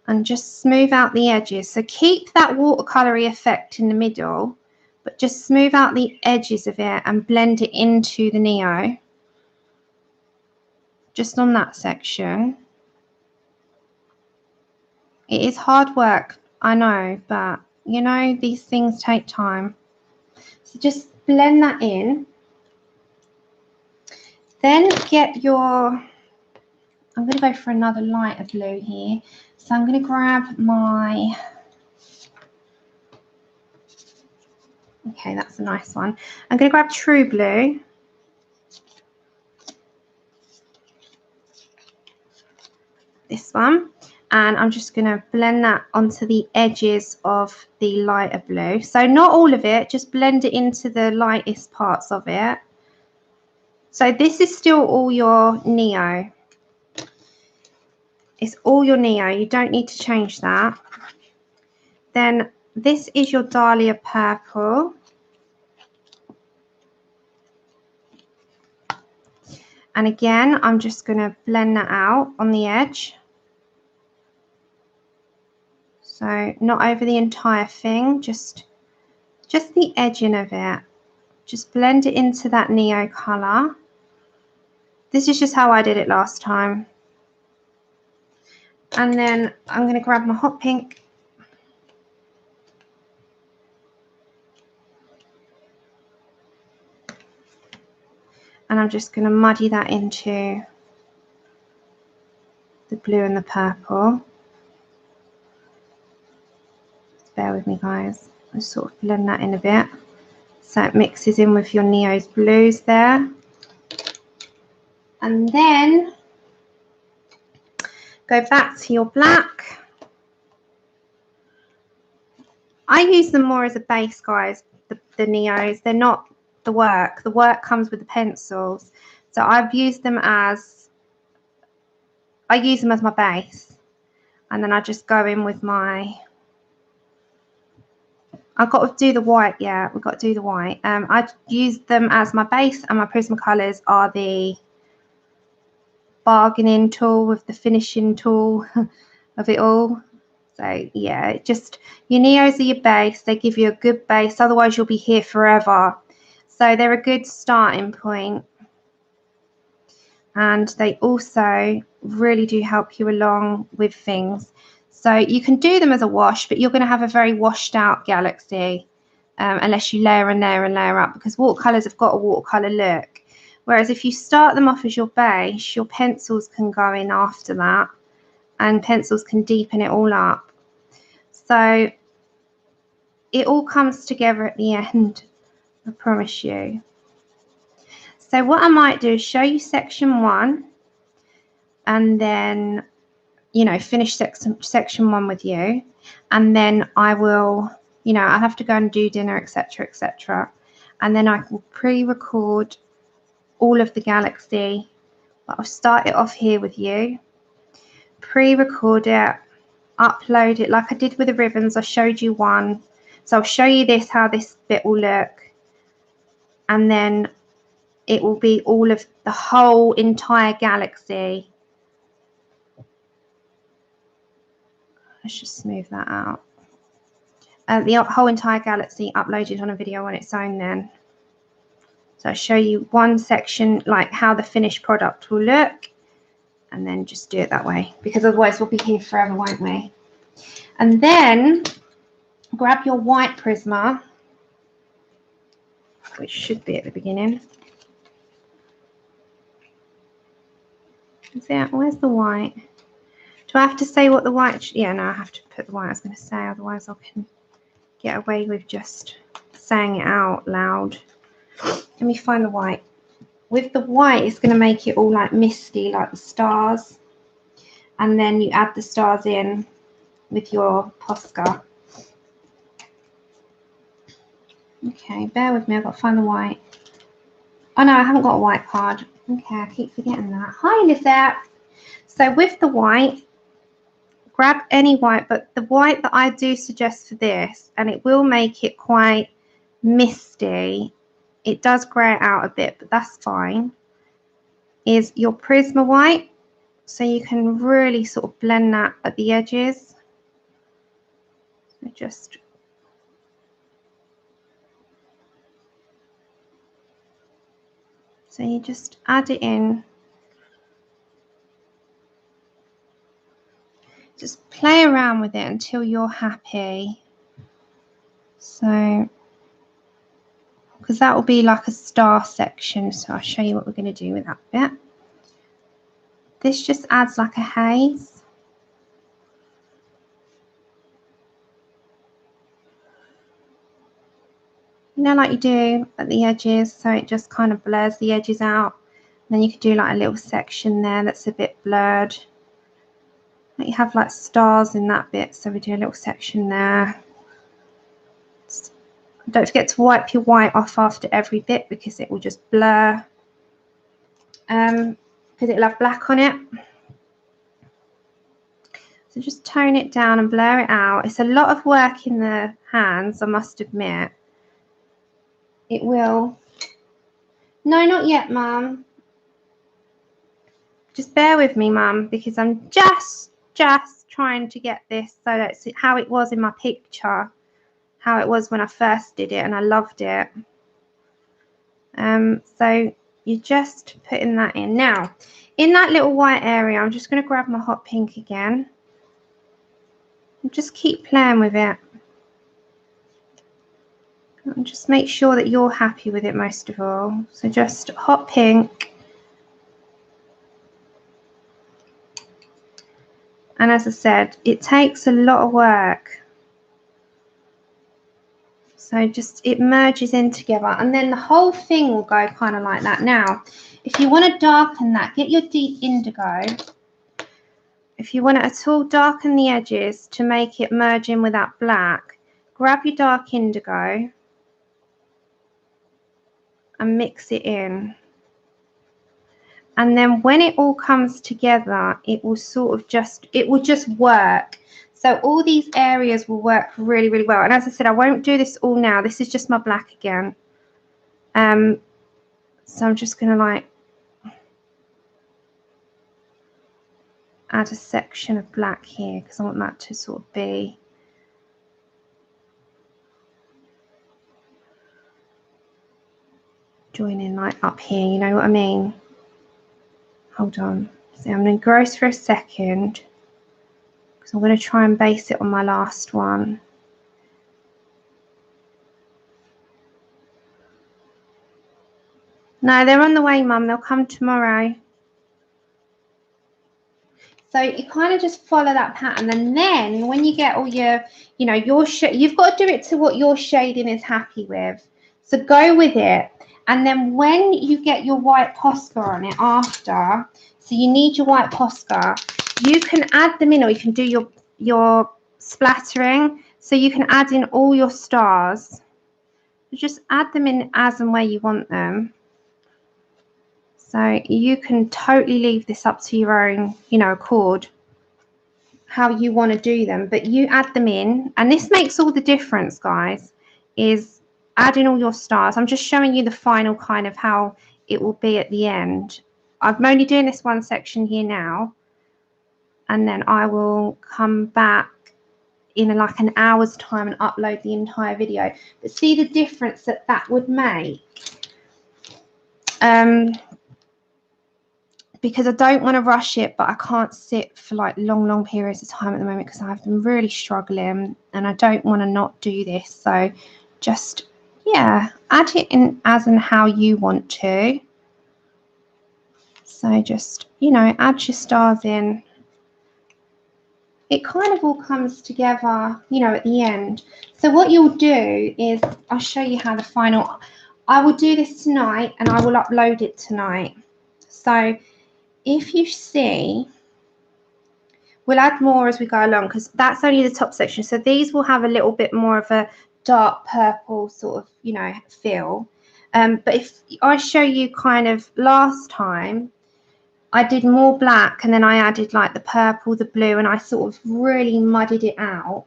and just smooth out the edges. So keep that watercolory effect in the middle, but just smooth out the edges of it and blend it into the Neo, just on that section. It is hard work, I know, but you know, these things take time. So just blend that in. Then get your, I'm going to go for another lighter blue here. So I'm going to grab my, okay, that's a nice one. I'm going to grab True Blue. This one. And I'm just going to blend that onto the edges of the lighter blue. So not all of it, just blend it into the lightest parts of it. So this is still all your Neo. It's all your Neo. You don't need to change that. Then this is your Dahlia Purple. And again, I'm just going to blend that out on the edge. So not over the entire thing, just the edging of it. Just blend it into that Neo colour. This is just how I did it last time. And then I'm going to grab my hot pink. And I'm just going to muddy that into the blue and the purple. Bear with me, guys. I'll sort of blend that in a bit so it mixes in with your Neo's blues there. And then go back to your black. I use them more as a base, guys, the Neos. They're not the work. The work comes with the pencils. So I've used them as, I use them as my base. And then I just go in with my, I've got to do the white, yeah, we've got to do the white. I use them as my base, and my Prismacolors are the bargaining tool with the finishing tool of it all. So yeah, just your Neos are your base. They give you a good base, otherwise you'll be here forever. So they're a good starting point, and they also really do help you along with things. So you can do them as a wash, but you're going to have a very washed out galaxy unless you layer and layer and layer up, because watercolors have got a watercolor look. Whereas if you start them off as your base, your pencils can go in after that, and pencils can deepen it all up. So it all comes together at the end, I promise you. So what I might do is show you section 1, and then, you know, finish section 1 with you, and then I will, you know, I'll have to go and do dinner, etc., etc., and then I can pre-record all of the galaxy. But I'll start it off here with you, pre-record it, upload it like I did with the ribbons. I showed you one, so I'll show you this, how this bit will look, and then it will be all of the whole entire galaxy. Let's just smooth that out. The whole entire galaxy uploaded on a video on its own then. So I'll show you one section, like how the finished product will look, and then just do it that way, because otherwise we'll be here forever, won't we? And then grab your white Prisma, which should be at the beginning. Is that, where's the white? Do I have to say what the white? Yeah, no, I have to put the white. I was going to say, otherwise I can get away with just saying it out loud. Let me find the white. With the white, it's going to make it all like misty, like the stars. And then you add the stars in with your Posca. Okay, bear with me. I've got to find the white. Oh no, I haven't got a white card. Okay, I keep forgetting that. Hi, Lizette. So with the white, grab any white, but the white that I do suggest for this, and it will make it quite misty. It does grey it out a bit, but that's fine. Is your Prisma white. So you can really sort of blend that at the edges. So you just add it in. Just play around with it until you're happy. So, because that will be like a star section. So I'll show you what we're going to do with that bit. This just adds like a haze. You know, like you do at the edges, so it just kind of blurs the edges out. And then you could do like a little section there that's a bit blurred. Like you have like stars in that bit, so we do a little section there. Don't forget to wipe your white off after every bit because it will just blur. Because it'll have black on it. So just tone it down and blur it out. It's a lot of work in the hands, I must admit. It will. No, not yet, Mum. Just bear with me, Mum, because I'm just trying to get this so that's how it was in my picture, how it was when I first did it, and I loved it. So you're just putting that in. Now, in that little white area, I'm just going to grab my hot pink again. And just keep playing with it. And just make sure that you're happy with it most of all. So just hot pink. And as I said, it takes a lot of work. So just it merges in together, and then the whole thing will go kind of like that. Now, if you want to darken that, get your deep indigo. If you want to at all darken the edges to make it merge in with that black, grab your dark indigo and mix it in. And then when it all comes together, it will sort of just work. So all these areas will work really, really well. And as I said, I won't do this all now. This is just my black again. So I'm just going to like add a section of black here because I want that to sort of be joining like up here, you know what I mean? Hold on. So I'm going to gross for a second because I'm going to try and base it on my last one. No, they're on the way, Mum. They'll come tomorrow. So you kind of just follow that pattern, and then when you get all your, you know, you've got to do it to what your shading is happy with. So go with it. And then when you get your white Posca on it after, so you need your white Posca, you can add them in, or you can do your splattering. So you can add in all your stars. Just add them in as and where you want them. So you can totally leave this up to your own, you know, accord, how you want to do them. But you add them in, and this makes all the difference, guys, is adding all your stars. I'm just showing you the final kind of how it will be at the end. I'm only doing this one section here now, and then I will come back in like an hour's time and upload the entire video. But see the difference that would make. Because I don't want to rush it, but I can't sit for like long periods of time at the moment because I've been really struggling and I don't want to not do this. So just, yeah, add it in as and how you want to. So just, you know, add your stars in it kind of all comes together, you know, at the end. So what you'll do is, I'll show you how the final, I will do this tonight and I will upload it tonight. So if you see, we'll add more as we go along because that's only the top section. So these will have a little bit more of a dark purple sort of, you know, feel. But if I show you kind of last time, I did more black and then I added like the purple, the blue, and I sort of really muddied it out.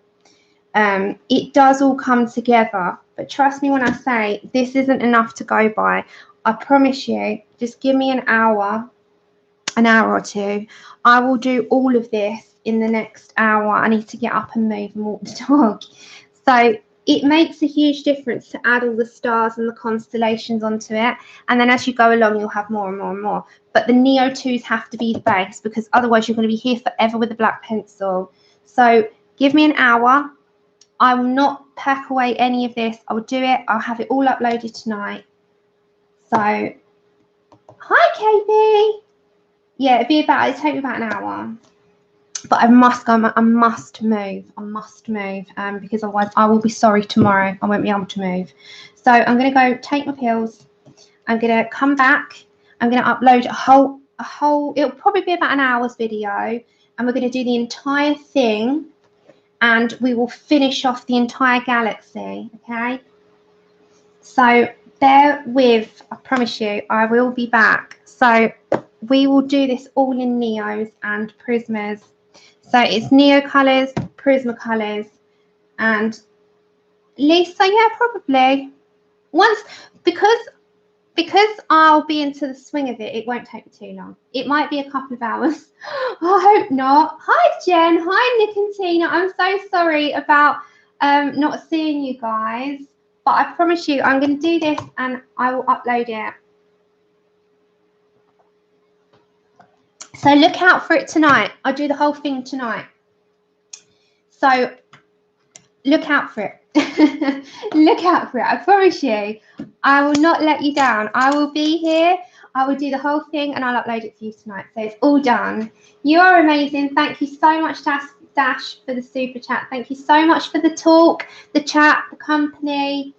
It does all come together, but trust me when I say this isn't enough to go by. I promise you, just give me an hour or two. I will do all of this in the next hour. I need to get up and move and walk the dog. So it makes a huge difference to add all the stars and the constellations onto it. And then as you go along, you'll have more and more and more. But the Neo 2s have to be the base because otherwise you're going to be here forever with a black pencil. So give me an hour. I will not pack away any of this. I will do it. I'll have it all uploaded tonight. So, hi, KB. Yeah, it'll take me about an hour. But I must go. I must move. Because otherwise I will be sorry tomorrow. I won't be able to move. So I'm going to go take my pills. I'm going to come back. I'm going to upload a whole. It'll probably be about an hour's video, and we're going to do the entire thing, and we will finish off the entire galaxy. Okay. So bear with. I promise you, I will be back. So we will do this all in Neos and Prismas. So it's Neo colours, Prisma colours, and Lisa, yeah, probably. Once, because I'll be into the swing of it, it won't take me too long. It might be a couple of hours. I hope not. Hi, Jen. Hi, Nick and Tina. I'm so sorry about not seeing you guys, but I promise you I'm going to do this and I will upload it. So look out for it tonight. I'll do the whole thing tonight. So look out for it. Look out for it. I promise you. I will not let you down. I will be here. I will do the whole thing and I'll upload it for you tonight. So it's all done. You are amazing. Thank you so much, Dash, for the super chat. Thank you so much for the talk, the chat, the company,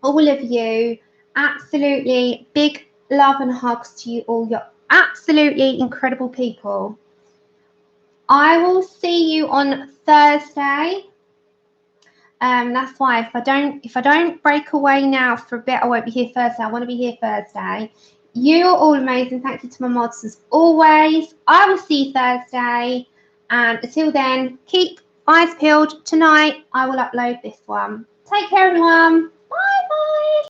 all of you. Absolutely big love and hugs to you all. You're absolutely incredible people. I will see you on Thursday. That's why if I don't break away now for a bit, I won't be here Thursday. I want to be here Thursday. You're all amazing. Thank you to my mods as always. I will see you Thursday. And until then, keep eyes peeled. Tonight, I will upload this one. Take care, everyone. Bye-bye.